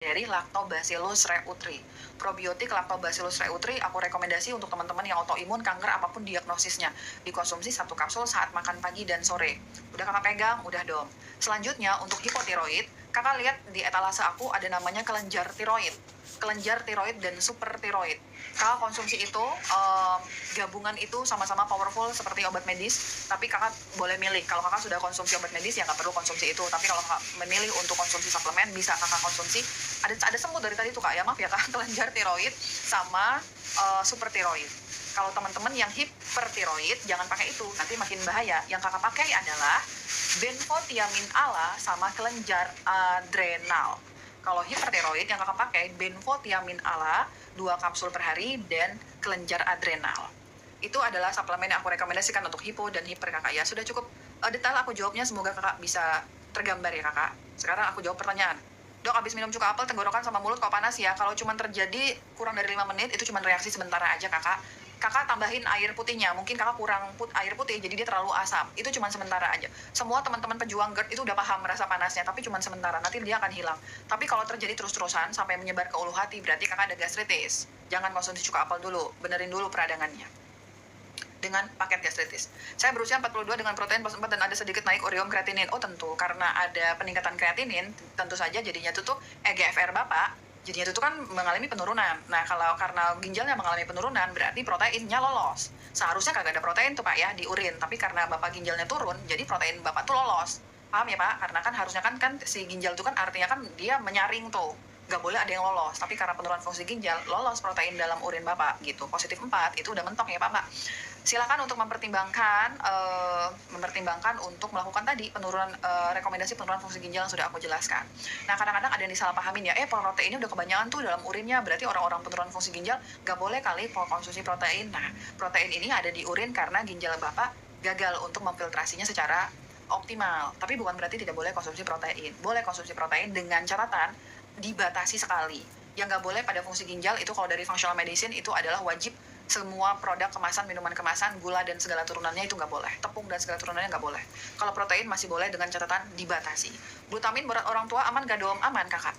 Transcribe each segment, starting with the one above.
dari Lactobacillus reuteri. Probiotik Lactobacillus reuteri aku rekomendasi untuk teman-teman yang autoimun, kanker, apapun diagnosisnya. Dikonsumsi 1 kapsul saat makan pagi dan sore. Udah kakak pegang? Udah dong. Selanjutnya untuk hipotiroid, kakak lihat di etalase aku ada namanya kelenjar tiroid. Kelenjar tiroid dan super tiroid. Kakak konsumsi itu, gabungan itu sama-sama powerful seperti obat medis, tapi kakak boleh milih. Kalau kakak sudah konsumsi obat medis ya nggak perlu konsumsi itu, tapi kalau kakak memilih untuk konsumsi suplemen, bisa kakak konsumsi. Ada semut dari tadi tuh kak, ya maaf ya kak, kelenjar tiroid sama super tiroid. Kalau teman-teman yang hipertiroid jangan pakai itu, nanti makin bahaya. Yang kakak pakai adalah benfotiamin ala sama kelenjar adrenal. Kalau hipertiroid yang kakak pakai benfotiamin ala 2 kapsul per hari dan kelenjar adrenal. Itu adalah suplemen yang aku rekomendasikan untuk hipo dan hiper kakak ya. Sudah cukup detail aku jawabnya, semoga kakak bisa tergambar ya kakak. Sekarang aku jawab pertanyaan. Dok, abis minum cuka apel tenggorokan sama mulut kok panas ya? Kalau cuma terjadi kurang dari 5 menit, itu cuma reaksi sementara aja kakak. Kakak tambahin air putihnya, mungkin kakak kurang air putih, jadi dia terlalu asam. Itu cuma sementara aja. Semua teman-teman pejuang GERD itu udah paham merasa panasnya, tapi cuma sementara, nanti dia akan hilang. Tapi kalau terjadi terus-terusan sampai menyebar ke ulu hati, berarti kakak ada gastritis. Jangan konsumsi cuka apel dulu, benerin dulu peradangannya dengan paket gastritis. Saya berusia 42 dengan protein plus 4 dan ada sedikit naik ureum kreatinin. Oh tentu, karena ada peningkatan kreatinin, tentu saja jadinya itu tuh EGFR Bapak, jadinya itu tuh kan mengalami penurunan. Nah, kalau karena ginjalnya mengalami penurunan, berarti proteinnya lolos. Seharusnya kagak ada protein tuh Pak ya di urin, tapi karena Bapak ginjalnya turun, jadi protein Bapak tuh lolos. Paham ya Pak? Karena kan harusnya kan si ginjal itu kan artinya kan dia menyaring tuh. Nggak boleh ada yang lolos, tapi karena penurunan fungsi ginjal, lolos protein dalam urin Bapak gitu. Positif 4, itu udah mentok ya Pak. Silakan untuk mempertimbangkan untuk melakukan tadi penurunan rekomendasi penurunan fungsi ginjal yang sudah aku jelaskan. Nah, kadang-kadang ada yang disalahpahamin ya, proteinnya udah kebanyakan tuh dalam urinnya, berarti orang-orang penurunan fungsi ginjal nggak boleh kali konsumsi protein. Nah, protein ini ada di urin karena ginjal Bapak gagal untuk memfiltrasinya secara optimal. Tapi bukan berarti tidak boleh konsumsi protein. Boleh konsumsi protein dengan catatan dibatasi sekali. Yang nggak boleh pada fungsi ginjal itu kalau dari functional medicine itu adalah wajib semua produk kemasan, minuman kemasan, gula dan segala turunannya itu nggak boleh. Tepung dan segala turunannya nggak boleh. Kalau protein masih boleh dengan catatan dibatasi. Glutamin berat orang tua aman gak dom? Aman kakak.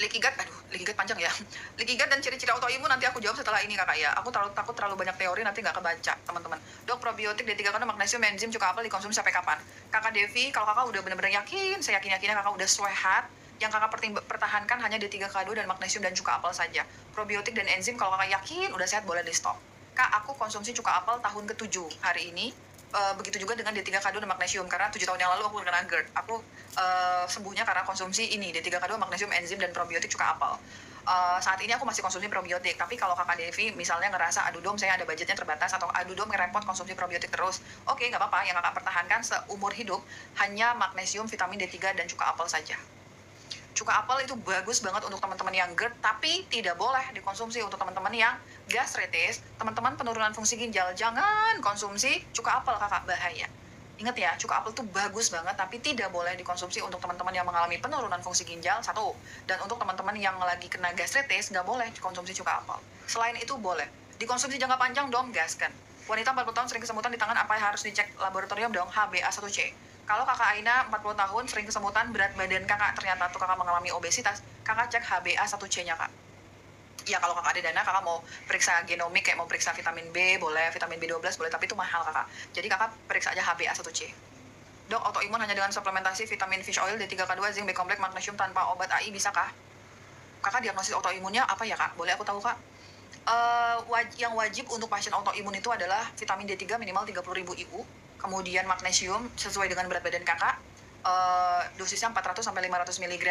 Leaky gut panjang ya. Leaky gut dan ciri-ciri autoimun nanti aku jawab setelah ini kakak ya. Aku takut terlalu banyak teori nanti nggak kebaca teman-teman. Dok, probiotik D3 kandung magnesium, enzim, cuka apel dikonsumsi sampai kapan? Kakak Devi, kalau kakak udah benar-benar yakin, saya yakin-yakinnya kakak udah sehat, yang kakak pertahankan hanya D3K2 dan magnesium dan cuka apel saja. Probiotik dan enzim kalau kakak yakin udah sehat boleh di stop. Kak, aku konsumsi cuka apel tahun ke-7 hari ini. Begitu juga dengan D3K2 dan magnesium, karena 7 tahun yang lalu aku kena GERD. Aku sembuhnya karena konsumsi ini, D3K2, magnesium, enzim, dan probiotik cuka apel. Saat ini aku masih konsumsi probiotik, tapi kalau kakak Devi misalnya ngerasa aduh dom saya ada budgetnya terbatas, atau aduh dom ngerepot konsumsi probiotik terus, oke nggak apa-apa, yang kakak pertahankan seumur hidup hanya magnesium, vitamin D3, dan cuka apel saja. Cuka apel itu bagus banget untuk teman-teman yang GERD, tapi tidak boleh dikonsumsi untuk teman-teman yang gastritis, teman-teman penurunan fungsi ginjal. Jangan konsumsi cuka apel kakak, bahaya. Ingat ya, cuka apel itu bagus banget, tapi tidak boleh dikonsumsi untuk teman-teman yang mengalami penurunan fungsi ginjal, 1. Dan untuk teman-teman yang lagi kena gastritis, nggak boleh dikonsumsi cuka apel. Selain itu boleh. Dikonsumsi jangka panjang dong, gaskan. Wanita 40 tahun sering kesemutan di tangan, apa yang harus dicek laboratorium dong? HbA1c. Kalau kakak Aina 40 tahun sering kesemutan, berat badan kakak ternyata tuh kakak mengalami obesitas, kakak cek HbA1c-nya kak. Ya kalau kakak ada dana, kakak mau periksa genomik, kayak mau periksa vitamin B, boleh, vitamin B12 boleh, tapi itu mahal kakak. Jadi kakak periksa aja HbA1c. Dok, autoimun hanya dengan suplementasi vitamin fish oil, D3K2, zinc, B-kompleks, magnesium tanpa obat AI bisa kah? Kakak diagnosis autoimunnya apa ya kak? Boleh aku tahu kak? Yang wajib untuk pasien autoimun itu adalah vitamin D3 minimal 30.000 IU, kemudian magnesium sesuai dengan berat badan kakak, dosisnya 400 sampai 500 mg.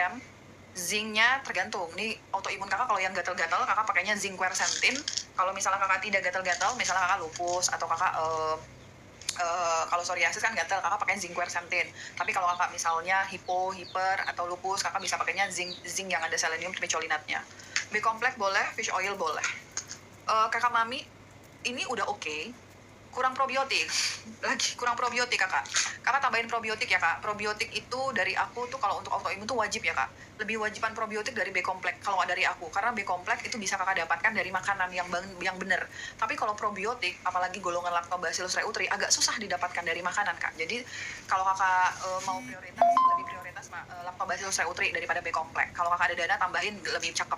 Zincnya tergantung. Nih autoimun kakak kalau yang gatal-gatal kakak pakainya zinc quercetin. Kalau misalnya kakak tidak gatal-gatal, misalnya kakak lupus atau kakak kalau psoriasis kan gatal, kakak pakai zinc quercetin. Tapi kalau kakak misalnya hiper atau lupus, kakak bisa pakainya zinc yang ada selenium tricholinatnya. B-kompleks boleh, fish oil boleh. Kakak Mami, ini udah oke. Kurang probiotik. Lagi kurang probiotik kakak. Kakak tambahin probiotik ya kak. Probiotik itu dari aku tuh kalau untuk autoimun tuh wajib ya kak. lebih wajiban probiotik dari B kompleks kalau dari aku, karena B kompleks itu bisa kakak dapatkan dari makanan yang benar. Tapi kalau probiotik, apalagi golongan Lactobacillus reuteri, agak susah didapatkan dari makanan kak. Jadi kalau kakak mau prioritas, lebih prioritas Lactobacillus reuteri daripada B kompleks. Kalau kakak ada dana, tambahin lebih cakep.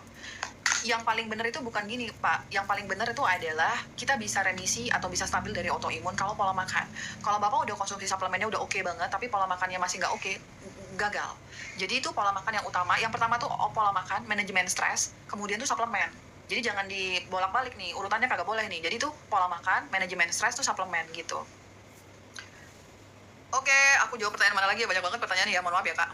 Yang paling benar itu bukan gini Pak, yang paling benar itu adalah kita bisa remisi atau bisa stabil dari autoimun kalau pola makan. Kalau Bapak udah konsumsi suplemennya udah oke banget, tapi pola makannya masih nggak oke, gagal. Jadi itu pola makan yang utama. Yang pertama tuh pola makan, manajemen stres, kemudian tuh suplemen. Jadi jangan dibolak-balik nih, urutannya kagak boleh nih. Jadi tuh pola makan, manajemen stres tuh suplemen gitu. Oke, aku jawab pertanyaan mana lagi ya, banyak banget pertanyaan ya, mohon maaf ya Kak.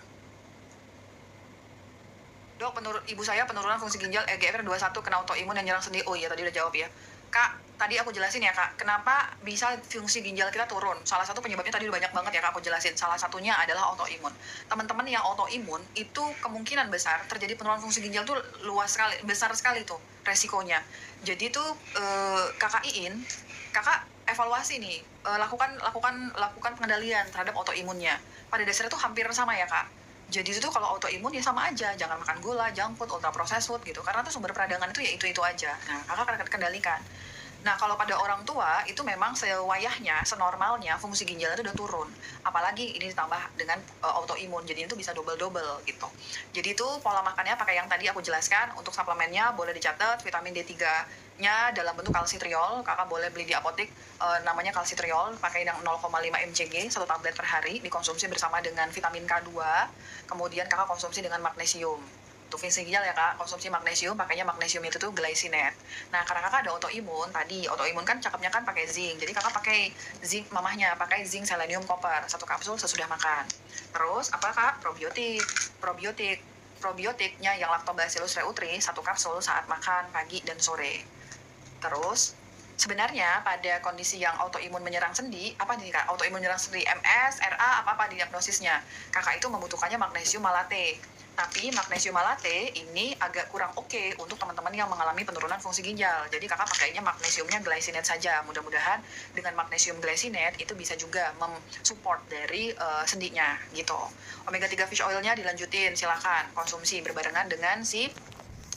Dok, menurut ibu saya penurunan fungsi ginjal EGFR 21 kena autoimun yang nyerang sendi. Oh iya, tadi udah jawab ya. Kak, tadi aku jelasin ya Kak, kenapa bisa fungsi ginjal kita turun. Salah satu penyebabnya tadi banyak banget ya Kak, aku jelasin. Salah satunya adalah autoimun. Teman-teman yang autoimun, itu kemungkinan besar terjadi penurunan fungsi ginjal tuh besar sekali tuh resikonya. Jadi tuh Kakak Iin, Kakak evaluasi nih, lakukan pengendalian terhadap autoimunnya. Pada dasarnya tuh hampir sama ya Kak. Jadi itu tuh kalau autoimun ya sama aja, jangan makan gula, junk food, ultra processed food gitu. Karena tuh sumber peradangan itu ya itu aja. Nah, kakak akan kendalikan. Nah, kalau pada orang tua itu memang sewayahnya, senormalnya fungsi ginjalnya itu udah turun. Apalagi ini ditambah dengan autoimun, jadi itu bisa double gitu. Jadi itu pola makannya pakai yang tadi aku jelaskan. Untuk suplemennya boleh dicatat vitamin D3-nya dalam bentuk kalsitriol. Kakak boleh beli di apotek, namanya kalsitriol, pakai yang 0,5 mcg, 1 tablet per hari, dikonsumsi bersama dengan vitamin K2. Kemudian kakak konsumsi dengan magnesium. Untuk fungsi ginjal ya kak, konsumsi magnesium, pakainya magnesium itu tuh glycinate. Nah, karena kakak ada autoimun, tadi autoimun kan cakepnya kan pakai zinc. Jadi kakak pakai zinc, mamahnya pakai zinc selenium copper, 1 kapsul sesudah makan. Terus apa kak? Probiotiknya yang Lactobacillus reuteri, 1 kapsul saat makan pagi dan sore. Terus sebenarnya pada kondisi yang autoimun menyerang sendi, apa nih kak? Autoimun menyerang sendi, MS, RA, apa diagnosisnya? Kakak itu membutuhkannya magnesium malate. Tapi magnesium malate ini agak kurang oke untuk teman-teman yang mengalami penurunan fungsi ginjal. Jadi kakak pakainya magnesiumnya glycinate saja. Mudah-mudahan dengan magnesium glycinate itu bisa juga mensupport dari sendinya gitu. Omega 3 fish oilnya dilanjutin, silakan konsumsi berbarengan dengan si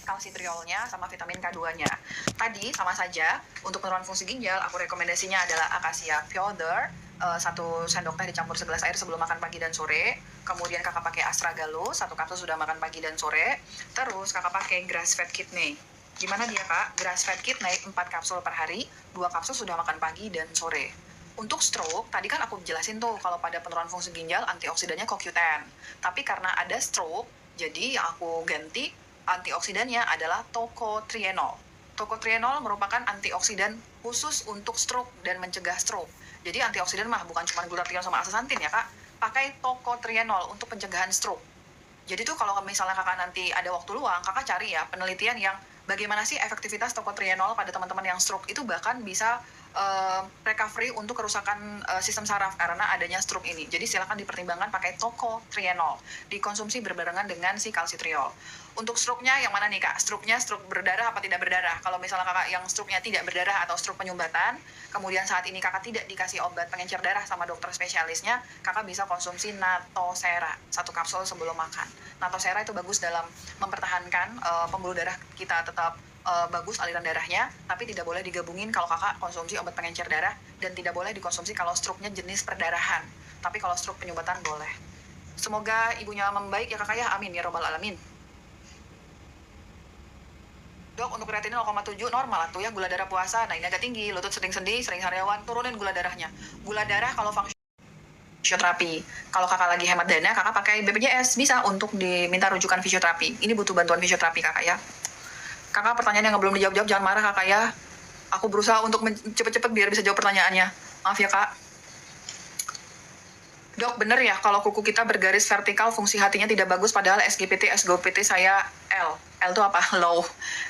kalsitriolnya sama vitamin K2-nya. Tadi sama saja, untuk penurunan fungsi ginjal, aku rekomendasinya adalah Acacia powder, 1 sendok teh dicampur segelas air sebelum makan pagi dan sore. Kemudian kakak pakai astragalus, 1 kapsul sudah makan pagi dan sore. Terus kakak pakai grass fed kidney. Gimana dia kak? Grass fed kidney 4 kapsul per hari, 2 kapsul sudah makan pagi dan sore. Untuk stroke, tadi kan aku jelasin tuh kalau pada penurunan fungsi ginjal antioksidannya CoQ10. Tapi karena ada stroke, jadi aku ganti antioksidannya adalah tocotrienol. Tocotrienol merupakan antioksidan khusus untuk stroke dan mencegah stroke. Jadi antioksidan mah bukan cuma glutathione sama astaxanthin ya kak, pakai tocotrienol untuk pencegahan stroke. Jadi tuh kalau misalnya kakak nanti ada waktu luang, kakak cari ya penelitian yang bagaimana sih efektivitas tocotrienol pada teman-teman yang stroke, itu bahkan bisa recovery untuk kerusakan sistem saraf karena adanya stroke ini. Jadi silakan dipertimbangkan pakai tocotrienol, dikonsumsi berbarengan dengan si kalsitriol. Untuk stroke-nya yang mana nih kak? Stroke-nya stroke berdarah apa tidak berdarah? Kalau misalnya kakak yang stroke-nya tidak berdarah atau stroke penyumbatan, kemudian saat ini kakak tidak dikasih obat pengencer darah sama dokter spesialisnya, kakak bisa konsumsi Natosera, 1 kapsul sebelum makan. Natosera itu bagus dalam mempertahankan pembuluh darah kita tetap bagus aliran darahnya, tapi tidak boleh digabungin kalau kakak konsumsi obat pengencer darah, dan tidak boleh dikonsumsi kalau stroke-nya jenis perdarahan. Tapi kalau stroke penyumbatan boleh. Semoga ibunya membaik ya kakak ya, amin ya robbal alamin. Dok, untuk kreatinin 0,7 normal tuh ya, gula darah puasa. Nah ini agak tinggi, lutut sering sendi, sering sariawan, turunin gula darahnya. Gula darah kalau fisioterapi. Kalau kakak lagi hemat dana, kakak pakai BPJS, bisa untuk diminta rujukan fisioterapi. Ini butuh bantuan fisioterapi kakak ya. Kakak pertanyaan yang belum dijawab-jawab, jangan marah kakak ya. Aku berusaha untuk cepet-cepet biar bisa jawab pertanyaannya. Maaf ya kak. Dok, bener ya kalau kuku kita bergaris vertikal fungsi hatinya tidak bagus, padahal SGPT saya L. L itu apa? Low.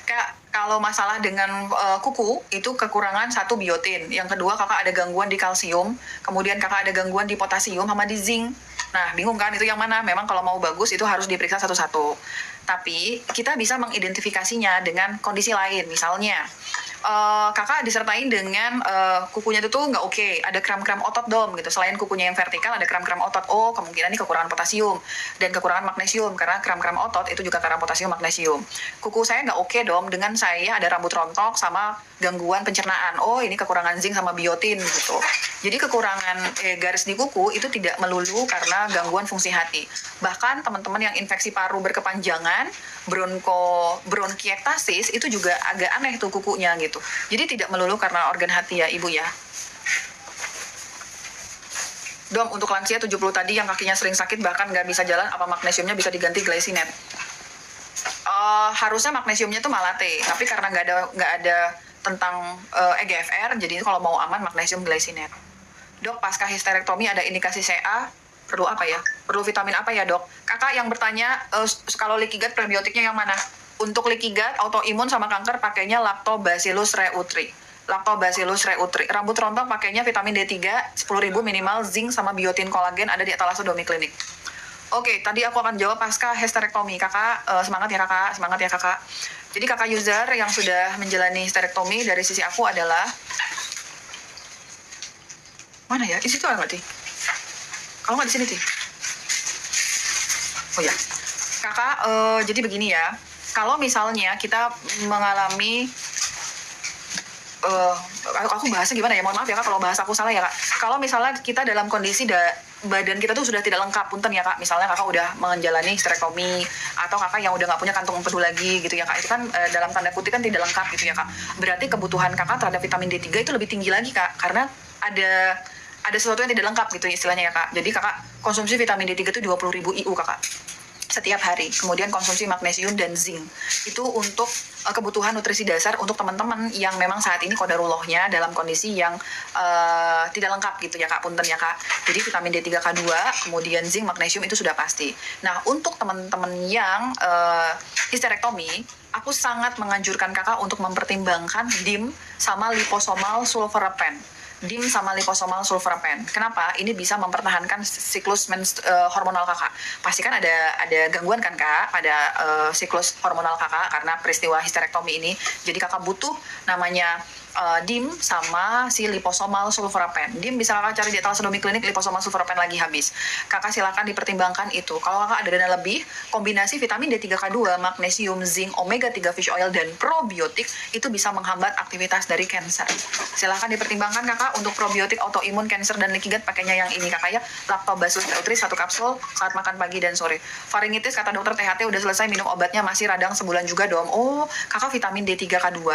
Kayak kalau masalah dengan kuku itu kekurangan 1 biotin. Yang kedua kakak ada gangguan di kalsium, kemudian kakak ada gangguan di potasium sama di zinc. Nah, bingung kan itu yang mana? Memang kalau mau bagus itu harus diperiksa satu-satu. Tapi kita bisa mengidentifikasinya dengan kondisi lain. Misalnya, kakak disertai dengan kukunya itu tuh nggak oke, ada kram-kram otot dom gitu. Selain kukunya yang vertikal, ada kram-kram otot. Oh, kemungkinan ini kekurangan potasium dan kekurangan magnesium, karena kram-kram otot itu juga karena potasium magnesium. Kuku saya nggak oke dom, dengan saya ada rambut rontok sama gangguan pencernaan. Oh, ini kekurangan zinc sama biotin gitu. Jadi kekurangan garis di kuku itu tidak melulu karena gangguan fungsi hati. Bahkan teman-teman yang infeksi paru berkepanjangan, bronkiektasis itu juga agak aneh tuh kukunya gitu. Jadi tidak melulu karena organ hati ya Ibu ya. Dom, untuk lansia 70 tadi yang kakinya sering sakit bahkan nggak bisa jalan, apa magnesiumnya bisa diganti glycinet? Harusnya magnesiumnya tuh malate, tapi karena nggak ada tentang EGFR, jadi kalau mau aman magnesium glycinet. Dok, pasca histerektomi ada indikasi CA, perlu apa ya? Perlu vitamin apa ya dok? Kakak yang bertanya, kalau leaky gut prebiotiknya yang mana? Untuk leaky gut, autoimun sama kanker pakainya Lactobacillus reuteri. Lactobacillus reuteri. Rambut rontok pakainya vitamin D3, 10.000 minimal, zinc sama biotin kolagen ada di Thalassodomy Clinic. Oke, tadi aku akan jawab pasca histerektomi. Kakak, semangat ya kakak, semangat ya kakak. Jadi kakak user yang sudah menjalani histerektomi dari sisi aku adalah, mana ya? Di situ nggak Ti? Kalau nggak di sini Ti? Oh ya, kakak, jadi begini ya. Kalau misalnya kita mengalami aku bahasnya gimana ya, mohon maaf ya kak kalau bahasa aku salah ya kak. Kalau misalnya kita dalam kondisi badan kita tuh sudah tidak lengkap, punten ya kak, misalnya kakak udah menjalani histerektomi atau kakak yang udah nggak punya kantung empedu lagi gitu ya kak, itu kan dalam tanda kutip kan tidak lengkap gitu ya kak. Berarti kebutuhan kakak terhadap vitamin D3 itu lebih tinggi lagi kak, karena ada sesuatu yang tidak lengkap gitu istilahnya ya kak. Jadi kakak konsumsi vitamin D3 itu 20.000 IU kakak setiap hari. Kemudian konsumsi magnesium dan zinc. Itu untuk kebutuhan nutrisi dasar untuk teman-teman yang memang saat ini qadarullohnya dalam kondisi yang tidak lengkap gitu ya kak, punten ya kak. Jadi vitamin D3K2, kemudian zinc, magnesium itu sudah pasti. Nah, untuk teman-teman yang histerektomi, aku sangat menganjurkan kakak untuk mempertimbangkan DIM sama liposomal sulforapen. DIM sama liposomal sulforapen. Kenapa? Ini bisa mempertahankan siklus hormonal kakak. Pasti kan ada gangguan kan kak pada siklus hormonal kakak karena peristiwa histerektomi ini. Jadi kakak butuh namanya DIM sama si liposomal sulforapen. DIM bisa kakak cari di Thalassodomy Clinic, liposomal sulforapen lagi habis. Kakak silakan dipertimbangkan itu. Kalau kakak ada dana lebih, kombinasi vitamin D3K2, magnesium, zinc, omega 3 fish oil, dan probiotik itu bisa menghambat aktivitas dari cancer. Silakan dipertimbangkan kakak untuk probiotik autoimun, cancer, dan leaky gut pakainya yang ini kakak ya. Lactobacillus reuteri 1 kapsul saat makan pagi dan sore. Faringitis kata dokter THT udah selesai minum obatnya masih radang sebulan juga dong. Oh, kakak vitamin D3K2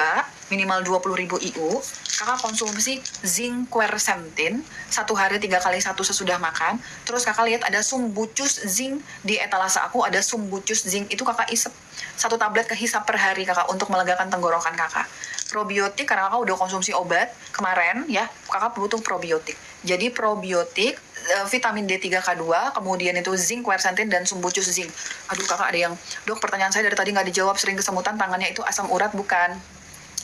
minimal 20.000 IU, kakak konsumsi zinc quercetin 1 hari 3 kali 1 sesudah makan. Terus kakak lihat ada sumbucus zinc di etalase aku, ada sumbucus zinc, itu kakak isep 1 tablet kehisap per hari kakak untuk melegakan tenggorokan kakak. Probiotik karena kakak udah konsumsi obat kemarin ya, kakak butuh probiotik. Jadi probiotik vitamin D3K2, kemudian itu zinc quercetin dan sumbucus zinc. Aduh kakak ada yang, dok pertanyaan saya dari tadi nggak dijawab, sering kesemutan tangannya, itu asam urat bukan?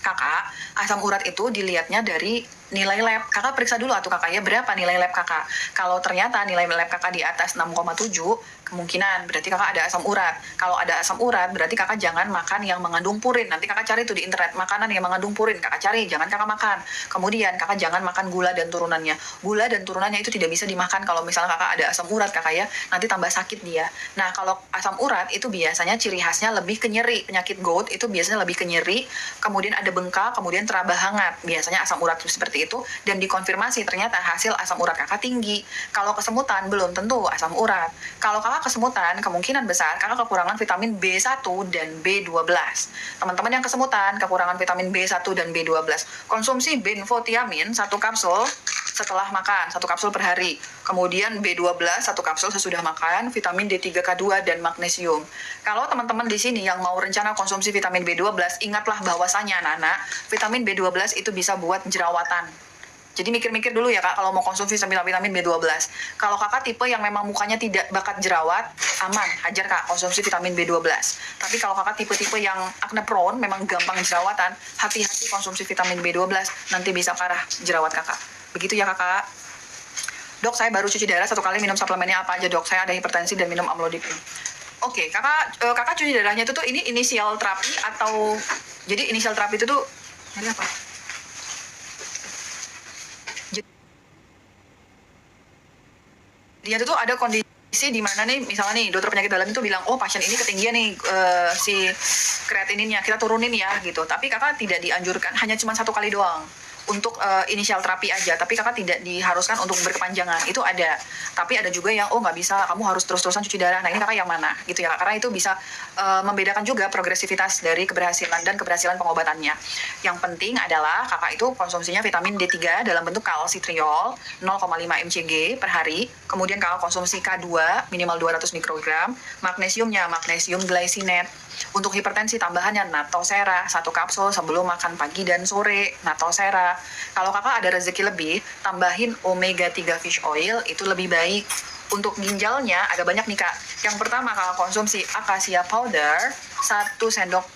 Kakak, asam urat itu dilihatnya dari nilai lab. Kakak periksa dulu atau kakak ya, berapa nilai lab kakak. Kalau ternyata nilai lab kakak di atas 6,7, kemungkinan berarti kakak ada asam urat. Kalau ada asam urat berarti kakak jangan makan yang mengandung purin. Nanti kakak cari tuh di internet makanan yang mengandung purin, kakak cari, jangan kakak makan. Kemudian kakak jangan makan gula dan turunannya. Gula dan turunannya itu tidak bisa dimakan kalau misalnya kakak ada asam urat kakak ya, nanti tambah sakit dia. Nah, kalau asam urat itu biasanya ciri khasnya lebih ke nyeri. Penyakit gout itu biasanya lebih ke nyeri, kemudian ada bengkak, kemudian teraba hangat. Biasanya asam urat seperti itu, dan dikonfirmasi ternyata hasil asam urat kakak tinggi. Kalau kesemutan belum tentu asam urat. Kalau kakak kesemutan, kemungkinan besar kakak kekurangan vitamin B1 dan B12. Teman-teman yang kesemutan, kekurangan vitamin B1 dan B12, konsumsi benfotiamin 1 kapsul setelah makan, 1 kapsul per hari. Kemudian B12 1 kapsul sesudah makan, vitamin D3K2 dan magnesium. Kalau teman-teman di sini yang mau rencana konsumsi vitamin B12, ingatlah bahwasanya anak-anak, vitamin B12 itu bisa buat jerawatan. Jadi mikir-mikir dulu ya kak, kalau mau konsumsi vitamin B12. Kalau kakak tipe yang memang mukanya tidak bakat jerawat, aman, hajar kak konsumsi vitamin B12. Tapi kalau kakak tipe-tipe yang acne prone, memang gampang jerawatan, hati-hati konsumsi vitamin B12, nanti bisa parah jerawat kakak. Begitu ya kakak. Dok, saya baru cuci darah 1 kali, minum suplemennya apa aja dok? Saya ada hipertensi dan minum amlodipin. Oke, kakak cuci darahnya itu tuh ini inisial terapi atau jadi inisial terapi itu tuh ini apa? Dia tuh ada kondisi di mana nih, misalnya nih dokter penyakit dalam itu bilang, oh pasien ini ketinggian nih si kreatininnya, kita turunin ya gitu. Tapi kakak tidak dianjurkan, hanya cuma 1 kali doang untuk inisial terapi aja. Tapi kakak tidak diharuskan untuk berkepanjangan. Itu ada. Tapi ada juga yang nggak bisa, kamu harus terus-terusan cuci darah. Nah ini kakak yang mana gitu ya, karena itu bisa membedakan juga progresivitas dari keberhasilan dan keberhasilan pengobatannya. Yang penting adalah kakak itu konsumsinya vitamin D3 dalam bentuk kalsitriol 0,5 mcg per hari. Kemudian kakak konsumsi K2 minimal 200 mikrogram. Magnesiumnya magnesium glycinate. Untuk hipertensi tambahannya natosera 1 kapsul sebelum makan pagi dan sore. Natosera. Kalau kakak ada rezeki lebih, tambahin omega 3 fish oil, itu lebih baik. Untuk ginjalnya ada banyak nih kak. Yang pertama kakak konsumsi acacia powder 1 sendok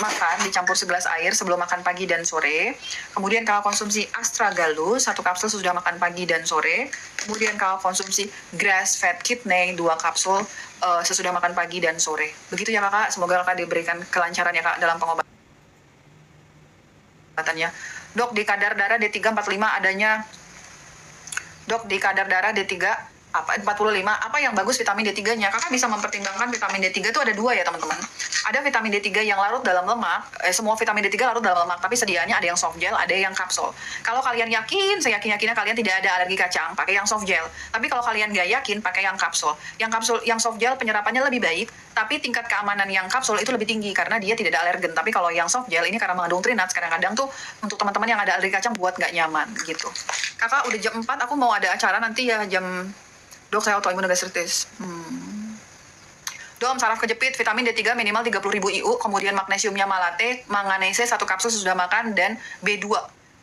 makan dicampur segelas air sebelum makan pagi dan sore. Kemudian kakak konsumsi astragalus 1 kapsul sesudah makan pagi dan sore. Kemudian kakak konsumsi grass fed kidney 2 kapsul sesudah makan pagi dan sore. Begitu ya kakak, semoga kakak diberikan kelancaran ya kak dalam pengobatannya. Dok, di kadar darah D345 adanya, dok di kadar darah D3 45, apa yang bagus vitamin D3-nya? Kakak bisa mempertimbangkan vitamin D3 itu ada 2 ya teman-teman. Ada vitamin D3 yang larut dalam lemak, semua vitamin D3 larut dalam lemak, tapi sediaannya ada yang soft gel, ada yang kapsul. Kalau kalian yakin, saya yakin-yakinnya kalian tidak ada alergi kacang, pakai yang soft gel. Tapi kalau kalian nggak yakin, pakai yang kapsul. Yang soft gel penyerapannya lebih baik, tapi tingkat keamanan yang kapsul itu lebih tinggi karena dia tidak ada alergen. Tapi kalau yang soft gel ini karena mengandung trinats, kadang-kadang tuh untuk teman-teman yang ada alergi kacang buat nggak nyaman gitu. Kakak udah jam 4, aku mau ada acara nanti ya jam. Dok, saya autoimun gastritis. Dom, saraf kejepit, vitamin D3 minimal 30.000 IU, kemudian magnesiumnya malate, manganese 1 kapsul sesudah makan, dan B2.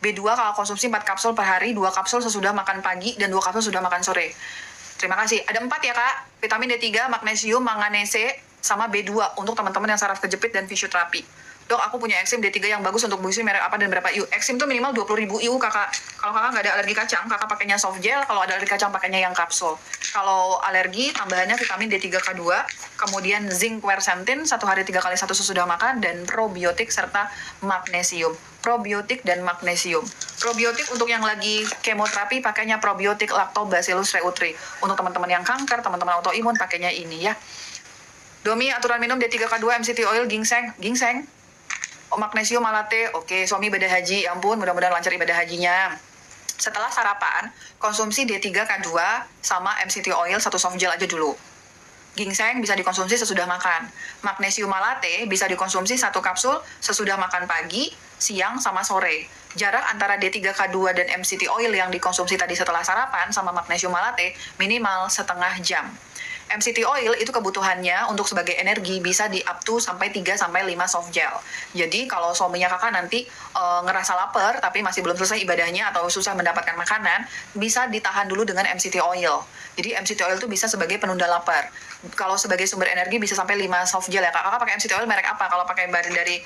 B2 kalau konsumsi 4 kapsul per hari, 2 kapsul sesudah makan pagi, dan 2 kapsul sesudah makan sore. Terima kasih. Ada 4 ya kak, vitamin D3, magnesium, manganese, sama B2 untuk teman-teman yang saraf kejepit dan fisioterapi. Dok, aku punya eksim D3 yang bagus untuk busi merek apa dan berapa IU? Eksim tuh minimal 20.000 IU kakak. Kalau kakak nggak ada alergi kacang, kakak pakainya soft gel. Kalau ada alergi kacang, pakainya yang kapsul. Kalau alergi, tambahannya vitamin D3K2, kemudian zinc quercetin 1 hari 3 kali 1 sesudah makan, dan probiotik serta magnesium. Probiotik dan magnesium. Probiotik untuk yang lagi kemoterapi, pakainya probiotik Lactobacillus reuteri. Untuk teman-teman yang kanker, teman-teman autoimun, pakainya ini ya. Domi, aturan minum D3K2, MCT oil, ginseng. Magnesium malate, oke. Suami ibadah haji, ya ampun, mudah-mudahan lancar ibadah hajinya. Setelah sarapan, konsumsi D3K2 sama MCT oil 1 soft gel aja dulu. Ginseng bisa dikonsumsi sesudah makan. Magnesium malate bisa dikonsumsi 1 kapsul sesudah makan pagi, siang, sama sore. Jarak antara D3K2 dan MCT oil yang dikonsumsi tadi setelah sarapan sama magnesium malate minimal setengah jam. MCT oil itu kebutuhannya untuk sebagai energi bisa di up to sampai 3-5 soft gel. Jadi kalau suaminya kakak nanti ngerasa lapar tapi masih belum selesai ibadahnya atau susah mendapatkan makanan, bisa ditahan dulu dengan MCT oil. Jadi MCT oil itu bisa sebagai penunda lapar. Kalau sebagai sumber energi bisa sampai 5 soft gel ya. Kakak pakai MCT oil merek apa? Kalau pakai dari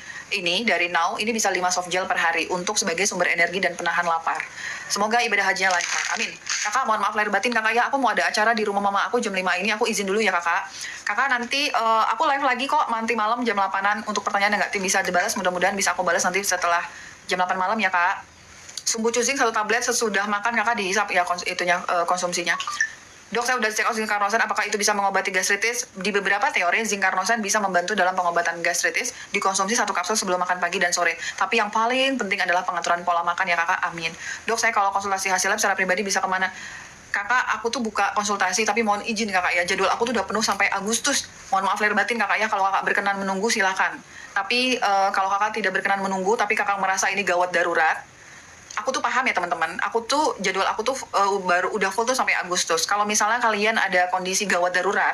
Now, ini bisa 5 soft gel per hari untuk sebagai sumber energi dan penahan lapar. Semoga ibadah hajinya lancar. Amin. Kakak mohon maaf lahir batin kakak ya, aku mau ada acara di rumah mama aku jam 5 ini, aku izin dulu ya kakak. Kakak nanti aku live lagi kok nanti malam jam 8-an untuk pertanyaan yang nggak bisa dibalas, mudah-mudahan bisa aku balas nanti setelah jam 8 malam ya kak. Sumbu cusing 1 tablet sesudah makan kakak dihisap ya konsumsinya. Dok, saya udah cek out zinc carnosan, apakah itu bisa mengobati gastritis? Di beberapa teori, zinc carnosan bisa membantu dalam pengobatan gastritis, dikonsumsi 1 kapsul sebelum makan pagi dan sore. Tapi yang paling penting adalah pengaturan pola makan ya kakak, amin. Dok, saya kalau konsultasi hasil lab secara pribadi bisa kemana? Kakak, aku tuh buka konsultasi, tapi mohon izin kakak ya, jadwal aku tuh udah penuh sampai Agustus. Mohon maaf lahir batin kakak ya, kalau kakak berkenan menunggu silakan. Tapi kalau kakak tidak berkenan menunggu, tapi kakak merasa ini gawat darurat, aku tuh paham ya teman-teman, jadwal aku tuh baru udah full tuh sampai Agustus. Kalau misalnya kalian ada kondisi gawat darurat,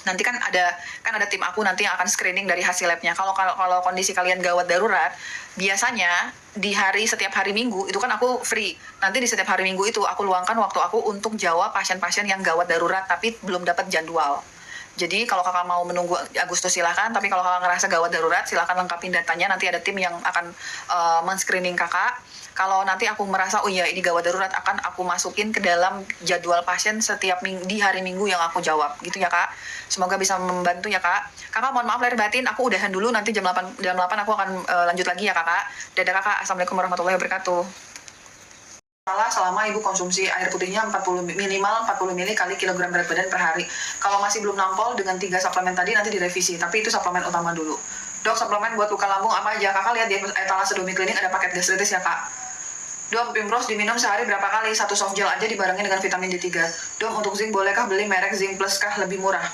nanti kan ada tim aku nanti yang akan screening dari hasil labnya. Kalau kondisi kalian gawat darurat, biasanya setiap hari Minggu itu kan aku free. Nanti di setiap hari Minggu itu aku luangkan waktu aku untuk jawab pasien-pasien yang gawat darurat tapi belum dapat jadwal. Jadi kalau kakak mau menunggu Agustus silahkan, tapi kalau kakak ngerasa gawat darurat silahkan lengkapin datanya, nanti ada tim yang akan men-screening kakak. Kalau nanti aku merasa oh iya ini gawat darurat, akan aku masukin ke dalam jadwal pasien setiap di hari Minggu yang aku jawab gitu ya kak. Semoga bisa membantu ya kak. Kakak mohon maaf lahir batin, aku udahan dulu, nanti jam 8 aku akan lanjut lagi ya kakak. Dadah kakak, assalamualaikum warahmatullahi wabarakatuh. Selama ibu konsumsi air putihnya minimal 40 ml kali kilogram berat badan per hari. Kalau masih belum nampol dengan 3 suplemen tadi nanti direvisi, tapi itu suplemen utama dulu. Dok, suplemen buat luka lambung apa aja? Kakak lihat di etalase Domiklinik ada paket gastritis ya kak. Dok, Pimpros diminum sehari berapa kali? 1 soft gel aja dibarengin dengan vitamin D3. Dok, untuk zinc bolehkah beli merek Zinc Plus kah lebih murah?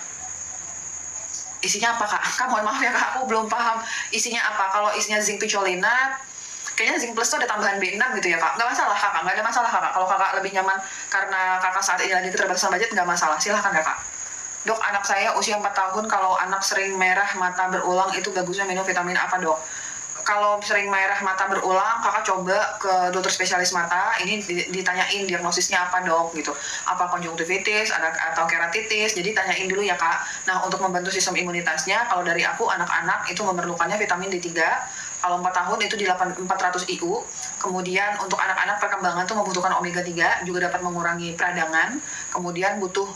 Isinya apa kak? Kak mohon maaf ya kak, aku belum paham isinya apa. Kalau isinya zinc picolinat, kayaknya Zinc Plus tuh ada tambahan B6 gitu ya kak. Nggak masalah kakak, nggak ada masalah kakak. Kalau kakak lebih nyaman karena kakak saat ini lagi keterbatasan budget, nggak masalah, silahkan kakak. Dok, anak saya usia 4 tahun, kalau anak sering merah mata berulang itu bagusnya minum vitamin apa dok? Kalau sering merah mata berulang, kakak coba ke dokter spesialis mata, ini ditanyain diagnosisnya apa dok gitu. Apa konjungtivitis, atau keratitis, jadi tanyain dulu ya kak. Nah, untuk membantu sistem imunitasnya, kalau dari aku anak-anak itu memerlukannya vitamin D3, kalau 4 tahun itu di 400 IU. Kemudian untuk anak-anak perkembangan tuh membutuhkan omega 3, juga dapat mengurangi peradangan. Kemudian butuh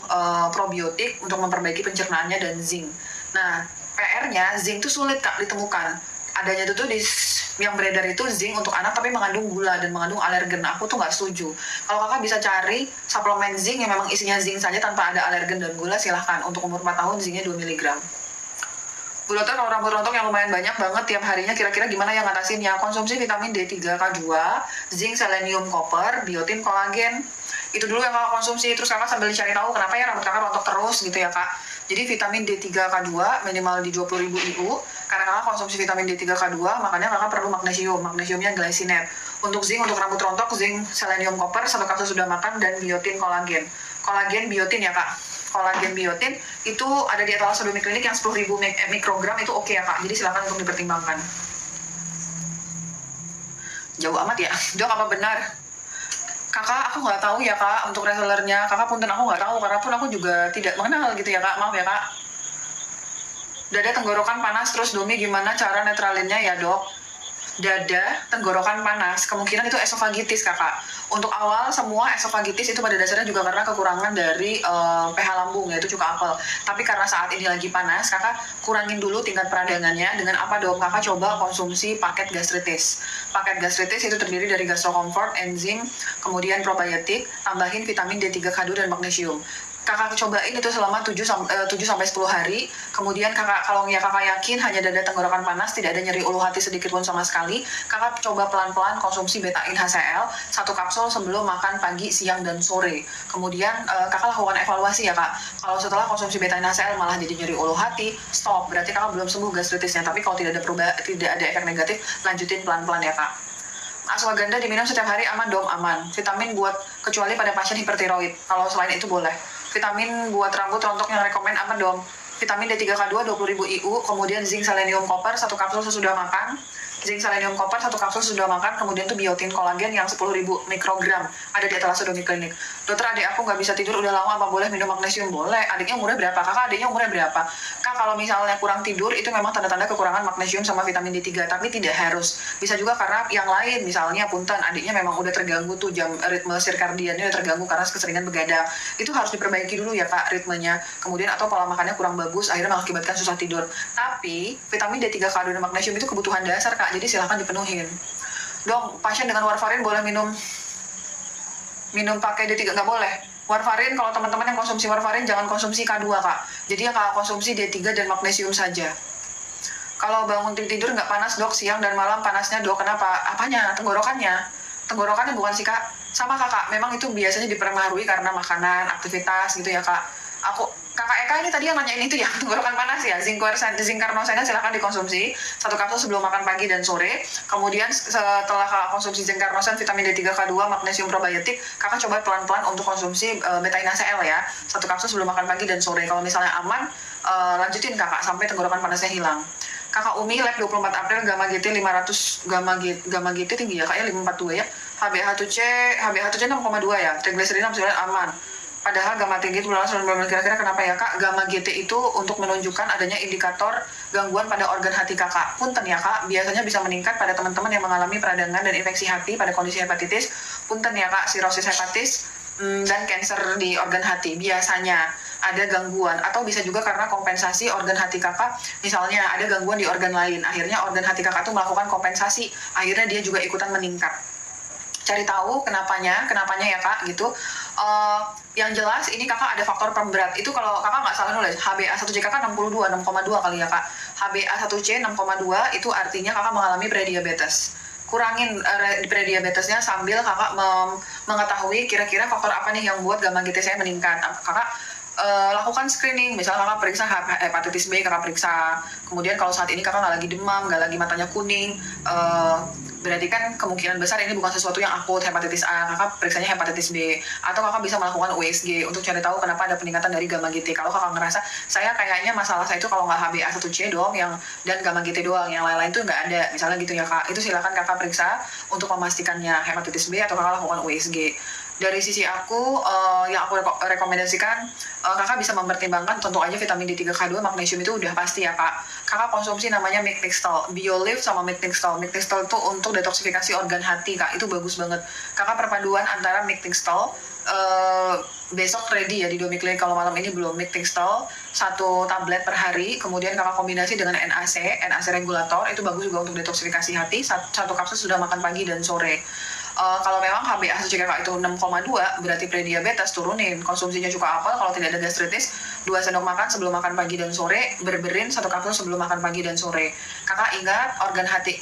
probiotik untuk memperbaiki pencernaannya dan zinc. Nah, PR-nya zinc tuh sulit kak ditemukan. Adanya itu tuh yang beredar itu zinc untuk anak tapi mengandung gula dan mengandung alergen. Aku tuh nggak setuju. Kalau kakak bisa cari suplemen zinc yang memang isinya zinc saja tanpa ada alergen dan gula, silahkan. Untuk umur 4 tahun zincnya 2 mg. Bu dokter, kalau rambut rontok yang lumayan banyak banget tiap harinya, kira-kira gimana yang ngatasinnya? Konsumsi vitamin D3, K2, zinc, selenium, copper, biotin, kolagen. Itu dulu yang kakak konsumsi. Terus kakak sambil cari tahu kenapa ya rambut kakak rontok terus gitu ya kak. Jadi vitamin D3, K2 minimal di 20.000 IU. Karena kakak konsumsi vitamin D3, K2, makanya kakak perlu magnesium. Magnesiumnya glycinate. Untuk zinc, untuk rambut rontok, zinc, selenium, copper, 1 kapsul sudah makan, dan biotin, kolagen. Kolagen, biotin ya kak. Kolagen, biotin itu ada di etalase Domiklinik yang 10.000 mikrogram itu oke ya kak. Jadi silakan untuk dipertimbangkan. Jauh amat ya. Dok, apa benar? Kakak, aku nggak tahu ya kak untuk resellernya. Kakak punten, aku nggak tahu karena pun aku juga tidak mengenal gitu ya kak. Maaf ya kak. Dada, tenggorokan panas terus Domi, gimana cara netralinnya ya dok? Dada, tenggorokan panas, kemungkinan itu esofagitis kakak. Untuk awal semua esofagitis itu pada dasarnya juga karena kekurangan dari pH lambung, yaitu cuka apel. Tapi karena saat ini lagi panas, kakak kurangin dulu tingkat peradangannya dengan apa dok? Kakak coba konsumsi paket gastritis. Paket gastritis itu terdiri dari Gastro Comfort, enzim, kemudian probiotik, tambahin vitamin D3, K2, dan magnesium. Kakak cobain itu selama 7-10 hari. Kemudian kalau kakak yakin hanya dada tenggorokan panas, tidak ada nyeri ulu hati sedikit pun sama sekali, kakak coba pelan-pelan konsumsi betain HCl 1 kapsul sebelum makan pagi, siang, dan sore. Kemudian kakak lakukan evaluasi ya kak. Kalau setelah konsumsi betain HCl malah jadi nyeri ulu hati, stop. Berarti kakak belum sembuh gastritisnya. Tapi kalau tidak ada efek negatif, lanjutin pelan-pelan ya kak. Ashwagandha diminum setiap hari aman dong? Aman. Vitamin buat kecuali pada pasien hipertiroid. Kalau selain itu boleh. Vitamin buat rambut rontok yang rekomen apa dong? Vitamin D3, K2 20.000 IU, kemudian zinc, selenium, copper 1 kapsul sesudah makan. Zinc, selenium, copper 1 kapsul sesudah makan, kemudian tuh biotin, kolagen yang 10.000 mikrogram ada di etalase Domiklinik. Dokter, adik aku nggak bisa tidur udah lama, apa boleh minum magnesium? Boleh. Adiknya umurnya berapa? Kakak adiknya umurnya berapa? Kak, kalau misalnya kurang tidur itu memang tanda-tanda kekurangan magnesium sama vitamin D3, tapi tidak harus. Bisa juga karena yang lain, misalnya punten, adiknya memang udah terganggu tuh jam ritme sirkadiannya udah terganggu karena keseringan begadang. Itu harus diperbaiki dulu ya kak ritmenya. Kemudian atau pola makannya kurang bagus, akhirnya mengakibatkan susah tidur. Tapi vitamin D3, K2, dan magnesium itu kebutuhan dasar kak, jadi silahkan dipenuhin. Dong, pasien dengan warfarin boleh minum pakai D3? Nggak boleh. Warfarin, kalau teman-teman yang konsumsi warfarin jangan konsumsi K2 kak. Jadi yang kakak konsumsi D3 dan magnesium saja. Kalau bangun tidur nggak panas dok, siang dan malam panasnya dok, kenapa? Apanya? Tenggorokannya. Tenggorokannya bukan sih kak. Sama kakak, memang itu biasanya dipengaruhi karena makanan, aktivitas gitu ya kak. Kakak Eka ini tadi yang nanyain itu ya, tenggorokan panas ya. Zinc carnosine silahkan dikonsumsi 1 kapsul sebelum makan pagi dan sore. Kemudian setelah kakak konsumsi zinc carnosine, vitamin D3, K2, magnesium, probiotik, kakak coba pelan-pelan untuk konsumsi betain HCl ya, 1 kapsul sebelum makan pagi dan sore. Kalau misalnya aman, lanjutin kakak sampai tenggorokan panasnya hilang. Kakak Umi, lab 24 April, gamma GT 500, gamma GT tinggi ya kak ya, 542 ya. HbA1c 6,2 ya, triglycerida 9 aman. Padahal gamma tinggi itu kira-kira kenapa ya kak? Gamma GT itu untuk menunjukkan adanya indikator gangguan pada organ hati kakak. Punten ya kak, biasanya bisa meningkat pada teman-teman yang mengalami peradangan dan infeksi hati pada kondisi hepatitis. Punten ya kak, sirosis hepatis dan kanker di organ hati. Biasanya ada gangguan atau bisa juga karena kompensasi organ hati kakak. Misalnya ada gangguan di organ lain, akhirnya organ hati kakak tuh melakukan kompensasi, akhirnya dia juga ikutan meningkat. Cari tahu kenapanya ya kak gitu. Yang jelas ini kakak ada faktor pemberat itu, kalau kakak nggak salah nulis HbA1c kakak 62, 6,2 kali ya kak. HbA1c 6,2 itu artinya kakak mengalami prediabetes. Kurangin prediabetesnya sambil kakak mengetahui kira-kira faktor apa nih yang buat gamma GT saya meningkat. Kakak lakukan screening, misalnya kakak periksa hepatitis B, kakak periksa. Kemudian kalau saat ini kakak nggak lagi demam, nggak lagi matanya kuning, berarti kan kemungkinan besar ini bukan sesuatu yang akut hepatitis A, kakak periksanya hepatitis B. Atau kakak bisa melakukan USG untuk cari tahu kenapa ada peningkatan dari gamma GT. Kalau kakak ngerasa saya kayaknya masalah saya itu kalau nggak HbA1c doang dan gamma GT doang, yang lain-lain tuh nggak ada, misalnya gitu ya kak, itu silakan kakak periksa untuk memastikannya hepatitis B atau kakak lakukan USG. Dari sisi aku, yang aku rekomendasikan, kakak bisa mempertimbangkan tentu aja vitamin D3K2, magnesium itu udah pasti ya kak. Kakak konsumsi namanya Mictixtal, BioLive sama Mictixtal. Mictixtal itu untuk detoksifikasi organ hati kak, itu bagus banget. Kakak perpaduan antara Mictixtal, besok ready ya di Domiclinic, kalau malam ini belum. Mictixtal 1 tablet per hari, kemudian kakak kombinasi dengan NAC regulator, itu bagus juga untuk detoksifikasi hati. 1 kapsul sudah makan pagi dan sore. Kalau memang HbA1c kakak itu 6,2, berarti prediabetes, turunin. Konsumsinya cuka apel, kalau tidak ada gastritis, 2 sendok makan sebelum makan pagi dan sore, berberin 1 kapsul sebelum makan pagi dan sore. Kakak ingat organ hati,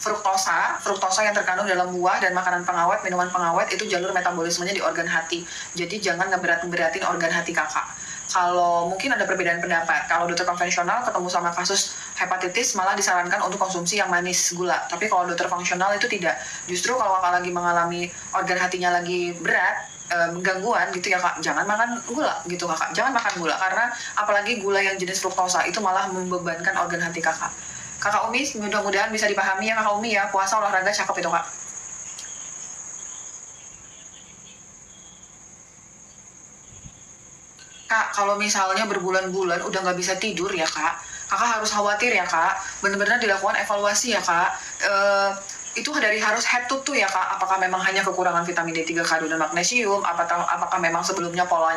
fruktosa yang terkandung dalam buah dan makanan pengawet, minuman pengawet, itu jalur metabolismenya di organ hati. Jadi jangan ngeberat-beratin organ hati kakak. Kalau mungkin ada perbedaan pendapat, kalau dokter konvensional ketemu sama kasus hepatitis malah disarankan untuk konsumsi yang manis gula. Tapi kalau dokter fungsional itu tidak. Justru kalau kakak lagi mengalami organ hatinya lagi berat, gangguan gitu ya kak, jangan makan gula gitu kakak. Jangan makan gula, karena apalagi gula yang jenis fruktosa itu malah membebankan organ hati kakak. Kakak Umi, mudah-mudahan bisa dipahami ya kakak Umi ya, puasa olahraga cakep itu kak. Kak, kalau misalnya berbulan-bulan udah nggak bisa tidur ya kak, kakak harus khawatir ya kak, benar-benar dilakukan evaluasi ya kak. Itu dari harus head to toe ya kak, apakah memang hanya kekurangan vitamin D3, K2, dan magnesium, apakah memang sebelumnya pola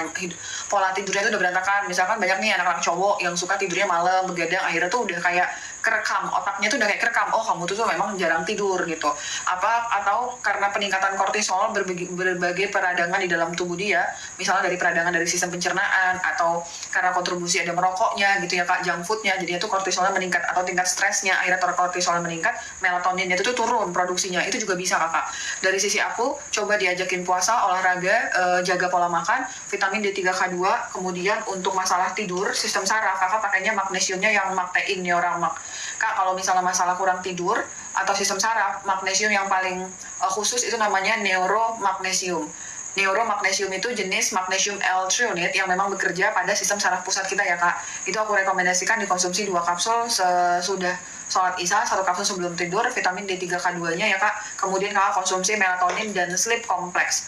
tidurnya itu udah berantakan. Misalkan banyak nih anak-anak cowok yang suka tidurnya malam, begadang, akhirnya tuh udah kayak kerekam, otaknya tuh udah kayak kerekam, oh kamu tuh memang jarang tidur gitu. Atau karena peningkatan kortisol berbagai peradangan di dalam tubuh dia, misalnya dari peradangan dari sistem pencernaan, atau karena kontribusi ada merokoknya gitu ya kak, junk foodnya, jadinya tuh kortisolnya meningkat, atau tingkat stresnya, akhirnya kortisolnya meningkat, melatoninnya itu tuh turun produksinya, itu juga bisa kakak. Dari sisi aku, coba diajakin puasa, olahraga, jaga pola makan, vitamin D3K2, kemudian untuk masalah tidur, sistem saraf, kakak pakainya magnesiumnya yang Mactein Neuramak. Kak, kalau misalnya masalah kurang tidur atau sistem saraf, magnesium yang paling khusus itu namanya neuromagnesium. Neuromagnesium itu jenis magnesium L-threonate yang memang bekerja pada sistem saraf pusat kita ya kak. Itu aku rekomendasikan dikonsumsi 2 kapsul sesudah sholat isya, 1 kapsul sebelum tidur, vitamin D3K2-nya ya kak. Kemudian kakak konsumsi melatonin dan sleep complex.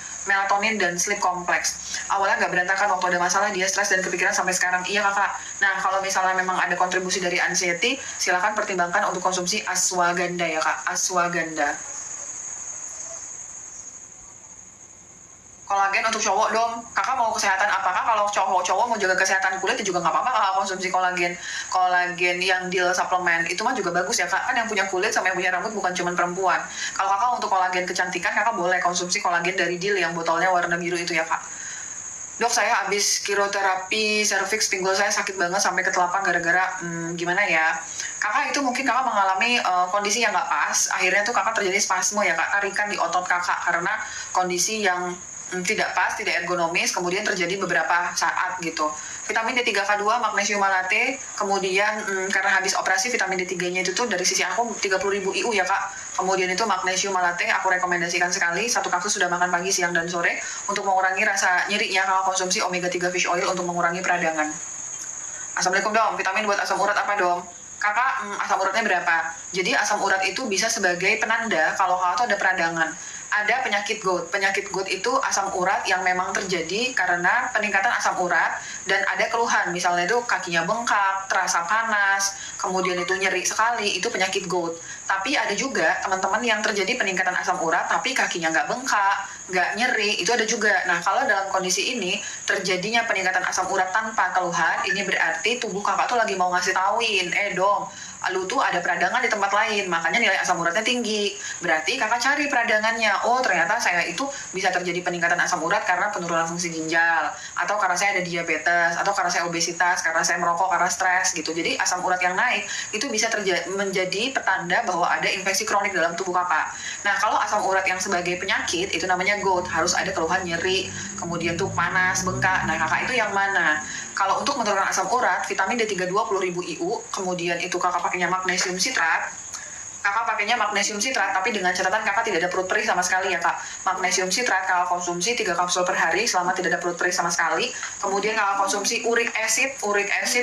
Awalnya nggak berantakan, waktu ada masalah dia stres dan kepikiran sampai sekarang. Iya kakak. Nah kalau misalnya memang ada kontribusi dari anxiety, silakan pertimbangkan untuk konsumsi ashwagandha ya kak, ashwagandha. Kolagen untuk cowok dong. Kakak mau kesehatan apakah? Kalau cowok mau jaga kesehatan kulit ya juga nggak apa-apa kakak konsumsi kolagen yang deal suplemen itu mah juga bagus ya kak. Kan yang punya kulit sama yang punya rambut bukan cuma perempuan. Kalau kakak untuk kolagen kecantikan, kakak boleh konsumsi kolagen dari deal yang botolnya warna biru itu ya kak. Dok, saya habis kiroterapi cervix, pinggul saya sakit banget sampai ke telapak gara-gara gimana ya. Kakak itu mungkin kakak mengalami kondisi yang nggak pas, akhirnya tuh kakak terjadi spasme ya kak, tarikan di otot kakak karena kondisi yang tidak pas, tidak ergonomis, kemudian terjadi beberapa saat gitu. Vitamin D3K2, magnesium malate, kemudian karena habis operasi vitamin D3-nya itu tuh dari sisi aku 30.000 IU ya kak. Kemudian itu magnesium malate aku rekomendasikan sekali, 1 kapsul sudah makan pagi, siang, dan sore untuk mengurangi rasa nyerinya. Kakak konsumsi omega 3 fish oil untuk mengurangi peradangan. Assalamualaikum dong, vitamin buat asam urat apa dong? Kakak, asam uratnya berapa? Jadi asam urat itu bisa sebagai penanda kalau kakak tuh ada peradangan. ada penyakit GOUT. Penyakit GOUT itu asam urat yang memang terjadi karena peningkatan asam urat dan ada keluhan. Misalnya itu kakinya bengkak, terasa panas, kemudian itu nyeri sekali, itu penyakit GOUT. Tapi ada juga teman-teman yang terjadi peningkatan asam urat tapi kakinya nggak bengkak, nggak nyeri, itu ada juga. Nah, kalau dalam kondisi ini terjadinya peningkatan asam urat tanpa keluhan, ini berarti tubuh kakak tuh lagi mau ngasih tauin, dong, lu tuh ada peradangan di tempat lain, makanya nilai asam uratnya tinggi. Berarti kakak cari peradangannya. Oh, ternyata saya itu bisa terjadi peningkatan asam urat karena penurunan fungsi ginjal, atau karena saya ada diabetes, atau karena saya obesitas, karena saya merokok, karena stres gitu. Jadi asam urat yang naik itu bisa menjadi petanda bahwa ada infeksi kronik dalam tubuh kakak. Nah, kalau asam urat yang sebagai penyakit itu namanya GOUT, harus ada keluhan nyeri, kemudian tuh panas, bengkak. Nah, kakak itu yang mana? Kalau untuk menurunkan asam urat, vitamin D3 20.000 IU, kemudian itu kakak pakainya magnesium citrat. Kakak pakainya magnesium citrat, tapi dengan catatan kakak tidak ada perut perih sama sekali ya kak. Magnesium citrat kakak konsumsi 3 kapsul per hari selama tidak ada perut perih sama sekali. Kemudian kakak konsumsi uric acid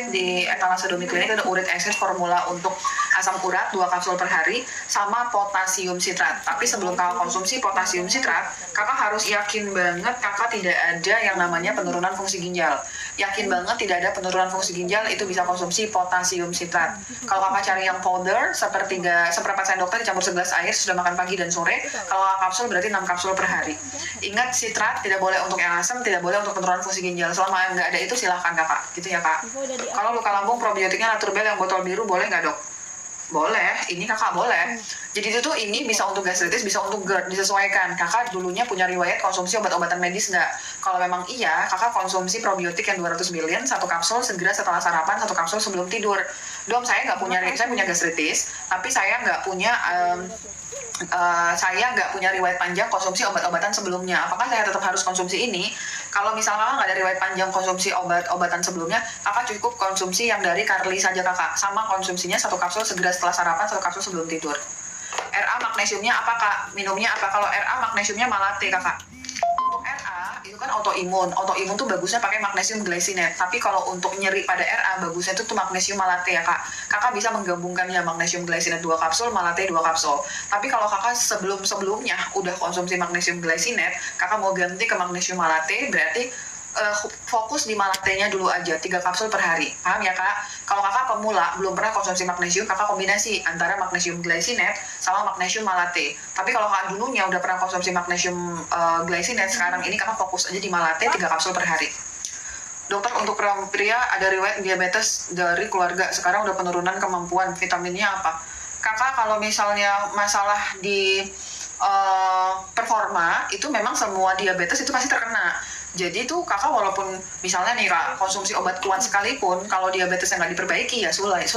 di etalase Domi Klinik, ada uric acid formula untuk asam urat 2 kapsul per hari, sama potasium citrat. Tapi sebelum kakak konsumsi potasium citrat, kakak harus yakin banget kakak tidak ada yang namanya penurunan fungsi ginjal. Yakin banget tidak ada penurunan fungsi ginjal, itu bisa konsumsi potasium citrat. Kalau kakak cari yang powder, seperempat sendok teh dicampur segelas air sudah makan pagi dan sore. Kalau kapsul berarti 6 kapsul per hari. Ingat, citrat tidak boleh untuk yang asam, tidak boleh untuk penurunan fungsi ginjal. Selama nggak ada itu silahkan kakak, gitu ya kak. Kalau luka lambung probiotiknya Naturbel yang botol biru boleh nggak dok? Boleh, ini kakak boleh. Jadi itu tuh ini bisa untuk gastritis, bisa untuk GERD, disesuaikan. Kakak dulunya punya riwayat konsumsi obat-obatan medis nggak? Kalau memang iya, kakak konsumsi probiotik yang 200 ml, 1 kapsul segera setelah sarapan, 1 kapsul sebelum tidur. Dom, saya punya gastritis, tapi saya nggak punya riwayat panjang konsumsi obat-obatan sebelumnya. Apakah saya tetap harus konsumsi ini? Kalau misalnya nggak ada riwayat panjang konsumsi obat-obatan sebelumnya, kakak cukup konsumsi yang dari Carli saja kakak. Sama konsumsinya 1 kapsul segera setelah sarapan, 1 kapsul sebelum tidur. RA magnesiumnya apa kak? Minumnya apa? Kalau RA magnesiumnya malate kakak. Untuk RA itu kan autoimun tuh bagusnya pakai magnesium glycinate. Tapi kalau untuk nyeri pada RA bagusnya tuh magnesium malate ya kak. Kakak bisa menggabungkannya, magnesium glycinate 2 kapsul, malate 2 kapsul. Tapi kalau kakak sebelumnya udah konsumsi magnesium glycinate, kakak mau ganti ke magnesium malate, berarti fokus di malatenya dulu aja, 3 kapsul per hari. Paham ya kak? Kalau kakak pemula belum pernah konsumsi magnesium, kakak kombinasi antara magnesium glycinate sama magnesium malate. Tapi kalau kakak dulunya udah pernah konsumsi magnesium glycinate, sekarang ini kakak fokus aja di malate 3 kapsul per hari. Dokter, untuk pria ada riwayat diabetes dari keluarga, sekarang udah penurunan kemampuan, vitaminnya apa? Kakak kalau misalnya masalah di performa, itu memang semua diabetes itu pasti terkena. Jadi tuh kakak walaupun misalnya nih kak konsumsi obat kuat sekalipun, kalau diabetesnya nggak diperbaiki ya sulit.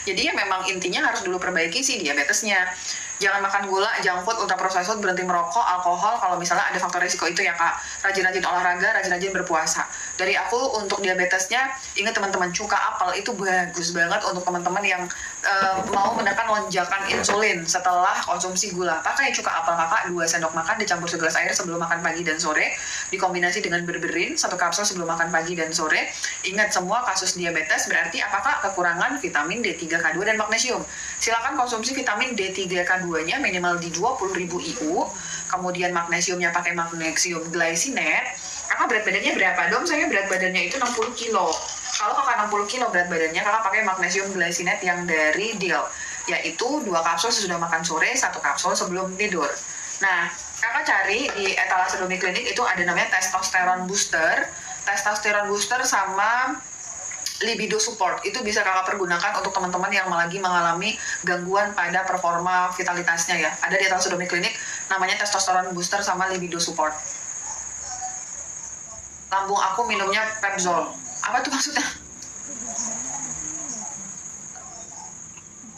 Jadi ya memang intinya harus dulu perbaiki sih diabetesnya. Jangan makan gula, junk food, ultra processed food, berhenti merokok, alkohol kalau misalnya ada faktor risiko itu ya kak. Rajin-rajin olahraga, rajin-rajin berpuasa. Dari aku untuk diabetesnya, ingat teman-teman, cuka apel itu bagus banget untuk teman-teman yang mau menekan lonjakan insulin setelah konsumsi gula. Pakai cuka apel kakak 2 sendok makan dicampur segelas air sebelum makan pagi dan sore, dikombinasi dengan berberin 1 kapsul sebelum makan pagi dan sore. Ingat, semua kasus diabetes berarti apakah kekurangan vitamin D3, K2, dan magnesium. Silakan konsumsi vitamin D3, K2-nya minimal di 20.000 IU, kemudian magnesiumnya pakai magnesium glycinate. Kakak berat badannya berapa? Dom, saya berat badannya itu 60 kilo. Kalau kakak 60 kilo berat badannya, kakak pakai magnesium glycinate yang dari Deal, yaitu 2 kapsul sesudah makan sore, 1 kapsul sebelum tidur. Nah, kakak cari di etalase Domi Klinik itu ada namanya testosteron booster sama libido support. Itu bisa kakak pergunakan untuk teman-teman yang lagi mengalami gangguan pada performa vitalitasnya ya. Ada di etalase Domi Klinik, namanya testosteron booster sama libido support. Lambung aku minumnya Pepzol. Apa tuh maksudnya?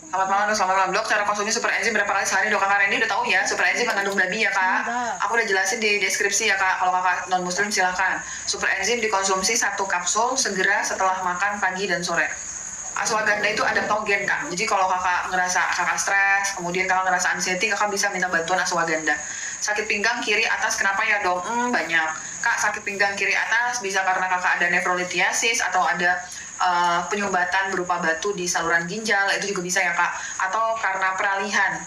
Selamat malam dok, cara konsumsi super enzim berapa kali sehari dok? Kakak Randy udah tahu ya, super enzim mengandung babi ya kak. Aku udah jelasin di deskripsi ya kak, kalau kakak non muslim silahkan. Super enzim dikonsumsi 1 kapsul segera setelah makan pagi dan sore. Ashwagandha itu adaptogen kak, jadi kalau kakak ngerasa kakak stres, kemudian kakak ngerasa anxiety, kakak bisa minta bantuan ashwagandha. Sakit pinggang kiri atas kenapa ya dok? Banyak kak, sakit pinggang kiri atas bisa karena kakak ada nefrolithiasis atau ada penyumbatan berupa batu di saluran ginjal, itu juga bisa ya kak, atau karena peralihan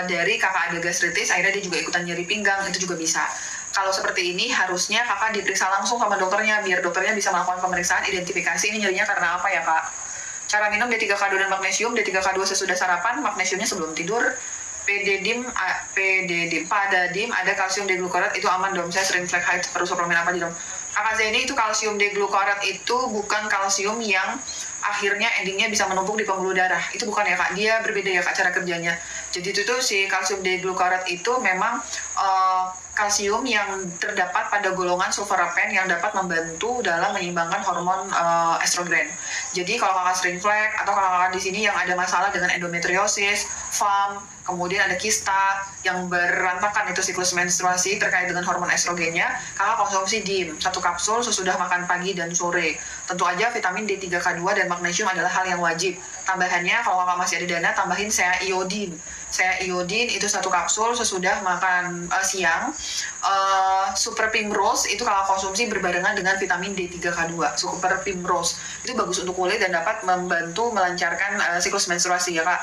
dari kakak ada gastritis, akhirnya dia juga ikutan nyeri pinggang, itu juga bisa. Kalau seperti ini harusnya kakak diperiksa langsung sama dokternya, biar dokternya bisa melakukan pemeriksaan identifikasi ini nyerinya karena apa ya kak. Cara minum D3K2 dan magnesium, D3K2 sesudah sarapan, magnesiumnya sebelum tidur. PDDIM, Padadim, ada kalsium D-glukorat, itu aman dong, saya sering flag height, perlu suplemen apa aja dong. Kakak Zeni, itu kalsium D-glukorat itu bukan kalsium yang akhirnya endingnya bisa menumpuk di pembuluh darah, itu bukan ya kak, dia berbeda ya kak cara kerjanya. Jadi itu tuh si kalsium D-glukorat itu memang kalsium yang terdapat pada golongan sulforapen yang dapat membantu dalam menyeimbangkan hormon estrogen. Jadi kalau kakak sering flek atau kakak di sini yang ada masalah dengan endometriosis, FAM, kemudian ada kista yang berantakan itu siklus menstruasi terkait dengan hormon estrogennya, kakak konsumsi DIM 1 kapsul sesudah makan pagi dan sore. Tentu aja vitamin D3K2 dan magnesium adalah hal yang wajib. Tambahannya kalau kakak masih ada dana, tambahin sea iodin. Sea iodin itu 1 kapsul sesudah makan siang. Super Primrose itu kalau konsumsi berbarengan dengan vitamin D3K2. Super Primrose itu bagus untuk kulit dan dapat membantu melancarkan siklus menstruasi ya kak.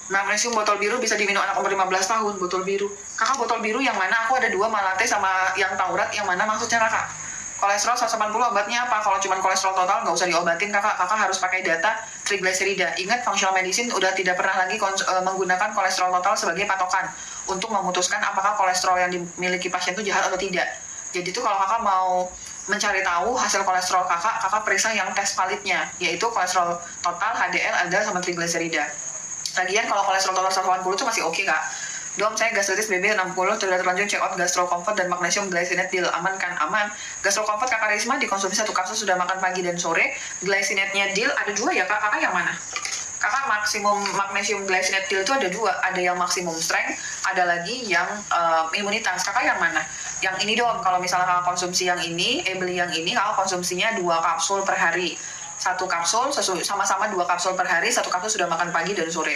Magnesium botol biru bisa diminum anak umur 15 tahun, botol biru. Kakak botol biru yang mana? Aku ada 2 Malate sama yang Taurat, yang mana maksudnya kakak? Kolesterol 180 obatnya apa? Kalau cuma kolesterol total nggak usah diobatin kakak, kakak harus pakai data trigliserida. Ingat functional medicine udah tidak pernah lagi menggunakan kolesterol total sebagai patokan untuk memutuskan apakah kolesterol yang dimiliki pasien itu jahat atau tidak. Jadi itu kalau kakak mau mencari tahu hasil kolesterol kakak, kakak periksa yang tes validnya, yaitu kolesterol total, HDL, LDL, sama trigliserida. Lagian kalau kolesterol total 180 itu masih oke kak. Dom, saya gastritis BB 60, sudah terlanjur check out Gastro Comfort dan magnesium glycinate deal. Aman kan? Aman. Gastro Comfort kakak Risma dikonsumsi 1 kapsul sudah makan pagi dan sore. Glycinate-nya deal ada 2 ya kak. Kakak yang mana? Kakak maksimum magnesium glycinate deal itu ada 2. Ada yang maksimum strength, ada lagi yang imunitas. Kakak yang mana? Yang ini dong, kalau misalnya kakak konsumsi yang ini, beli yang ini, kakak konsumsinya 2 kapsul per hari. 1 kapsul, sama-sama 2 kapsul per hari, 1 kapsul sudah makan pagi dan sore.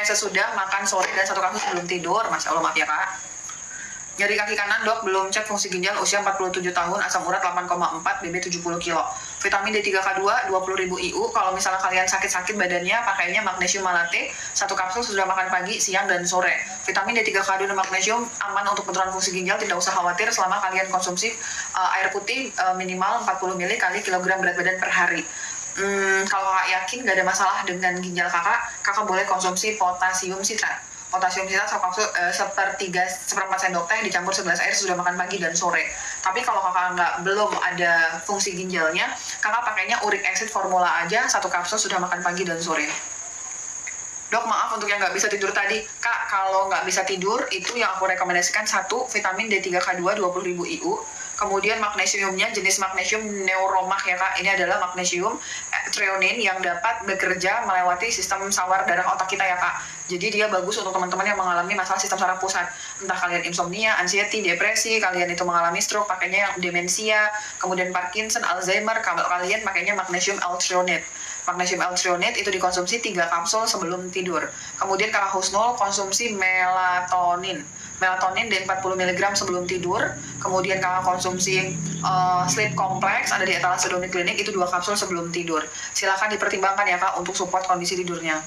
Sesudah makan sore dan 1 kapsul sebelum tidur. Masya Allah, maaf ya kak. Nyeri kaki kanan dok, belum cek fungsi ginjal, usia 47 tahun, asam urat 8,4, BB 70 kilo. Vitamin D3K2 20.000 IU, kalau misalnya kalian sakit-sakit badannya, pakainya magnesium malate, 1 kapsul sudah makan pagi, siang, dan sore. Vitamin D3K2 dan magnesium aman untuk penurunan fungsi ginjal, tidak usah khawatir selama kalian konsumsi air putih minimal 40 ml kali kilogram berat badan per hari. Kalau kakak yakin gak ada masalah dengan ginjal kakak, kakak boleh konsumsi potasium citrat. Potasium citrat seperempat sendok teh dicampur segelas air sudah makan pagi dan sore. Tapi kalau kakak belum ada fungsi ginjalnya, kakak pakainya uric acid formula aja, 1 kapsul sudah makan pagi dan sore. Dok, maaf untuk yang nggak bisa tidur tadi. Kak, kalau nggak bisa tidur, itu yang aku rekomendasikan 1, vitamin D3K2 20.000 IU. Kemudian magnesiumnya jenis magnesium neuromach ya kak. Ini adalah magnesium threonine yang dapat bekerja melewati sistem sawar darah otak kita ya kak. Jadi dia bagus untuk teman-teman yang mengalami masalah sistem saraf pusat. Entah kalian insomnia, anxiety, depresi, kalian itu mengalami stroke, pakainya yang demensia, kemudian Parkinson, Alzheimer, kalau kalian pakainya magnesium L-threonate. Magnesium L-threonate itu dikonsumsi 3 kapsul sebelum tidur. Kemudian kakak Husnul konsumsi melatonin D40 mg sebelum tidur. Kemudian kakak konsumsi sleep complex ada di etalase Doni Klinik, itu 2 kapsul sebelum tidur. Silakan dipertimbangkan ya kak untuk support kondisi tidurnya.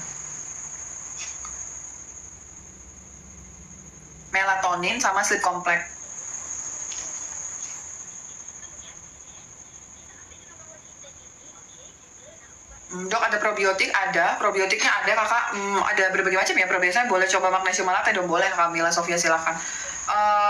Melatonin sama sleep complex. Dok, ada probiotik? Ada, probiotiknya ada kakak. Ada berbagai macam ya probiotiknya. Boleh coba magnesium malate dong, boleh kak Mila Sofia, silakan.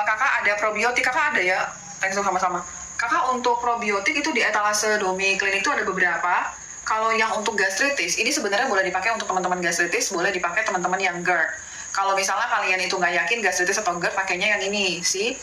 Kakak ada probiotik, kakak ada ya? Thanks sama-sama. Kakak untuk probiotik itu di etalase Domi Klinik itu ada beberapa. Kalau yang untuk gastritis, ini sebenarnya boleh dipakai untuk teman-teman gastritis, boleh dipakai teman-teman yang GERD. Kalau misalnya kalian itu nggak yakin gastritis atau GERD, pakainya yang ini sih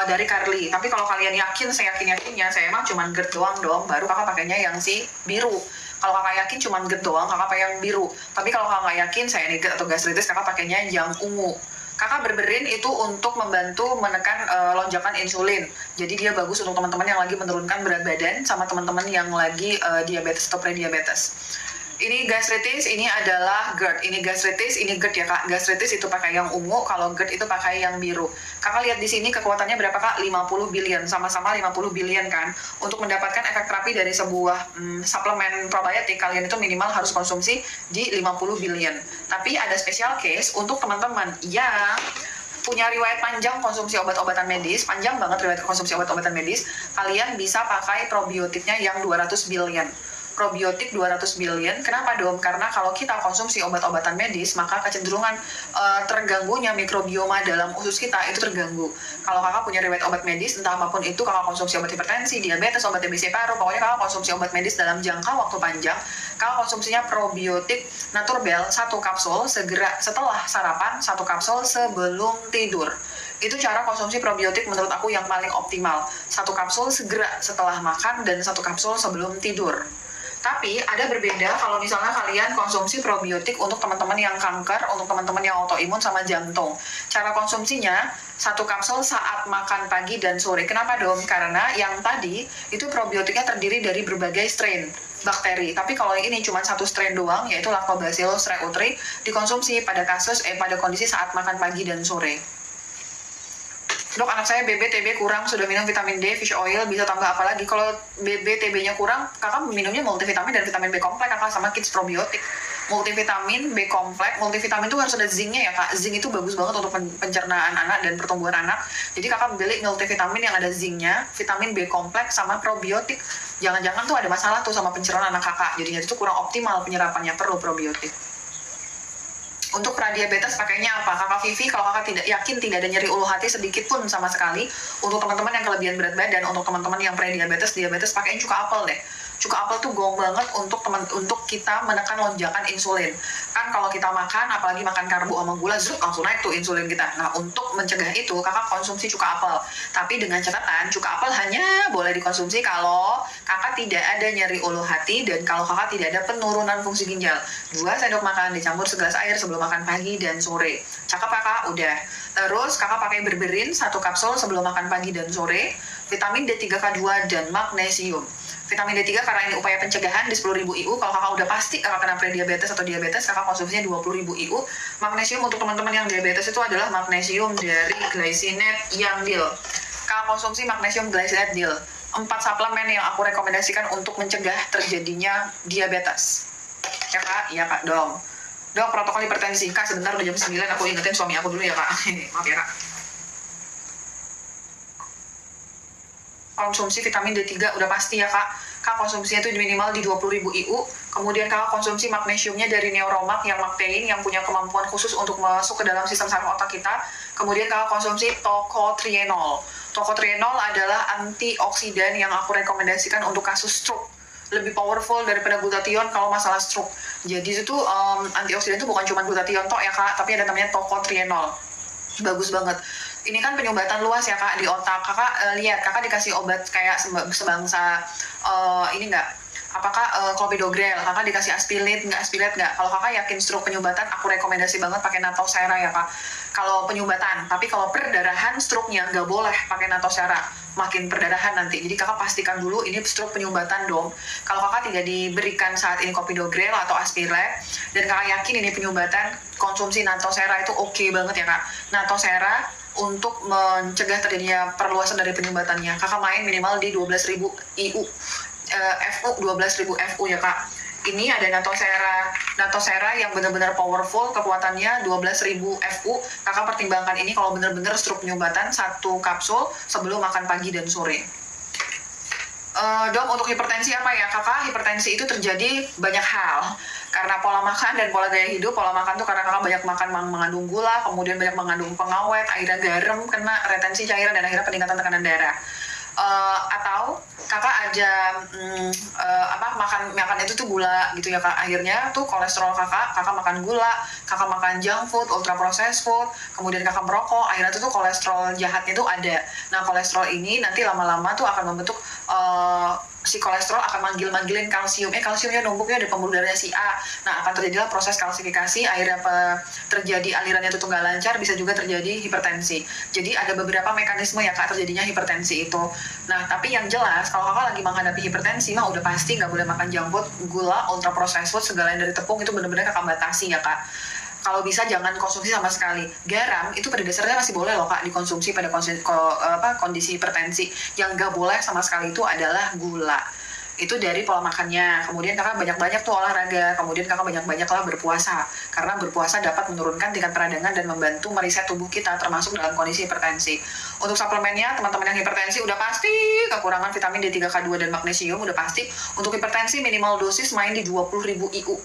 dari Carly. Tapi kalau kalian yakin, saya yakinnya saya emang cuma GERD doang dong, baru kakak pakainya yang si biru. Kalau kakak yakin cuma GERD doang, kakak pakai yang biru. Tapi kalau kakak nggak yakin saya ini GERD atau gastritis, kakak pakainya yang ungu. Kakak berberin itu untuk membantu menekan lonjakan insulin. Jadi dia bagus untuk teman-teman yang lagi menurunkan berat badan sama teman-teman yang lagi diabetes atau prediabetes. Ini gastritis, ini adalah GERD. Ini gastritis, ini GERD ya kak. Gastritis itu pakai yang ungu, kalau GERD itu pakai yang biru. Kakak lihat di sini kekuatannya berapa kak? 50 billion, sama-sama 50 billion kan. Untuk mendapatkan efek terapi dari sebuah suplemen probiotik, kalian itu minimal harus konsumsi di 50 billion. Tapi ada special case untuk teman-teman yang punya riwayat panjang konsumsi obat-obatan medis, panjang banget riwayat konsumsi obat-obatan medis, kalian bisa pakai probiotiknya yang 200 billion. Probiotik 200 billion. Kenapa dong? Karena kalau kita konsumsi obat-obatan medis, maka kecenderungan terganggunya mikrobioma dalam usus kita itu terganggu. Kalau kakak punya riwayat obat medis, entah apapun itu, kakak konsumsi obat hipertensi, diabetes, obat TBC paru, pokoknya kakak konsumsi obat medis dalam jangka waktu panjang, kakak konsumsinya probiotik Naturbel 1 kapsul segera setelah sarapan, 1 kapsul sebelum tidur. Itu cara konsumsi probiotik menurut aku yang paling optimal. 1 kapsul segera setelah makan dan 1 kapsul sebelum tidur. Tapi ada berbeda kalau misalnya kalian konsumsi probiotik untuk teman-teman yang kanker, untuk teman-teman yang autoimun sama jantung. Cara konsumsinya 1 kapsul saat makan pagi dan sore. Kenapa dong? Karena yang tadi itu probiotiknya terdiri dari berbagai strain bakteri. Tapi kalau yang ini cuma 1 strain doang, yaitu Lactobacillus reuteri, dikonsumsi pada kondisi saat makan pagi dan sore. Dok, anak saya BB, TB kurang, sudah minum vitamin D, fish oil, bisa tambah apa lagi? Kalau BB, TB-nya kurang, kakak minumnya multivitamin dan vitamin B kompleks, kakak sama kids probiotik. Multivitamin, B kompleks, multivitamin itu harus ada zinc-nya ya kak. Zinc itu bagus banget untuk pencernaan anak dan pertumbuhan anak. Jadi kakak beli multivitamin yang ada zinc-nya, vitamin B kompleks, sama probiotik. Jangan-jangan tuh ada masalah tuh sama pencernaan anak kakak, jadinya itu kurang optimal penyerapannya, perlu probiotik. Untuk pradiabetes pakainya apa? Kakak Vivi, kalau kakak tidak yakin tidak ada nyeri ulu hati sedikit pun sama sekali, untuk teman-teman yang kelebihan berat badan, untuk teman-teman yang prediabetes, diabetes, pakaiin cuka apel deh. Cuka apel tuh gong banget untuk kita menekan lonjakan insulin. Kan kalau kita makan, apalagi makan karbo sama gula, langsung naik tuh insulin kita. Nah, untuk mencegah itu, kakak konsumsi cuka apel. Tapi dengan catatan, cuka apel hanya boleh dikonsumsi kalau kakak tidak ada nyeri ulu hati dan kalau kakak tidak ada penurunan fungsi ginjal. 2 sendok makan dicampur segelas air sebelum makan pagi dan sore. Cakep kakak? Udah. Terus kakak pakai berberin 1 kapsul sebelum makan pagi dan sore, vitamin D3K2 dan magnesium. Vitamin D3 karena ini upaya pencegahan di 10.000 IU. Kalau kakak udah pasti kakak kena prediabetes atau diabetes, kakak konsumsinya 20.000 IU. Magnesium untuk teman-teman yang diabetes itu adalah magnesium dari glycinate yang deal. Kakak konsumsi magnesium glycinate deal. 4 suplemen yang aku rekomendasikan untuk mencegah terjadinya diabetes. Ya kak? Iya kak, dong. Dok, protokol hipertensi. Kak, sebentar udah jam 9, aku ingetin suami aku dulu ya kak. Maaf ya kak. Konsumsi vitamin D3 udah pasti ya kak. Kak konsumsinya itu minimal di 20.000 IU. Kemudian kakak konsumsi magnesiumnya dari Neuromax yang Mactein yang punya kemampuan khusus untuk masuk ke dalam sistem saraf otak kita. Kemudian kakak konsumsi tocotrienol. Tocotrienol adalah antioksidan yang aku rekomendasikan untuk kasus stroke. Lebih powerful daripada glutathione kalau masalah stroke. Jadi itu antioksidan itu bukan cuma glutathione tok ya kak, tapi ada namanya tocotrienol. Bagus banget. Ini kan penyumbatan luas ya kak di otak. Kakak lihat, kakak dikasih obat kayak sebangsa ini enggak? Apakah clopidogrel? Kakak dikasih aspilit nggak? Kalau kakak yakin stroke penyumbatan, aku rekomendasi banget pakai Natosera ya kak. Kalau penyumbatan, tapi kalau perdarahan stroke-nya nggak boleh pakai Natosera, makin perdarahan nanti. Jadi kakak pastikan dulu ini stroke penyumbatan dong. Kalau kakak tidak diberikan saat ini clopidogrel atau aspilet dan kakak yakin ini penyumbatan, konsumsi Natosera itu oke banget ya kak. Natosera untuk mencegah terjadinya perluasan dari penyumbatannya, kakak main minimal di 12.000 IU. FU 12.000 FU ya kak. Ini ada Natosera yang benar-benar powerful, kekuatannya 12.000 FU. Kakak pertimbangkan ini kalau benar-benar stroke penyumbatan 1 kapsul sebelum makan pagi dan sore. Dok, untuk hipertensi apa ya kakak? Hipertensi itu terjadi banyak hal karena pola makan dan pola gaya hidup. Pola makan tuh karena kakak banyak makan mengandung gula, kemudian banyak mengandung pengawet, akhirnya garam, kena retensi cairan dan akhirnya peningkatan tekanan darah. Atau kakak aja makan itu tuh gula gitu ya kak, akhirnya tuh kolesterol kakak makan gula, kakak makan junk food, ultra processed food, kemudian kakak merokok, akhirnya tuh kolesterol jahatnya tuh ada. Nah kolesterol ini nanti lama-lama tuh akan membentuk si kolesterol akan manggil-manggilin kalsium, kalsiumnya numpuknya ada pembuluh darahnya si A. Nah, akan terjadilah proses kalsifikasi, akhirnya terjadi alirannya itu nggak lancar, bisa juga terjadi hipertensi. Jadi ada beberapa mekanisme ya Kak terjadinya hipertensi itu. Nah, tapi yang jelas kalau Kakak lagi menghadapi hipertensi mah udah pasti nggak boleh makan junk food, gula, ultra processed food, segala yang dari tepung itu benar-benar Kakak batasi ya Kak. Kalau bisa jangan konsumsi sama sekali. Garam itu pada dasarnya masih boleh loh Kak dikonsumsi pada kondisi hipertensi. Yang nggak boleh sama sekali itu adalah gula. Itu dari pola makannya. Kemudian Kakak banyak-banyak tuh olahraga. Kemudian Kakak banyak-banyaklah berpuasa. Karena berpuasa dapat menurunkan tingkat peradangan dan membantu mereset tubuh kita termasuk dalam kondisi hipertensi. Untuk suplemennya, teman-teman yang hipertensi udah pasti kekurangan vitamin D3, K2, dan magnesium udah pasti. Untuk hipertensi minimal dosis main di 20.000 IU.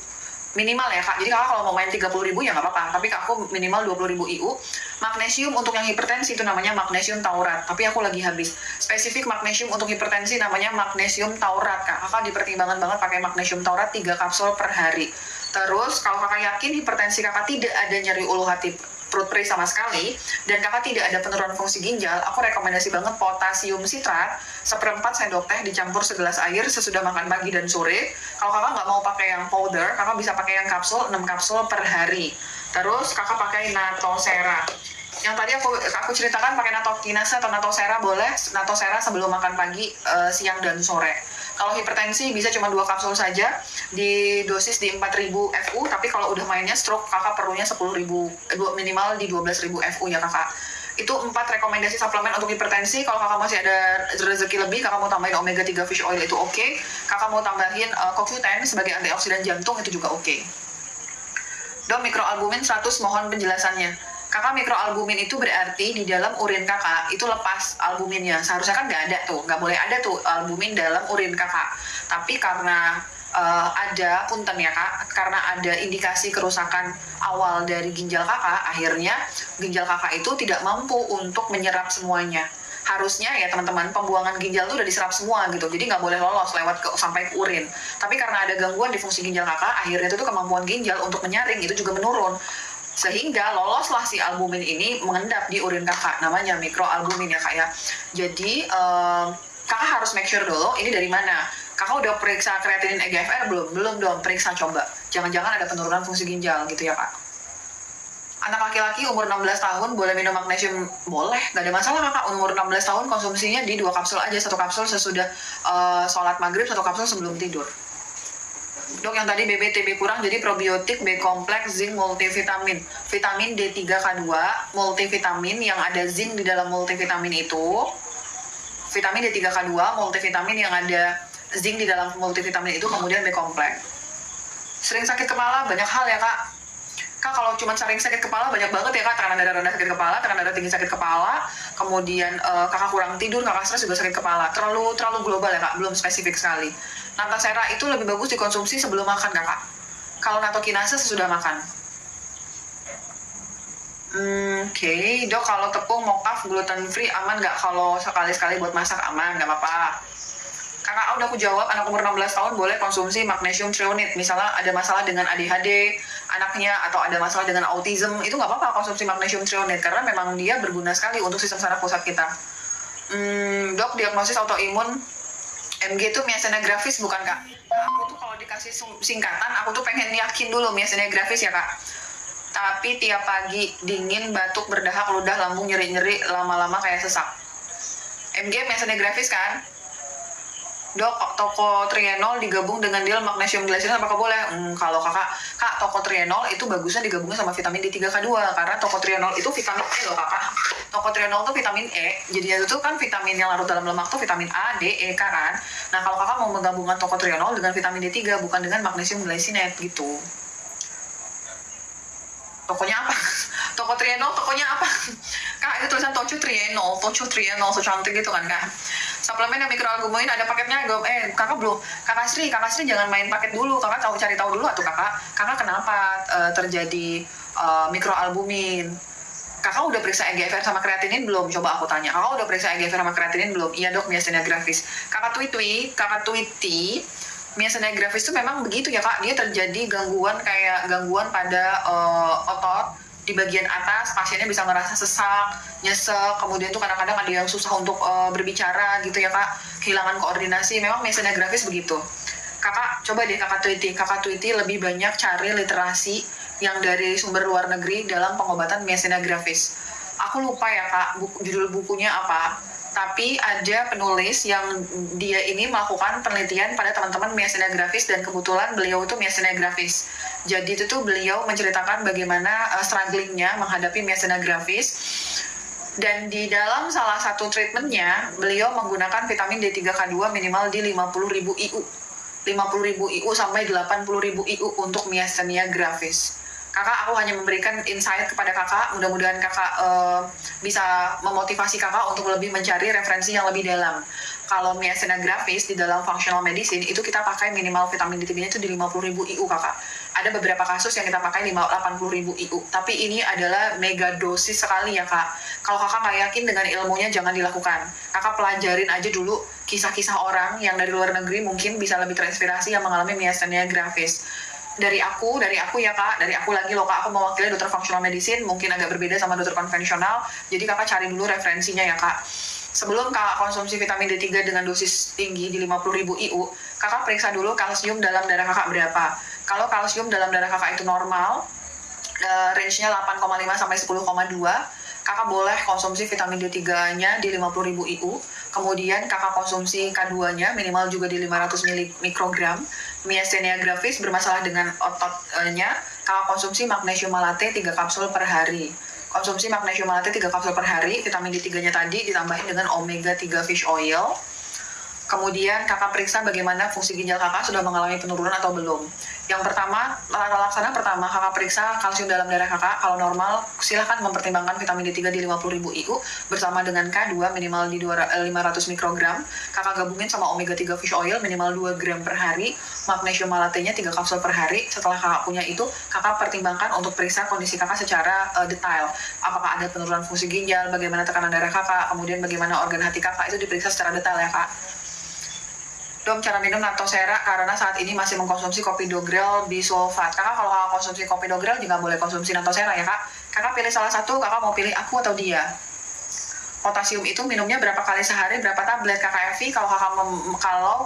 Minimal ya Kak, jadi Kakak kalau mau main 30.000 ya nggak apa-apa, tapi aku minimal 20.000 IU. Magnesium untuk yang hipertensi itu namanya magnesium taurat, tapi aku lagi habis. Spesifik magnesium untuk hipertensi namanya magnesium taurat Kak. Kakak dipertimbangkan banget pakai magnesium taurat 3 kapsul per hari. Terus kalau Kakak yakin hipertensi Kakak tidak ada nyeri ulu hati perut perih sama sekali, dan Kakak tidak ada penurunan fungsi ginjal, aku rekomendasi banget potasium sitrat 1/4 sendok teh dicampur segelas air sesudah makan pagi dan sore. Kalau Kakak nggak mau pakai yang powder, Kakak bisa pakai yang kapsul 6 kapsul per hari. Terus Kakak pakai natosera. Yang tadi aku ceritakan pakai natokinase atau natosera boleh. Natosera sebelum makan pagi, siang dan sore. Kalau hipertensi bisa cuma 2 kapsul saja di dosis di 4.000 FU, tapi kalau udah mainnya stroke Kakak perlunya 10.000, minimal di 12.000 FU ya Kakak. Itu 4 rekomendasi suplemen untuk hipertensi. Kalau Kakak masih ada rezeki lebih, Kakak mau tambahin omega 3 fish oil itu oke. Kakak mau tambahin CoQ10 sebagai antioksidan jantung itu juga oke. Dok, mikroalbumin 100 mohon penjelasannya. Kakak mikroalbumin itu berarti di dalam urin kakak itu lepas albuminnya. Seharusnya kan nggak ada tuh, nggak boleh ada tuh albumin dalam urin kakak. Tapi karena ada punten ya Kak, karena ada indikasi kerusakan awal dari ginjal kakak, akhirnya ginjal kakak itu tidak mampu untuk menyerap semuanya. Harusnya ya teman-teman, pembuangan ginjal itu udah diserap semua gitu, jadi nggak boleh lolos lewat sampai ke urin. Tapi karena ada gangguan di fungsi ginjal kakak, akhirnya itu tuh kemampuan ginjal untuk menyaring itu juga menurun. Sehingga loloslah si albumin ini mengendap di urin kakak, namanya mikroalbumin ya Kak ya. Jadi kakak harus make sure dulu ini dari mana. Kakak udah periksa kreatinin EGFR belum? Belum dong, periksa coba. Jangan-jangan ada penurunan fungsi ginjal gitu ya Kak. Anak laki-laki umur 16 tahun boleh minum magnesium? Boleh, nggak ada masalah Kakak. Umur 16 tahun konsumsinya di 2 kapsul aja, 1 kapsul sesudah sholat maghrib, 1 kapsul sebelum tidur. Dok, yang tadi BB-TB kurang, jadi probiotik, B kompleks, zinc, multivitamin, vitamin D3, K2, multivitamin yang ada zinc di dalam multivitamin itu, vitamin D3, K2, multivitamin yang ada zinc di dalam multivitamin itu, kemudian B kompleks. Sering sakit kepala, banyak hal ya Kak. Kak, kalau cuma sering sakit kepala banyak banget ya Kak, tekanan darah rendah sakit kepala, tekanan darah tinggi sakit kepala, kemudian kakak kurang tidur, kakak stres juga sakit kepala. Terlalu global ya Kak, belum spesifik sekali. Natosera itu lebih bagus dikonsumsi sebelum makan Kakak. Kalau natokinase sesudah makan. Oke. Dok, kalau tepung mokaf gluten free aman nggak? Kalau sekali-sekali buat masak aman, nggak apa-apa. Kakak udah aku jawab, anak umur 16 tahun boleh konsumsi magnesium threonate. Misalnya ada masalah dengan ADHD anaknya atau ada masalah dengan autism, itu nggak apa-apa konsumsi magnesium threonate karena memang dia berguna sekali untuk sistem saraf pusat kita. Dok, diagnosis autoimun MG itu myasthenia gravis bukan Kak? Nah, aku tuh kalau dikasih singkatan, aku tuh pengen yakin dulu myasthenia gravis ya Kak. Tapi tiap pagi dingin, batuk, berdahak, ludah, lambung nyeri-nyeri, lama-lama kayak sesak. MG myasthenia gravis kan? Dok, tocotrienol digabung dengan diel magnesium glycinate apakah boleh? Kalau Kak, tocotrienol itu bagusnya digabungnya sama vitamin D3K2 karena tocotrienol itu vitamin E loh Kakak. Tocotrienol itu vitamin E, jadinya itu kan vitamin yang larut dalam lemak tuh vitamin A, D, E, K kan. Nah, kalau Kakak mau menggabungkan tocotrienol dengan vitamin D3 bukan dengan magnesium glycinate gitu. Tokonya apa? Tocotrienol tokonya apa? Kak, itu tulisan tocotrienol, so cantik gitu kan Kak. Suplemen yang mikroalbumin ada paketnya Kakak belum. Kakak Sri jangan main paket dulu. Kakak cari tahu dulu atuh Kakak kenapa terjadi mikroalbumin. Kakak udah periksa EGFR sama kreatinin belum? Coba aku tanya. Kakak udah periksa EGFR sama kreatinin belum? Iya Dok, myasthenia gravis. Kakak tweety myasthenia gravis itu memang begitu ya Kak. Dia terjadi gangguan pada otot di bagian atas pasiennya bisa ngerasa sesak, nyesek, kemudian tuh kadang-kadang ada yang susah untuk berbicara gitu ya kak, kehilangan koordinasi. Memang myasthenia gravis begitu. Kakak coba deh kakak teliti lebih banyak cari literasi yang dari sumber luar negeri dalam pengobatan myasthenia gravis. Aku lupa ya kak judul bukunya apa, tapi ada penulis yang dia ini melakukan penelitian pada teman-teman myasthenia gravis dan kebetulan beliau itu myasthenia gravis. Jadi itu tuh beliau menceritakan bagaimana strugglingnya menghadapi myasthenia gravis. Dan di dalam salah satu treatmentnya, beliau menggunakan vitamin D3K2 minimal di 50.000 IU. 50.000 IU sampai 80.000 IU untuk myasthenia gravis. Kakak, aku hanya memberikan insight kepada kakak, mudah-mudahan kakak bisa memotivasi kakak untuk lebih mencari referensi yang lebih dalam. Kalau myasthenia gravis di dalam functional medicine itu kita pakai minimal vitamin D3-nya itu di 50.000 IU kakak. Ada beberapa kasus yang kita pakai 80.000 IU, tapi ini adalah mega dosis sekali ya kak. Kalau kakak nggak yakin dengan ilmunya jangan dilakukan. Kakak pelajarin aja dulu kisah-kisah orang yang dari luar negeri mungkin bisa lebih terinspirasi yang mengalami myasthenia gravis. Dari aku ya kak, dari aku lagi loh kak, aku mewakili dokter functional medicine, mungkin agak berbeda sama dokter konvensional, jadi kakak cari dulu referensinya ya kak. Sebelum kakak konsumsi vitamin D3 dengan dosis tinggi di 50.000 IU, kakak periksa dulu kalsium dalam darah kakak berapa. Kalau kalsium dalam darah kakak itu normal, range-nya 8,5 sampai 10,2, kakak boleh konsumsi vitamin D3-nya di 50.000 IU, kemudian kakak konsumsi K2-nya minimal juga di 500 mikrogram. Myasthenia gravis bermasalah dengan ototnya, kakak konsumsi magnesium malate 3 kapsul per hari. Konsumsi magnesium malate 3 kapsul per hari, vitamin D3-nya tadi ditambahin dengan omega 3 fish oil. Kemudian kakak periksa bagaimana fungsi ginjal kakak sudah mengalami penurunan atau belum. Yang pertama, tata laksana pertama, kakak periksa kalsium dalam darah kakak. Kalau normal, silahkan mempertimbangkan vitamin D3 di 50.000 IU bersama dengan K2 minimal di 500 mikrogram. Kakak gabungin sama omega 3 fish oil minimal 2 gram per hari. Magnesium malate-nya 3 kapsul per hari. Setelah kakak punya itu, kakak pertimbangkan untuk periksa kondisi kakak secara detail. Apakah ada penurunan fungsi ginjal, bagaimana tekanan darah kakak, kemudian bagaimana organ hati kakak, itu diperiksa secara detail ya kak. Dom, cara minum Natosera karena saat ini masih mengkonsumsi Clopidogrel bisulfat. Kakak kalau kakak konsumsi Clopidogrel juga boleh konsumsi Natosera ya kak. Kakak pilih salah satu, kakak mau pilih aku atau dia. Potasium itu minumnya berapa kali sehari, berapa tablet kakak Evi. Kalau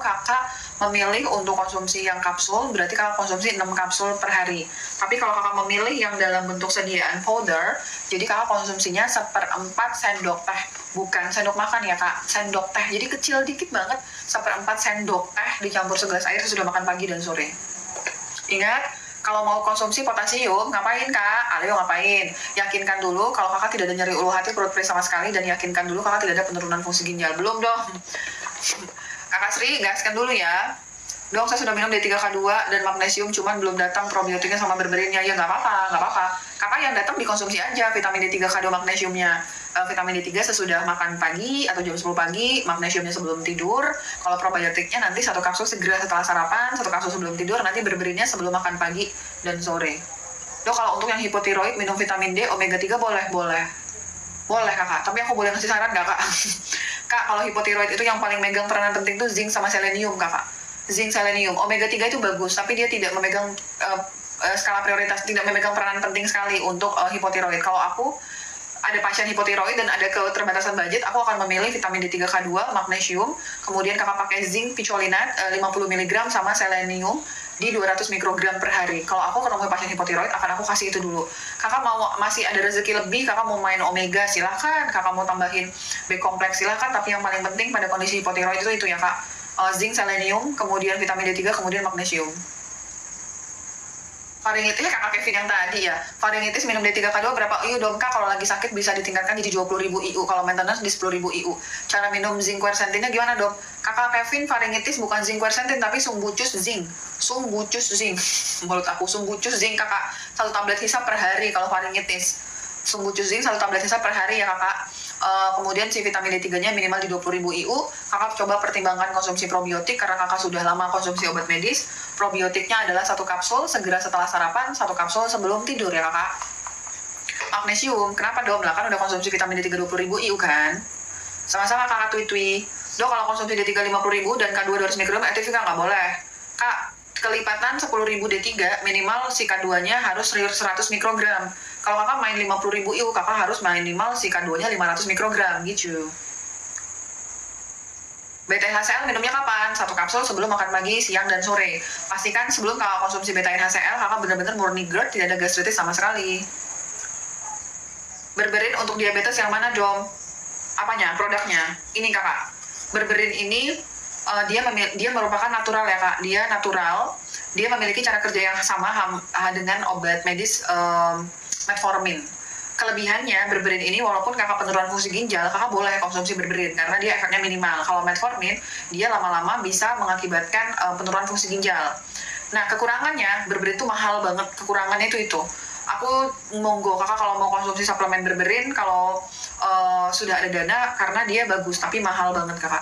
kakak memilih untuk konsumsi yang kapsul, berarti kakak konsumsi 6 kapsul per hari. Tapi kalau kakak memilih yang dalam bentuk sediaan powder, jadi kakak konsumsinya 1/4 sendok teh. Bukan sendok makan ya kak, sendok teh. Jadi kecil dikit banget, 1/4 sendok teh dicampur segelas air sesudah makan pagi dan sore. Ingat, kalau mau konsumsi potasium, ngapain kak? Ayo ngapain? Yakinkan dulu kalau kakak tidak ada nyeri ulu hati, perut perih sama sekali, dan yakinkan dulu kakak tidak ada penurunan fungsi ginjal. Belum dong. Kakak Sri, gaskan dulu ya. Dong, saya sudah minum D3K2 dan magnesium, cuman belum datang probiotiknya sama berberinnya. Ya nggak apa-apa. Kakak yang datang dikonsumsi aja vitamin D3K2 magnesiumnya. Vitamin D3 sesudah makan pagi atau jam 10 pagi, magnesiumnya sebelum tidur. Kalau probiotiknya nanti 1 kapsul segera setelah sarapan, 1 kapsul sebelum tidur, nanti berberinnya sebelum makan pagi dan sore. Dok, kalau untuk yang hipotiroid minum vitamin D, omega 3 boleh kakak, tapi aku boleh ngasih saran nggak kak? Kak, kalau hipotiroid itu yang paling megang peranan penting tuh zinc sama selenium kakak. Zinc, selenium, omega 3 itu bagus, tapi dia tidak memegang skala prioritas, tidak memegang peranan penting sekali untuk hipotiroid. Kalau aku ada pasien hipotiroid dan ada keterbatasan budget, aku akan memilih vitamin D3K2, magnesium, kemudian kakak pakai zinc picolinat 50 mg sama selenium di 200 mikrogram per hari. Kalau aku ketemu pasien hipotiroid, akan aku kasih itu dulu. Kakak mau masih ada rezeki lebih, kakak mau main omega, silahkan. Kakak mau tambahin B kompleks, silahkan. Tapi yang paling penting pada kondisi hipotiroid itu ya kak. Zinc, selenium, kemudian vitamin D3, kemudian magnesium. Faringitis kakak Kevin yang tadi ya. Faringitis minum D3K2 berapa IU dong kak? Kalau lagi sakit bisa ditingkatkan jadi 20.000 IU. Kalau maintenance di 10.000 IU. Cara minum zinc quercetinnya gimana dok? Kakak Kevin faringitis bukan zinc quercetin tapi sumbucus zinc. Sumbucus zinc. Menurut aku sumbucus zinc kakak. 1 tablet hisap per hari kalau faringitis. Sumbucus zinc 1 tablet hisap per hari ya kakak. Kemudian si vitamin D3-nya minimal di 20.000 IU. Kakak coba pertimbangkan konsumsi probiotik karena kakak sudah lama konsumsi obat medis. Probiotiknya adalah 1 kapsul segera setelah sarapan, 1 kapsul sebelum tidur ya kakak. Magnesium, kenapa dong? Lah kan udah konsumsi vitamin D3 20.000 IU kan? Sama-sama kakak Twi. Dok, kalau konsumsi D3 50.000 dan K2 200 mikrogram, aktif nggak boleh. Kak, kelipatan 10.000 D3 minimal si K2-nya harus 100 mikrogram. Kalau kakak main 50.000 IU, kakak harus minimal si K2-nya 500 mikrogram gitu. BTHCl minumnya kapan? 1 kapsul sebelum makan pagi, siang, dan sore. Pastikan sebelum kakak konsumsi BTHCl, kakak benar-benar murni GERD, tidak ada gastritis sama sekali. Berberin untuk diabetes yang mana, Dom? Apanya? Produknya? Ini kakak. Berberin ini dia merupakan natural ya kak. Dia natural. Dia memiliki cara kerja yang sama dengan obat medis metformin. Kelebihannya berberin ini walaupun kakak penurunan fungsi ginjal, kakak boleh konsumsi berberin karena dia efeknya minimal. Kalau metformin dia lama-lama bisa mengakibatkan penurunan fungsi ginjal. Nah kekurangannya berberin itu mahal banget. Kekurangannya itu. Aku monggo kakak kalau mau konsumsi suplemen berberin kalau sudah ada dana karena dia bagus tapi mahal banget kakak.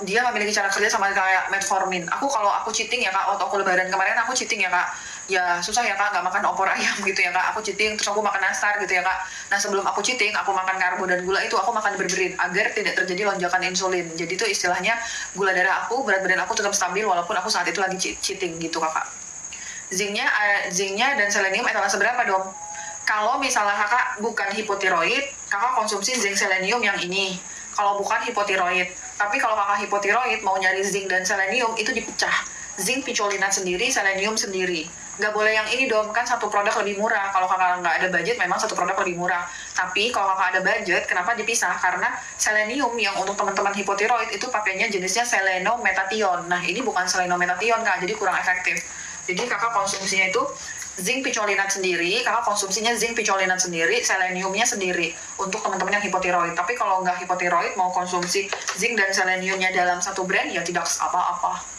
Dia memiliki cara kerja sama kayak metformin. Kalau aku cheating ya kak, waktu aku lebaran kemarin aku cheating ya kak. Ya susah ya kak, nggak makan opor ayam gitu ya kak. Aku cheating terus aku makan nastar gitu ya kak. Nah sebelum aku cheating, aku makan karbo dan gula itu aku makan berberin agar tidak terjadi lonjakan insulin. Jadi itu istilahnya gula darah aku, berat badan aku tetap stabil walaupun aku saat itu lagi cheating gitu kakak. Zinknya dan selenium etalase berapa dong? Kalau misalnya kakak bukan hipotiroid, kakak konsumsi zinc selenium yang ini. Kalau bukan hipotiroid, tapi kalau kakak hipotiroid mau nyari zinc dan selenium itu dipecah. Zinc picolinat sendiri, selenium sendiri. Nggak boleh yang ini dong, kan satu produk lebih murah. Kalau kakak nggak ada budget, memang satu produk lebih murah. Tapi kalau kakak ada budget, kenapa dipisah? Karena selenium yang untuk teman-teman hipotiroid itu pakainya jenisnya selenometation. Nah ini bukan selenometation kak, jadi kurang efektif. Jadi kakak konsumsinya itu zinc picolinat sendiri, kakak konsumsinya zinc picolinat sendiri, seleniumnya sendiri untuk teman-teman yang hipotiroid. Tapi kalau nggak hipotiroid mau konsumsi zinc dan seleniumnya dalam satu brand ya tidak apa-apa.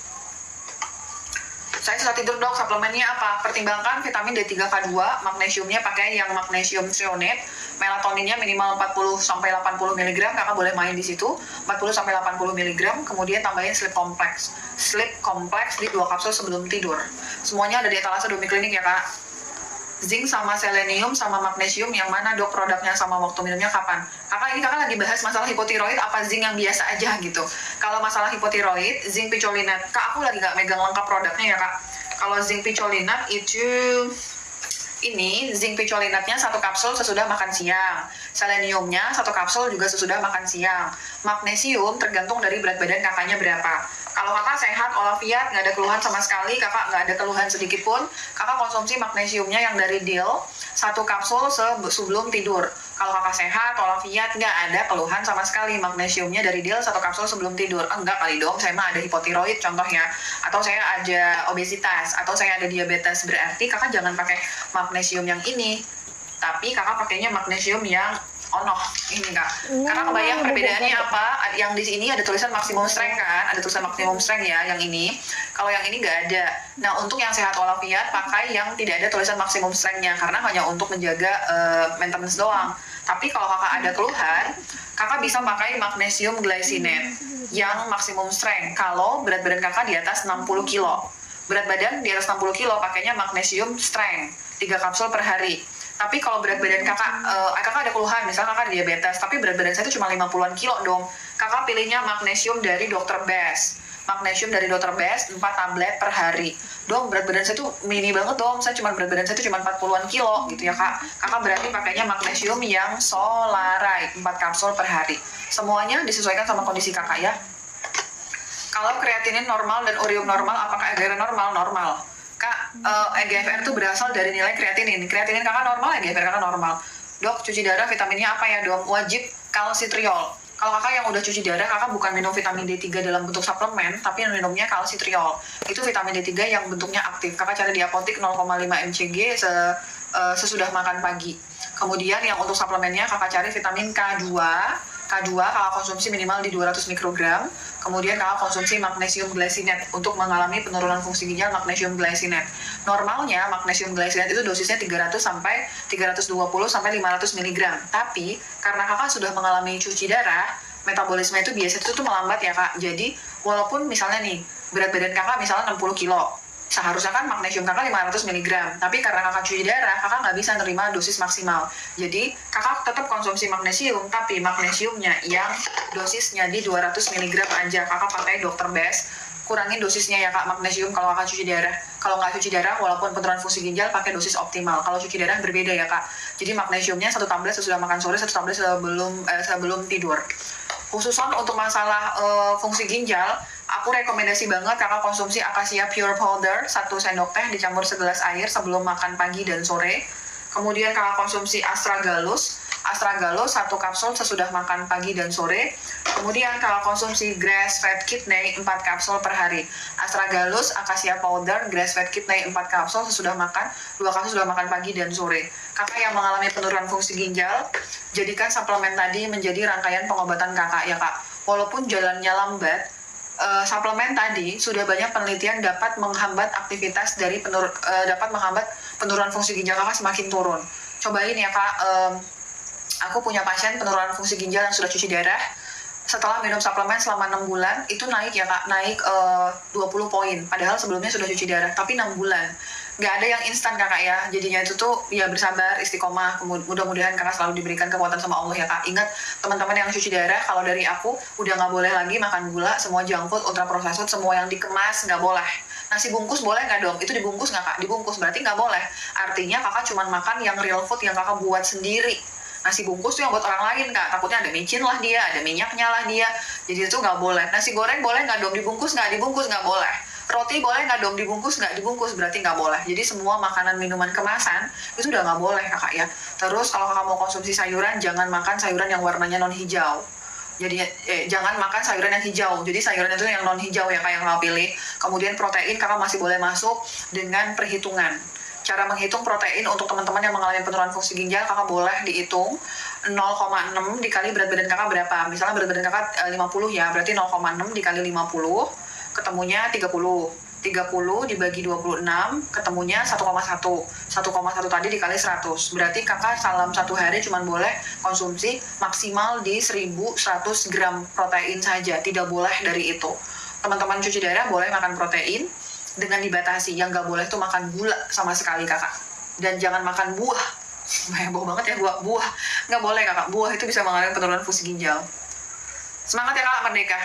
Saya susah tidur dok, suplemennya apa? Pertimbangkan vitamin D3K2, magnesiumnya pakai yang magnesium threonate, melatoninnya minimal 40-80 mg, kakak boleh main di situ, 40-80 mg, kemudian tambahin sleep complex. Sleep complex di 2 kapsul sebelum tidur. Semuanya ada di etalase Domi Klinik ya kak. Zinc sama selenium sama magnesium yang mana dok produknya sama waktu minumnya kapan? Kakak lagi bahas masalah hipotiroid apa zinc yang biasa aja gitu. Kalau masalah hipotiroid, zinc picolinat. Kak aku lagi nggak megang lengkap produknya ya kak. Kalau zinc picolinat itu ini zinc picolinatnya 1 kapsul sesudah makan siang. Seleniumnya 1 kapsul juga sesudah makan siang. Magnesium tergantung dari berat badan kakaknya berapa. Kalau kakak sehat, walafiat, nggak ada keluhan sama sekali, kakak nggak ada keluhan sedikit pun, kakak konsumsi magnesiumnya yang dari Deal 1 kapsul sebelum tidur. Kalau kakak sehat, walafiat, nggak ada keluhan sama sekali, magnesiumnya dari Deal 1 kapsul sebelum tidur. Enggak kali dong, saya mah ada hipotiroid contohnya, atau saya ada obesitas, atau saya ada diabetes, berarti kakak jangan pakai magnesium yang ini, tapi kakak pakainya magnesium yang ini kak. Karena kebayang perbedaannya apa? Yang di sini ada tulisan maksimum strength kan? Ada tulisan maksimum strength ya, yang ini. Kalau yang ini nggak ada. Nah untuk yang sehat walafiat pakai yang tidak ada tulisan maksimum strength-nya karena hanya untuk menjaga maintenance doang. Tapi kalau kakak ada keluhan, kakak bisa pakai magnesium glycinate yang maksimum strength. Kalau berat badan kakak di atas 60 kilo. Berat badan di atas 60 kilo pakainya magnesium strength 3 kapsul per hari. Tapi kalau berat badan kakak ada keluhan, misalnya kakak diabetes, tapi berat badan saya itu cuma 50-an kilo dong. Kakak pilihnya magnesium dari Dr. Best. Magnesium dari Dr. Best 4 tablet per hari. Dong, berat badan saya tuh mini banget dong. Berat badan saya tuh cuma 40-an kilo gitu ya kak. Kakak berarti pakainya magnesium yang Solarite 4 kapsul per hari. Semuanya disesuaikan sama kondisi kakak ya. Kalau kreatinin normal dan urium normal, apakah EGFR normal? Normal. Kak, EGFR itu berasal dari nilai kreatinin. Kreatinin kakak normal, EGFR kakak normal. Dok, cuci darah vitaminnya apa ya dok? Wajib kalsitriol. Kalau kakak yang udah cuci darah, kakak bukan minum vitamin D3 dalam bentuk suplemen, tapi minumnya kalsitriol. Itu vitamin D3 yang bentuknya aktif. Kakak cari di apotik 0,5 mcg sesudah makan pagi. Kemudian yang untuk suplemennya kakak cari vitamin K2. K2 kakak konsumsi minimal di 200 mikrogram. Kemudian kakak konsumsi magnesium glycinate untuk mengalami penurunan fungsi ginjal magnesium glycinate. Normalnya magnesium glycinate itu dosisnya 300 sampai 320 sampai 500 mg. Tapi karena kakak sudah mengalami cuci darah, metabolisme itu biasa itu melambat ya kak. Jadi walaupun misalnya nih berat badan kakak misalnya 60 kilo, seharusnya kan magnesium kakak 500 mg, tapi karena kakak cuci darah, kakak nggak bisa nerima dosis maksimal. Jadi kakak tetap konsumsi magnesium, tapi magnesiumnya yang dosisnya di 200 mg aja. Kakak pakai Dr. Best kurangin dosisnya ya kak, magnesium kalau kakak cuci darah. Kalau nggak cuci darah, walaupun penurunan fungsi ginjal pakai dosis optimal. Kalau cuci darah berbeda ya kak. Jadi magnesiumnya 1 tablet sesudah makan sore, 1 tablet sebelum tidur. Khususan untuk masalah fungsi ginjal, aku rekomendasi banget kakak konsumsi Acacia Pure Powder 1 sendok teh dicampur segelas air sebelum makan pagi dan sore. Kemudian kakak konsumsi Astragalus 1 kapsul sesudah makan pagi dan sore. Kemudian kakak konsumsi grass fed kidney 4 kapsul per hari. Astragalus, Acacia powder, grass fed kidney 4 kapsul sesudah makan, 2 kapsul sudah makan pagi dan sore. Kakak yang mengalami penurunan fungsi ginjal, jadikan suplemen tadi menjadi rangkaian pengobatan kakak ya kak. Walaupun jalannya lambat, suplemen tadi sudah banyak penelitian dapat menghambat aktivitas dari dapat menghambat penurunan fungsi ginjal kakak semakin turun. Cobain ya kak. Aku punya pasien penurunan fungsi ginjal yang sudah cuci darah. Setelah minum suplemen selama 6 bulan, itu naik ya kak, naik 20 poin. Padahal sebelumnya sudah cuci darah, tapi 6 bulan. Nggak ada yang instan kakak ya, jadinya itu tuh ya bersabar, istiqomah. Mudah-mudahan kakak selalu diberikan kekuatan sama Allah ya kak. Ingat teman-teman yang cuci darah, kalau dari aku udah nggak boleh lagi makan gula, semua junk food, ultra processed food, semua yang dikemas nggak boleh. Nasi bungkus boleh nggak dong? Itu dibungkus nggak kak? Dibungkus berarti nggak boleh. Artinya kakak cuma makan yang real food yang kakak buat sendiri. Nasi bungkus tuh yang buat orang lain kak, takutnya ada micin lah dia, ada minyaknya lah dia, jadi itu nggak boleh. Nasi goreng boleh nggak dong dibungkus? Nggak dibungkus, nggak boleh. Roti boleh nggak dong dibungkus? Nggak dibungkus, berarti nggak boleh. Jadi semua makanan minuman kemasan itu udah nggak boleh kakak ya. Terus kalau kakak mau konsumsi sayuran, jangan makan sayuran yang warnanya non hijau. Jadi jangan makan sayuran yang hijau. Jadi sayuran itu yang non hijau ya kak yang kakak pilih. Kemudian protein kakak masih boleh masuk dengan perhitungan. Cara menghitung protein untuk teman-teman yang mengalami penurunan fungsi ginjal, kakak boleh dihitung 0,6 dikali berat badan kakak berapa. Misalnya berat badan kakak 50 ya, berarti 0,6 dikali 50, ketemunya 30. 30 dibagi 26, ketemunya 1,1. 1,1 tadi dikali 100. Berarti kakak dalam 1 hari cuma boleh konsumsi maksimal di 1100 gram protein saja. Tidak boleh dari itu. Teman-teman cuci darah boleh makan protein, dengan dibatasi. Yang nggak boleh tuh makan gula sama sekali kakak, dan jangan makan buah. Heboh banget ya buah nggak boleh kakak, buah itu bisa mengalami penurunan fungsi ginjal. Semangat ya kak Merdeka.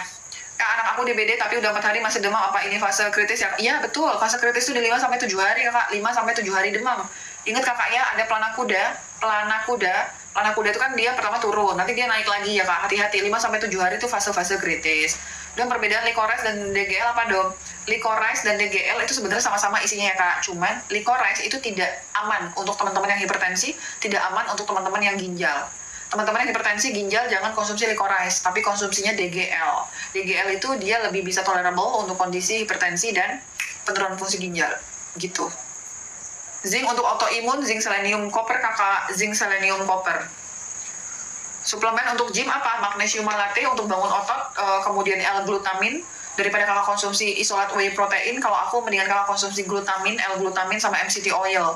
Kak, anak aku DBD tapi udah 4 hari masih demam, apa ini fase kritis ya? Iya betul, fase kritis itu di 5-7 hari kakak, 5-7 hari demam. Ingat kakak ya, ada pelana kuda itu kan dia pertama turun, nanti dia naik lagi ya kak, hati-hati. 5-7 hari itu fase-fase kritis. Dan perbedaan licorice dan DGL apa dong? Licorice dan DGL itu sebenarnya sama-sama isinya ya kak, cuman licorice itu tidak aman untuk teman-teman yang hipertensi, tidak aman untuk teman-teman yang ginjal. Teman-teman yang hipertensi ginjal jangan konsumsi licorice, tapi konsumsinya DGL. DGL itu dia lebih bisa tolerable untuk kondisi hipertensi dan penurunan fungsi ginjal gitu. Zinc untuk autoimun, zinc selenium copper kakak, zinc selenium copper. Suplemen untuk gym apa? Magnesium malate untuk bangun otot, kemudian L-glutamin. Daripada kakak konsumsi isolat whey protein, kalau aku mendingan kakak konsumsi glutamin, L-glutamin sama MCT oil.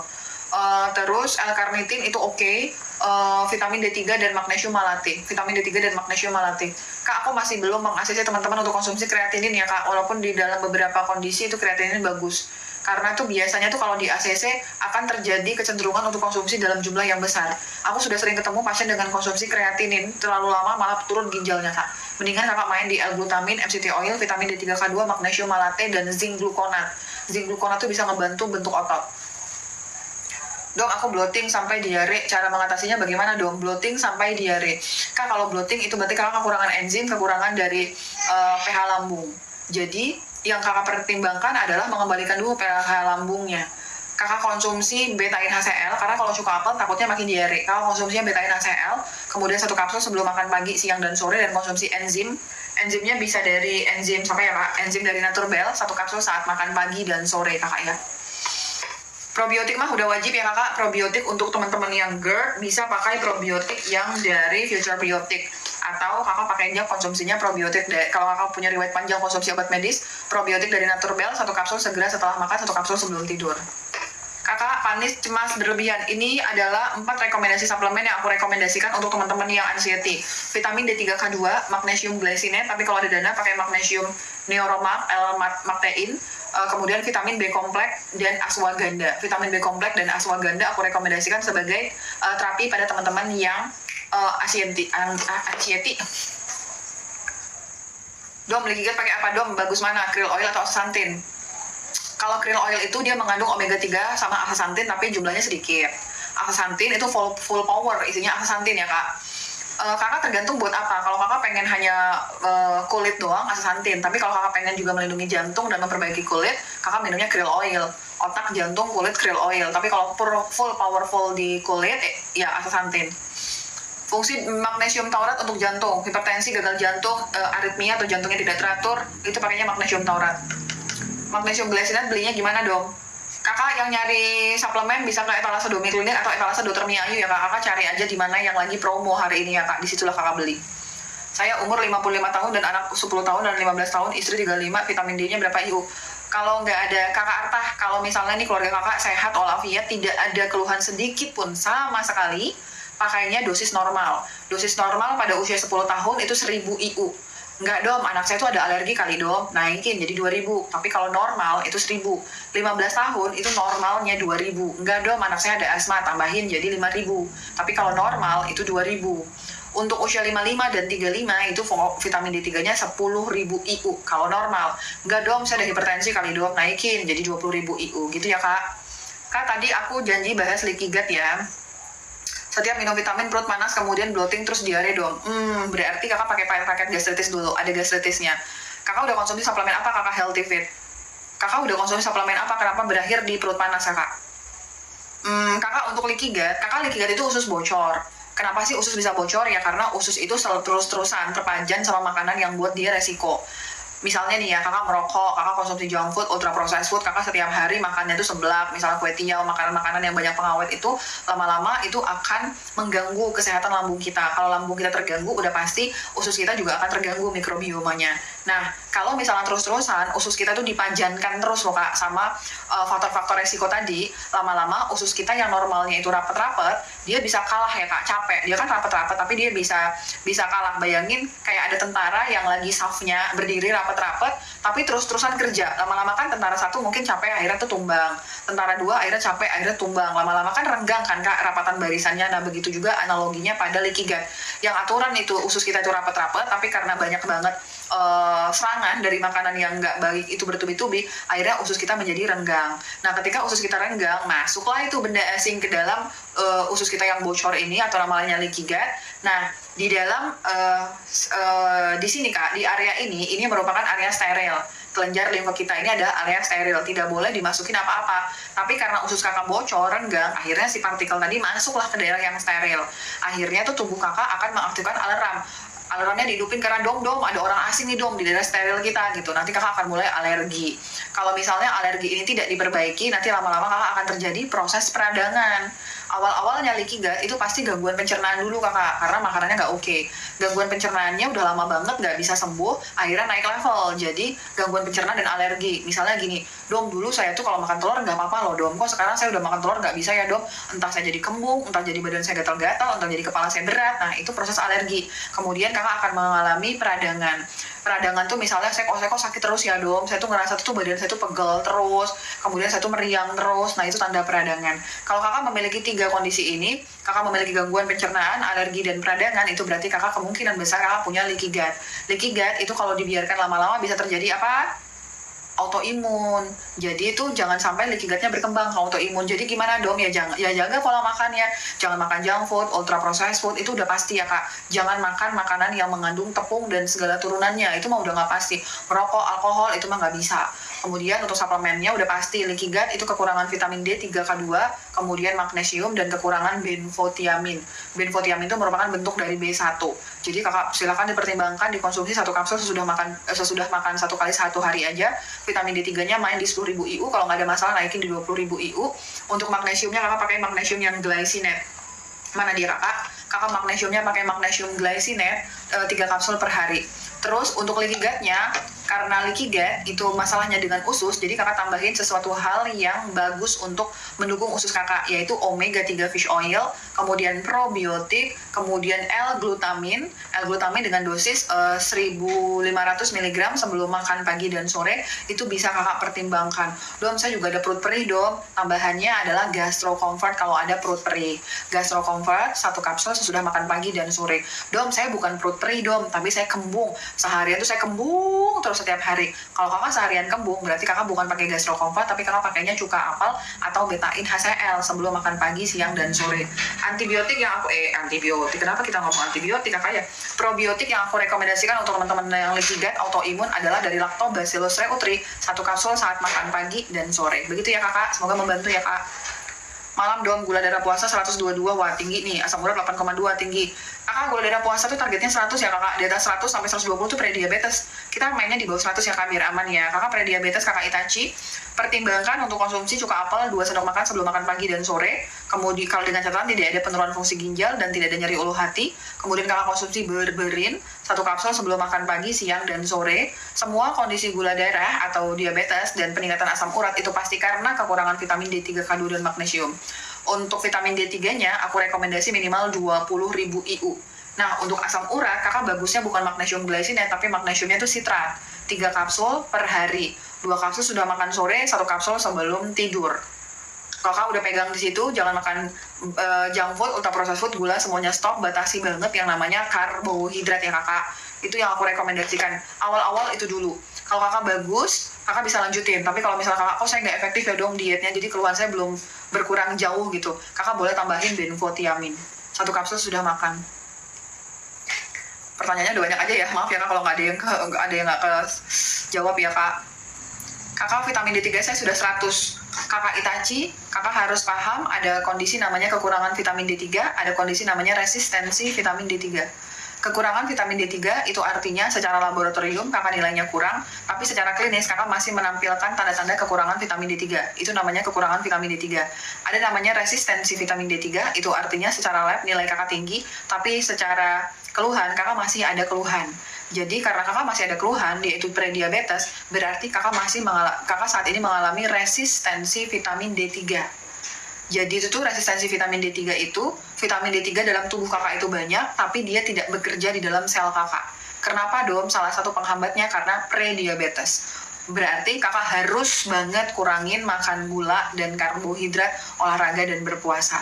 Terus L-carnitin itu oke. Vitamin D3 dan magnesium malate. Vitamin D3 dan magnesium malate. Kak, aku masih belum meng-ACC teman-teman untuk konsumsi kreatinin ya kak, walaupun di dalam beberapa kondisi itu kreatinin bagus. Karena tuh biasanya tuh kalau di ACC akan terjadi kecenderungan untuk konsumsi dalam jumlah yang besar. Aku sudah sering ketemu pasien dengan konsumsi kreatinin terlalu lama malah turun ginjalnya kak. Mendingan kakak main di L-glutamin, MCT oil, vitamin D3K2, magnesium malate, dan zinc gluconat. Zinc gluconat tuh bisa ngebantu bentuk otot. Dok, aku bloating sampai diare. Cara mengatasinya bagaimana dong? Bloating sampai diare. Kak, kalau bloating itu berarti kakak kekurangan enzim, kekurangan dari pH lambung. Jadi yang kakak pertimbangkan adalah mengembalikan dulu pH lambungnya. Kakak konsumsi betain HCl, karena kalau suka apel takutnya makin diare. Kakak konsumsinya betain HCl, kemudian 1 kapsul sebelum makan pagi, siang, dan sore, dan konsumsi enzim. Enzimnya bisa dari enzim apa ya kak? Enzim dari Naturbell, 1 kapsul saat makan pagi dan sore kakak ya. Probiotik mah udah wajib ya kakak. Probiotik untuk teman-teman yang GERD bisa pakai probiotik yang dari Future Biotic, atau kakak pakainya konsumsinya probiotik kalau kakak punya riwayat panjang konsumsi obat medis, probiotik dari Naturbell 1 kapsul segera setelah makan, 1 kapsul sebelum tidur. Kakak panis, cemas, berlebihan. Ini adalah 4 rekomendasi suplemen yang aku rekomendasikan untuk teman-teman yang anxiety. Vitamin D3K2, magnesium glycinate, tapi kalau ada dana pakai magnesium neuromap, L-martein, kemudian vitamin B kompleks dan ashwagandha. Vitamin B kompleks dan ashwagandha aku rekomendasikan sebagai terapi pada teman-teman yang anxiety. Dom, leaky gut pakai apa dom? Bagus mana? Krill oil atau astaxanthin? Kalau krill oil itu dia mengandung omega 3 sama astaxanthin tapi jumlahnya sedikit. Astaxanthin itu full power, isinya astaxanthin ya kak. Kakak tergantung buat apa. Kalau kakak pengen hanya kulit doang, astaxanthin. Tapi kalau kakak pengen juga melindungi jantung dan memperbaiki kulit, kakak minumnya krill oil. Otak, jantung, kulit, krill oil. Tapi kalau full powerful di kulit, ya astaxanthin. Fungsi magnesium taurat untuk jantung, hipertensi, gagal jantung, aritmia atau jantungnya tidak teratur, itu pakainya magnesium taurat. Magnesium glycinate belinya gimana dong? Kakak yang nyari suplemen bisa ke etalase Domi Klinik atau etalase Dr. Mia Ayu ya kak. Kakak cari aja di mana yang lagi promo hari ini ya kak. Disitulah kakak beli. Saya umur 55 tahun dan anak 10 tahun dan 15 tahun, istri 35, vitamin D-nya berapa IU? Kalau nggak ada kakak Artah, kalau misalnya nih keluarga kakak sehat walafiat, tidak ada keluhan sedikit pun sama sekali, pakainya dosis normal. Dosis normal pada usia 10 tahun itu 1000 IU. Enggak dom, anak saya tuh ada alergi kali dom, naikin jadi 2000. Tapi kalau normal itu 1000. 15 tahun itu normalnya 2000. Enggak dom, anak saya ada asma, tambahin jadi 5000. Tapi kalau normal itu 2000. Untuk usia 55 dan 35 itu vitamin D3-nya 10.000 IU kalau normal. Enggak dom, saya ada hipertensi kali dom, naikin jadi 20.000 IU gitu ya kak. Kak tadi aku janji bahas leaky gut ya. Setiap minum vitamin perut panas kemudian bloating terus diare dong. Berarti kakak pakai paket gastritis dulu, ada gastritisnya. Kakak udah konsumsi suplemen apa kakak Healthy Fit? Kakak udah konsumsi suplemen apa kenapa berakhir di perut panas kakak? Kakak untuk leaky gut itu usus bocor. Kenapa sih usus bisa bocor? Ya karena usus itu selalu terus-terusan terpajan sama makanan yang buat dia resiko. Misalnya nih ya, kakak merokok, kakak konsumsi junk food, ultra processed food, kakak setiap hari makannya itu seblak, misalnya kue tiaw, makanan-makanan yang banyak pengawet itu, lama-lama itu akan mengganggu kesehatan lambung kita. Kalau lambung kita terganggu, udah pasti usus kita juga akan terganggu mikrobiomanya. Nah, kalau misalnya terus-terusan, usus kita tuh dipajankan terus loh kak, sama faktor-faktor resiko tadi, lama-lama usus kita yang normalnya itu rapet-rapet, dia bisa kalah ya kak, capek. Dia kan rapet-rapet, tapi dia bisa kalah. Bayangin kayak ada tentara yang lagi safnya berdiri rapet-rapet, tapi terus-terusan kerja. Lama-lama kan tentara satu mungkin capek, akhirnya tuh tumbang. Tentara dua akhirnya capek, akhirnya tumbang. Lama-lama kan renggang kan kak, rapatan barisannya. Nah begitu juga analoginya pada leaky gut. Yang aturan itu usus kita itu rapet-rapet, tapi karena banyak banget serangan dari makanan yang nggak baik itu bertubi-tubi, akhirnya usus kita menjadi renggang. Nah ketika usus kita renggang, masuklah itu benda asing ke dalam usus kita yang bocor ini atau namanya leaky gut. Nah di dalam di sini kak, di area ini merupakan area steril. Kelenjar limfa kita ini ada area steril, tidak boleh dimasukin apa-apa. Tapi karena usus kakak bocor, renggang, akhirnya si partikel tadi masuklah ke daerah yang steril. Akhirnya tuh tubuh kakak akan mengaktifkan alarm. Alarmnya dihidupin karena dom ada orang asing nih dom di daerah steril kita gitu. Nanti kakak akan mulai alergi. Kalau misalnya alergi ini tidak diperbaiki, nanti lama-lama kakak akan terjadi proses peradangan. Awal-awalnya leaky gut itu pasti gangguan pencernaan dulu kakak, karena makanannya nggak oke. Gangguan pencernaannya udah lama banget nggak bisa sembuh, akhirnya naik level jadi gangguan pencernaan dan alergi. Misalnya gini, dom dulu saya tuh kalau makan telur nggak apa-apa loh dom, kok sekarang saya udah makan telur nggak bisa ya dom, entah saya jadi kembung, entah jadi badan saya gatal-gatal, entah jadi kepala saya berat. Nah itu proses alergi. Kemudian kakak akan mengalami peradangan. Peradangan tuh misalnya saya kok sakit terus ya dom, saya tuh ngerasa tuh badan saya tuh pegel terus, kemudian saya tuh meriang terus. Nah itu tanda peradangan. Kalau kakak memiliki 3 kondisi ini, kakak memiliki gangguan pencernaan, alergi, dan peradangan, itu berarti kakak kemungkinan besar kakak punya leaky gut. Leaky gut itu kalau dibiarkan lama-lama bisa terjadi apa? Autoimun. Jadi itu jangan sampai leaky gut-nya berkembang ke autoimun. Jadi gimana dong? Ya jaga pola makannya. Jangan makan junk food, ultra processed food, itu udah pasti ya kak. Jangan makan makanan yang mengandung tepung dan segala turunannya. Itu mah udah nggak pasti. Merokok, alkohol, itu mah nggak bisa. Kemudian untuk suplemennya udah pasti leaky gut itu kekurangan vitamin D 3K2, kemudian magnesium dan kekurangan benfotiamin. Benfotiamin itu merupakan bentuk dari B1. Jadi kakak silakan dipertimbangkan dikonsumsi 1 kapsul sesudah makan 1 kali 1 hari aja. Vitamin D3-nya main di 10.000 IU, kalau nggak ada masalah naikin di 20.000 IU. Untuk magnesiumnya kakak pakai magnesium yang glycinate. Mana dia kakak? Kakak magnesiumnya pakai magnesium glycinate 3 kapsul per hari. Terus untuk leaky gut-nya Karena leaky gut itu masalahnya dengan usus, jadi kakak tambahin sesuatu hal yang bagus untuk mendukung usus kakak, yaitu omega 3 fish oil, kemudian probiotik, kemudian L-glutamin dengan dosis 1500 mg sebelum makan pagi dan sore. Itu bisa kakak pertimbangkan. Dom, saya juga ada perut perih dom, tambahannya adalah Gastro Comfort kalau ada perut perih. Gastro Comfort 1 kapsul sesudah makan pagi dan sore. Dom, saya bukan perut perih dom, tapi saya kembung. Seharian tuh saya kembung terus setiap hari. Kalau kakak seharian kembung, berarti kakak bukan pakai Gastro Comfort, tapi kakak pakainya cuka apel atau betain HCl sebelum makan pagi, siang, dan sore. Antibiotik yang kenapa kita ngomong antibiotik kakak ya? Probiotik yang aku rekomendasikan untuk teman-teman yang leaky gut autoimun adalah dari Lactobacillus reuteri, 1 kapsul saat makan pagi dan sore. Begitu ya kakak, semoga membantu ya kak. Malam dom, gula darah puasa 122, wah tinggi nih, asam urat 8,2 tinggi. Kakak, gula darah puasa tuh targetnya 100 ya kakak, di atas 100 sampai 120 tuh prediabetes. Kita mainnya di bawah 100 ya kak, biar aman ya. Kakak prediabetes, kakak Itachi, pertimbangkan untuk konsumsi cuka apel 2 sendok makan sebelum makan pagi dan sore. Kemudian kalau dengan catatan tidak ada penurunan fungsi ginjal dan tidak ada nyeri ulu hati. Kemudian kakak konsumsi berberin 1 kapsul sebelum makan pagi, siang, dan sore. Semua kondisi gula darah atau diabetes dan peningkatan asam urat itu pasti karena kekurangan vitamin D3, K2, dan magnesium. Untuk vitamin D3-nya, aku rekomendasi minimal 20.000 IU. Nah, untuk asam urat, kakak bagusnya bukan magnesium glycinate, tapi magnesiumnya itu sitrat. 3 kapsul per hari. 2 kapsul sudah makan sore, 1 kapsul sebelum tidur. Kalau kakak udah pegang di situ, jangan makan junk food, ultra processed food, gula, semuanya stop, batasi banget yang namanya karbohidrat ya kakak. Itu yang aku rekomendasikan. Awal-awal itu dulu. Kalau kakak bagus, kakak bisa lanjutin. Tapi kalau misalnya kakak, saya nggak efektif ya dong dietnya, jadi keluhan saya belum berkurang jauh gitu, kakak boleh tambahin benfotiamin. 1 kapsul sudah makan. Pertanyaannya udah banyak aja ya, maaf ya kak kalau nggak ada yang nggak jawab ya kak. Kakak vitamin D3 saya sudah 100. Kakak Itachi, kakak harus paham ada kondisi namanya kekurangan vitamin D3, ada kondisi namanya resistensi vitamin D3. Kekurangan vitamin D3 itu artinya secara laboratorium kakak nilainya kurang, tapi secara klinis kakak masih menampilkan tanda-tanda kekurangan vitamin D3. Itu namanya kekurangan vitamin D3. Ada namanya resistensi vitamin D3, itu artinya secara lab nilai kakak tinggi, tapi secara keluhan kakak masih ada keluhan. Jadi karena kakak masih ada keluhan, yaitu prediabetes, berarti kakak saat ini mengalami resistensi vitamin D3. Jadi itu tuh resistensi vitamin D3 itu, vitamin D3 dalam tubuh kakak itu banyak, tapi dia tidak bekerja di dalam sel kakak. Kenapa dom? Salah satu penghambatnya karena prediabetes. Berarti kakak harus banget kurangin makan gula dan karbohidrat, olahraga, dan berpuasa.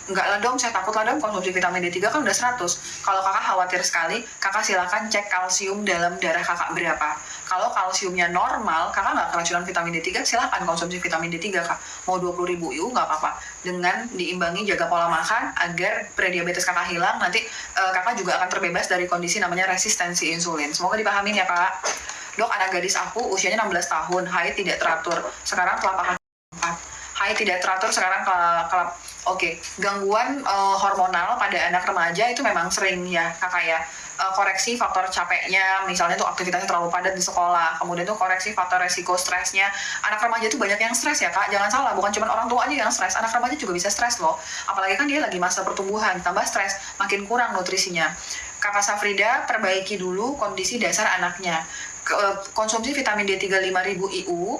Enggak lah dong, saya takut lah dong konsumsi vitamin D3 kan udah 100. Kalau kakak khawatir sekali, kakak silakan cek kalsium dalam darah kakak berapa. Kalau kalsiumnya normal, kakak nggak keracunan vitamin D3, silakan konsumsi vitamin D3 kak. Mau 20.000 IU nggak apa-apa. Dengan diimbangi jaga pola makan agar prediabetes kakak hilang, nanti kakak juga akan terbebas dari kondisi namanya resistensi insulin. Semoga dipahamin ya kak. Dok, anak gadis aku usianya 16 tahun, haid tidak teratur. Sekarang telapak kaki 4. Haid tidak teratur, sekarang Oke, gangguan hormonal pada anak remaja itu memang sering ya kakak ya. Koreksi faktor capeknya, misalnya tuh aktivitasnya terlalu padat di sekolah, kemudian tuh koreksi faktor resiko stresnya. Anak remaja tuh banyak yang stres ya kak, jangan salah, bukan cuma orang tua aja yang stres, anak remaja juga bisa stres loh. Apalagi kan dia lagi masa pertumbuhan, tambah stres, makin kurang nutrisinya. Kakak Safrida, perbaiki dulu kondisi dasar anaknya. Konsumsi vitamin D3 5.000 IU.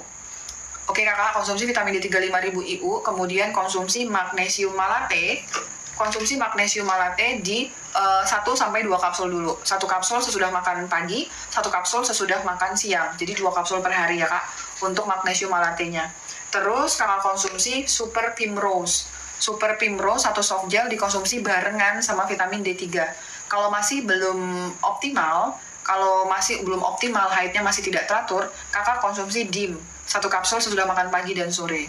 Oke kakak, konsumsi vitamin D3 5.000 IU, kemudian konsumsi magnesium malate. Konsumsi magnesium malate di 1-2 kapsul dulu. 1 kapsul sesudah makan pagi, 1 kapsul sesudah makan siang. Jadi 2 kapsul per hari ya kak, untuk magnesium malatenya. Terus kakak konsumsi Super Primrose. Super Primrose 1 soft gel dikonsumsi barengan sama vitamin D3. Kalau masih belum optimal, haidnya masih tidak teratur, kakak konsumsi DIM. 1 kapsul sesudah makan pagi dan sore.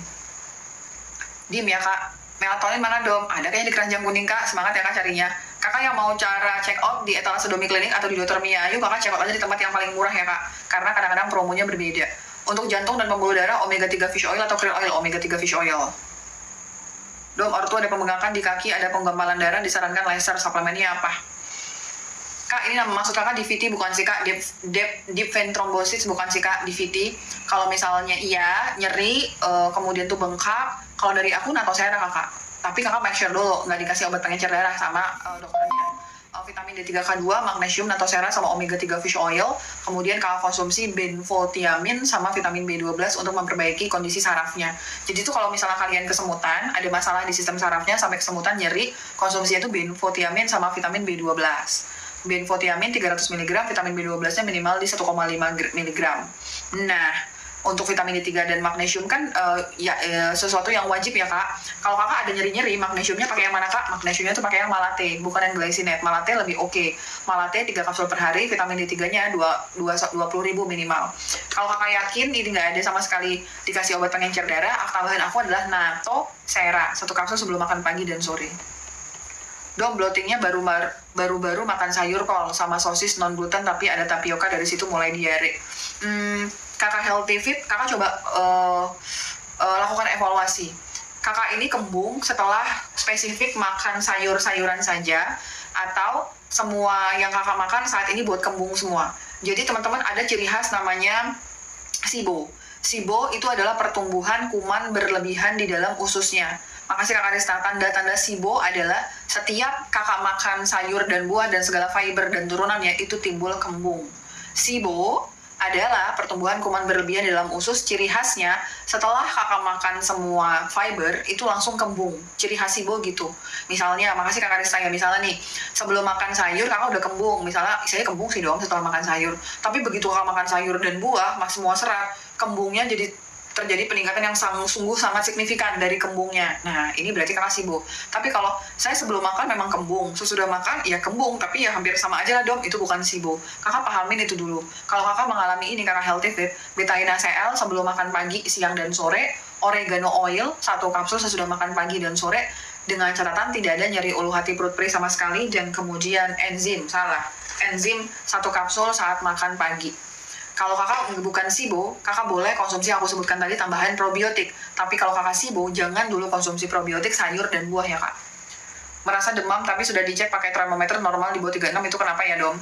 DIM ya kak. Melatonin mana dom? Ada kayaknya di keranjang kuning kak. Semangat ya kak carinya. Kakak yang mau cara check out di etalase Domi Klinik atau di Dr. Mia Ayu, kakak check out aja di tempat yang paling murah ya kak. Karena kadang-kadang promonya berbeda. Untuk jantung dan pembuluh darah, omega 3 fish oil atau krill oil, omega 3 fish oil. Dom, ortu ada pembengkakan di kaki, ada penggumpalan darah, disarankan laser, suplemennya apa? Kak, ini maksud kakak DVT bukan sih kak, deep vein thrombosis bukan sih kak, DVT. Kalau misalnya iya, nyeri, kemudian tuh bengkak, kalau dari aku atau saya kakak. Tapi kakak make sure dulu, nggak dikasih obat pengencer darah sama dokternya. vitamin D3K2, magnesium, natosera, sama omega 3 fish oil. Kemudian kakak konsumsi benfotiamin sama vitamin B12 untuk memperbaiki kondisi sarafnya. Jadi tuh kalau misalnya kalian kesemutan, ada masalah di sistem sarafnya sampai kesemutan, nyeri, konsumsinya itu benfotiamin sama vitamin B12. Benfotiamin 300 mg, vitamin B12-nya minimal di 1,5 mg. Nah, untuk vitamin D3 dan magnesium kan sesuatu yang wajib ya kak. Kalau kakak ada nyeri-nyeri, magnesiumnya pakai yang mana kak? Magnesiumnya tuh pakai yang Malate, bukan yang glycinate. Malate lebih oke. Malate 3 kapsul per hari, vitamin D3-nya 20.000 minimal. Kalau kakak yakin ini nggak ada sama sekali dikasih obat pengencer darah, tambahan aku adalah natosera, 1 kapsul sebelum makan pagi dan sore. Dong, bloatingnya baru-baru makan sayur kol sama sosis non gluten tapi ada tapioka, dari situ mulai diare. Kakak healthy fit, kakak coba lakukan evaluasi. Kakak ini kembung setelah spesifik makan sayur-sayuran saja, atau semua yang kakak makan saat ini buat kembung semua. Jadi teman-teman, ada ciri khas namanya SIBO. SIBO itu adalah pertumbuhan kuman berlebihan di dalam ususnya. Makasih Kak Arista. Tanda-tanda SIBO adalah setiap kakak makan sayur dan buah dan segala fiber dan turunannya itu timbul kembung. SIBO adalah pertumbuhan kuman berlebihan di dalam usus. Ciri khasnya setelah kakak makan semua fiber itu langsung kembung. Ciri khas SIBO gitu. Misalnya, makasih Kak Arista ya, misalnya nih, sebelum makan sayur kakak udah kembung. Misalnya, saya kembung sih dong setelah makan sayur. Tapi begitu kakak makan sayur dan buah, semua serat, kembungnya terjadi peningkatan yang sungguh sangat signifikan dari kembungnya. Nah, ini berarti kakak SIBO. Tapi kalau saya sebelum makan memang kembung, sesudah makan ya kembung, tapi ya hampir sama aja lah dong, itu bukan SIBO. Kakak pahamin itu dulu. Kalau kakak mengalami ini, kakak healthy fit, beta-ina-CL sebelum makan pagi, siang, dan sore, oregano oil 1 kapsul sesudah makan pagi dan sore, dengan catatan tidak ada nyeri ulu hati perut perih sama sekali, dan kemudian enzim 1 kapsul saat makan pagi. Kalau kakak bukan SIBO, kakak boleh konsumsi aku sebutkan tadi tambahan probiotik. Tapi kalau kakak SIBO, jangan dulu konsumsi probiotik sayur dan buah ya kak. Merasa demam tapi sudah dicek pakai termometer normal di bawah 36, itu kenapa ya dom?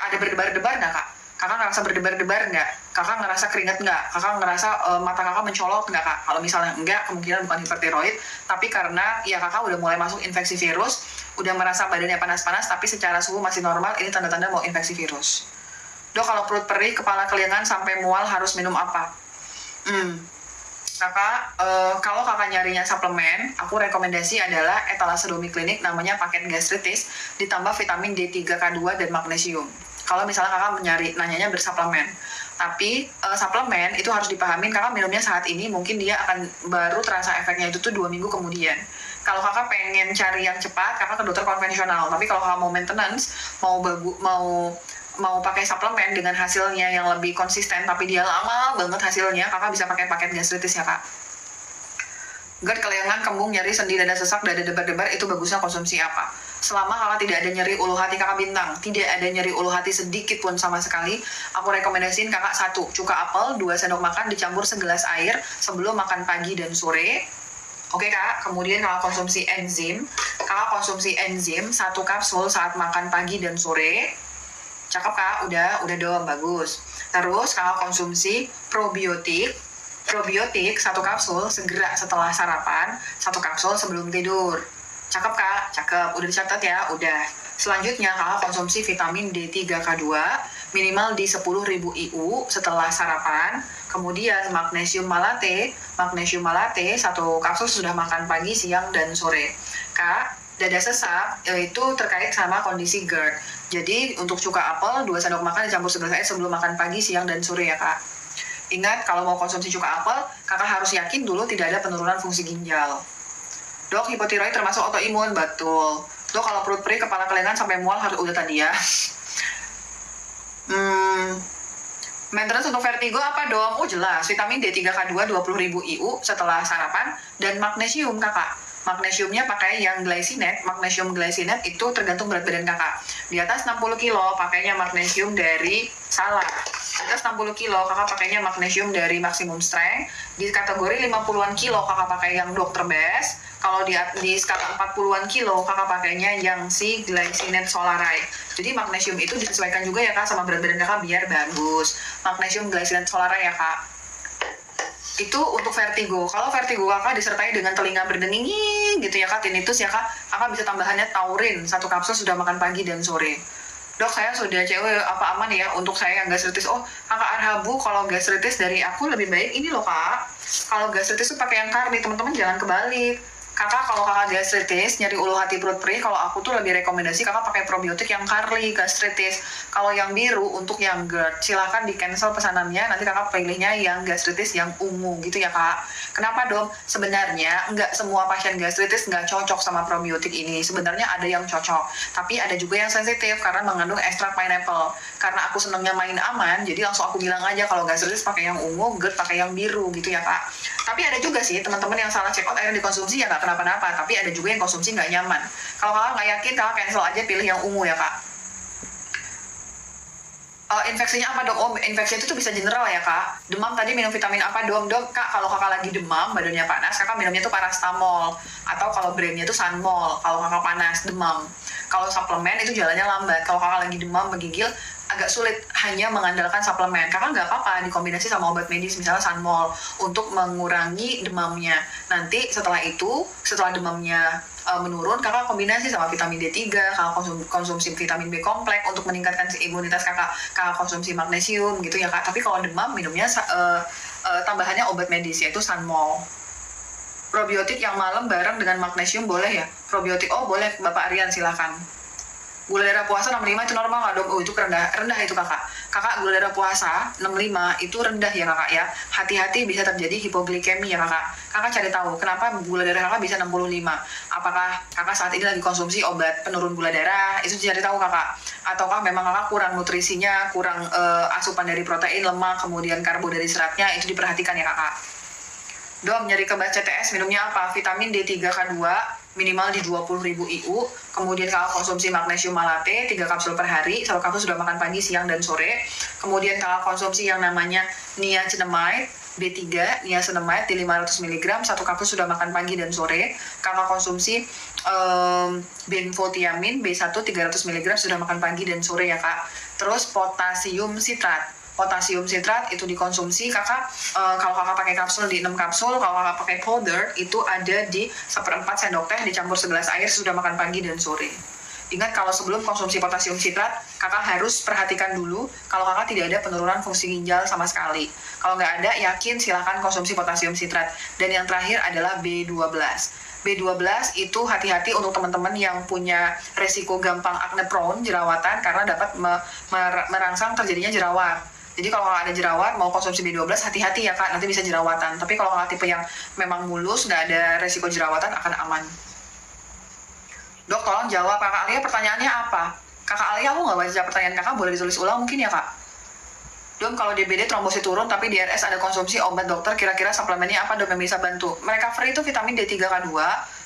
Ada berdebar-debar nggak kak? Kakak ngerasa berdebar-debar nggak? Kakak ngerasa keringat nggak? Kakak ngerasa mata kakak mencolok nggak kak? Kalau misalnya enggak, kemungkinan bukan hipertiroid. Tapi karena ya kakak udah mulai masuk infeksi virus, udah merasa badannya panas-panas tapi secara suhu masih normal, ini tanda-tanda mau infeksi virus. Dok, kalau perut perih, kepala kelingan sampai mual harus minum apa? Kakak, kalau kakak nyarinya suplemen, aku rekomendasi adalah etalase domiclinic, namanya paket gastritis, ditambah vitamin D3K2 dan magnesium. Kalau misalnya kakak nanyanya bersuplemen. Tapi suplemen itu harus dipahamin, kakak minumnya saat ini, mungkin dia akan baru terasa efeknya itu tuh 2 minggu kemudian. Kalau kakak pengen cari yang cepat, kakak ke dokter konvensional. Tapi kalau kakak mau maintenance, mau pakai suplemen dengan hasilnya yang lebih konsisten tapi dia lama banget hasilnya, kakak bisa pakai paket gastritis ya kak. GERD, kelengan, kembung, nyeri, sendi, dada sesak, dada debar-debar, itu bagusnya konsumsi apa? Selama kakak tidak ada nyeri ulu hati kakak bintang, tidak ada nyeri ulu hati sedikit pun sama sekali, aku rekomendasiin kakak 1 cuka apel 2 sendok makan dicampur segelas air sebelum makan pagi dan sore. Oke kak, kemudian kakak konsumsi enzim. Kakak konsumsi enzim 1 kapsul saat makan pagi dan sore. Cakep kak, udah dong, bagus. Terus kakak konsumsi probiotik 1 kapsul segera setelah sarapan, 1 kapsul sebelum tidur. Cakep kak, cakep, udah dicatat ya, udah. Selanjutnya kakak konsumsi vitamin D3K2 minimal di 10.000 IU setelah sarapan. Kemudian magnesium malate 1 kapsul sudah makan pagi, siang, dan sore. Kak, dada sesak itu terkait sama kondisi GERD. Jadi untuk cuka apel 2 sendok makan dicampur segelas air sebelum makan pagi, siang, dan sore ya kak. Ingat, kalau mau konsumsi cuka apel, kakak harus yakin dulu tidak ada penurunan fungsi ginjal. Dok, hipotiroid termasuk autoimun? Betul. Dok, kalau perut perih, kepala kelengan sampai mual harus udah tadi ya. Maintenance untuk vertigo apa dong? Oh jelas, vitamin D3K2 20.000 IU setelah sarapan, dan magnesium kakak. Magnesiumnya pakai yang glycinate. Magnesium glycinate itu tergantung berat badan kakak. Di atas 60 kilo pakainya magnesium dari Di atas 60 kilo kakak pakainya magnesium dari Maximum Strength. Di kategori 50-an kilo kakak pakai yang Dr. Best. Kalau di skala 40-an kilo kakak pakainya yang si glycinate Solarite. Jadi magnesium itu disesuaikan juga ya kak sama berat badan kakak biar bagus. Magnesium glycinate Solarite ya kak. Itu untuk vertigo. Kalau vertigo kakak disertai dengan telinga berdenging gitu ya kak, tinnitus ya kak, kakak bisa tambahannya taurin 1 kapsul sudah makan pagi dan sore. Dok, saya sudah cewek, apa aman ya untuk saya yang gastritis? Oh, kakak Arhabu, kalau gastritis dari aku lebih baik ini loh kak. Kalau gastritis tuh pakai yang karni, teman-teman jangan kebalik. Kakak kalau kakak gastritis, nyari ulu hati perut perih, kalau aku tuh lebih rekomendasi kakak pakai probiotik yang Carli gastritis. Kalau yang biru untuk yang GERD, silahkan di cancel pesanannya, nanti kakak pilihnya yang gastritis yang ungu gitu ya kak. Kenapa dong? Sebenarnya nggak semua pasien gastritis nggak cocok sama probiotik ini. Sebenarnya ada yang cocok, tapi ada juga yang sensitif karena mengandung ekstrak pineapple. Karena aku senengnya main aman, jadi langsung aku bilang aja kalau gastritis pakai yang ungu, GERD pakai yang biru gitu ya kak. Tapi ada juga sih teman-teman yang salah check out akhirnya dikonsumsi ya nggak kenapa-napa, tapi ada juga yang konsumsi nggak nyaman. Kalau kakak nggak yakin, kakak cancel aja, pilih yang ungu ya kak. Infeksinya apa dok? Oh, infeksi itu tuh bisa general ya kak. Demam tadi minum vitamin apa dong? Dok, kak kalau kakak lagi demam, badannya panas, kakak minumnya tuh paracetamol. Atau kalau brandnya tuh Sunmol, kalau kakak panas, demam. Kalau suplemen itu jalannya lambat. Kalau kakak lagi demam, menggigil, agak sulit hanya mengandalkan suplemen. Kakak nggak apa-apa dikombinasi sama obat medis, misalnya Sunmol, untuk mengurangi demamnya. Nanti setelah itu, setelah demamnya menurun, kakak kombinasi sama vitamin D3, kakak konsumsi vitamin B kompleks untuk meningkatkan imunitas kakak konsumsi magnesium gitu ya kak. Tapi kalau demam, minumnya tambahannya obat medis, yaitu Sunmol. Probiotik yang malam bareng dengan magnesium boleh ya? Probiotik, oh boleh Bapak Aryan, silahkan. Gula darah puasa 65 itu normal nggak dok? Oh itu rendah itu kakak. Kakak gula darah puasa 65 itu rendah ya kakak ya. Hati-hati bisa terjadi hipoglikemi ya kakak. Kakak cari tahu kenapa gula darah kakak bisa 65. Apakah kakak saat ini lagi konsumsi obat penurun gula darah? Itu cari tahu kakak. Ataukah memang kakak kurang nutrisinya, kurang asupan dari protein, lemak, kemudian karbo dari seratnya, itu diperhatikan ya kakak. Dok, nyeri kebas CTS, minumnya apa? Vitamin D3K2 minimal di 20.000 IU, kemudian kakak konsumsi magnesium malate 3 kapsul per hari, 1 kapsul sudah makan pagi, siang, dan sore. Kemudian kakak konsumsi yang namanya niacinamide B3, niacinamide di 500 mg, 1 kapsul sudah makan pagi dan sore. Kakak konsumsi benfotiamin B1 300 mg sudah makan pagi dan sore ya kak. Terus potasium sitrat. Potasium sitrat itu dikonsumsi kakak, kalau kakak pakai kapsul di 6 kapsul, kalau kakak pakai powder itu ada di 1/4 sendok teh dicampur segelas air sudah makan pagi dan sore. Ingat kalau sebelum konsumsi potasium sitrat, kakak harus perhatikan dulu kalau kakak tidak ada penurunan fungsi ginjal sama sekali. Kalau nggak ada, yakin silahkan konsumsi potasium sitrat. Dan yang terakhir adalah B12. B12 itu hati-hati untuk teman-teman yang punya resiko gampang acne prone, jerawatan, karena dapat merangsang terjadinya jerawat. Jadi kalau ada jerawat, mau konsumsi B12, hati-hati ya kak, nanti bisa jerawatan. Tapi kalau kakak tipe yang memang mulus, nggak ada resiko jerawatan, akan aman. Dok, tolong jawab, kakak Alia pertanyaannya apa? Kakak Alia, aku nggak baca pertanyaan kakak, boleh ditulis ulang mungkin ya kak? Dok, kalau DBD trombosit turun, tapi DRS ada konsumsi obat dokter, kira-kira suplemennya apa dok yang bisa bantu? Mereka free itu vitamin D3K2,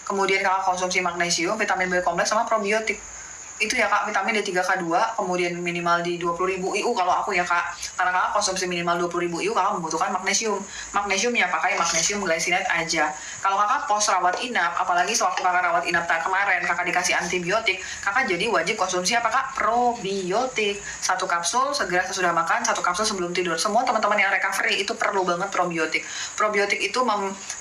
kemudian kakak konsumsi magnesium, vitamin B kompleks, sama probiotik. Itu ya kak, vitamin D3K2, kemudian minimal di 20.000 IU kalau aku ya kak. Karena kakak konsumsi minimal 20.000 IU, kakak membutuhkan magnesium. Magnesiumnya pakai magnesium glycinate aja. Kalau kakak pos rawat inap, apalagi sewaktu kakak rawat inap kemarin, kakak dikasih antibiotik, kakak jadi wajib konsumsi apa kak? Probiotik. 1 kapsul segera sesudah makan, 1 kapsul sebelum tidur. Semua teman-teman yang recovery itu perlu banget probiotik. Probiotik itu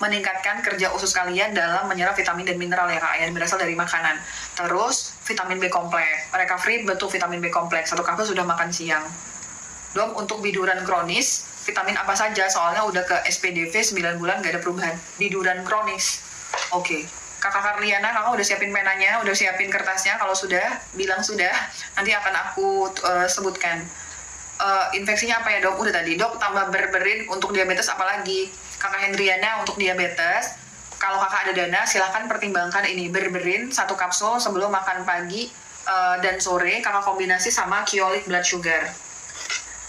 meningkatkan kerja usus kalian dalam menyerap vitamin dan mineral ya kak, yang berasal dari makanan. Terus vitamin B kompleks, recovery betul vitamin B kompleks, 1 kapsul sudah makan siang. Dok, untuk biduran kronis, vitamin apa saja? Soalnya udah ke SPDV 9 bulan gak ada perubahan. Biduran kronis. Oke. Kakak Karliana, kakak udah siapin penanya, udah siapin kertasnya? Kalau sudah, bilang sudah. Nanti akan aku sebutkan. Infeksinya apa ya dok? Udah tadi. Dok, tambah berberin untuk diabetes apalagi? Kakak Hendriana untuk diabetes. Kalau kakak ada dana, silahkan pertimbangkan ini. Berberin 1 kapsul sebelum makan pagi dan sore. Kakak kombinasi sama Kyolic blood sugar.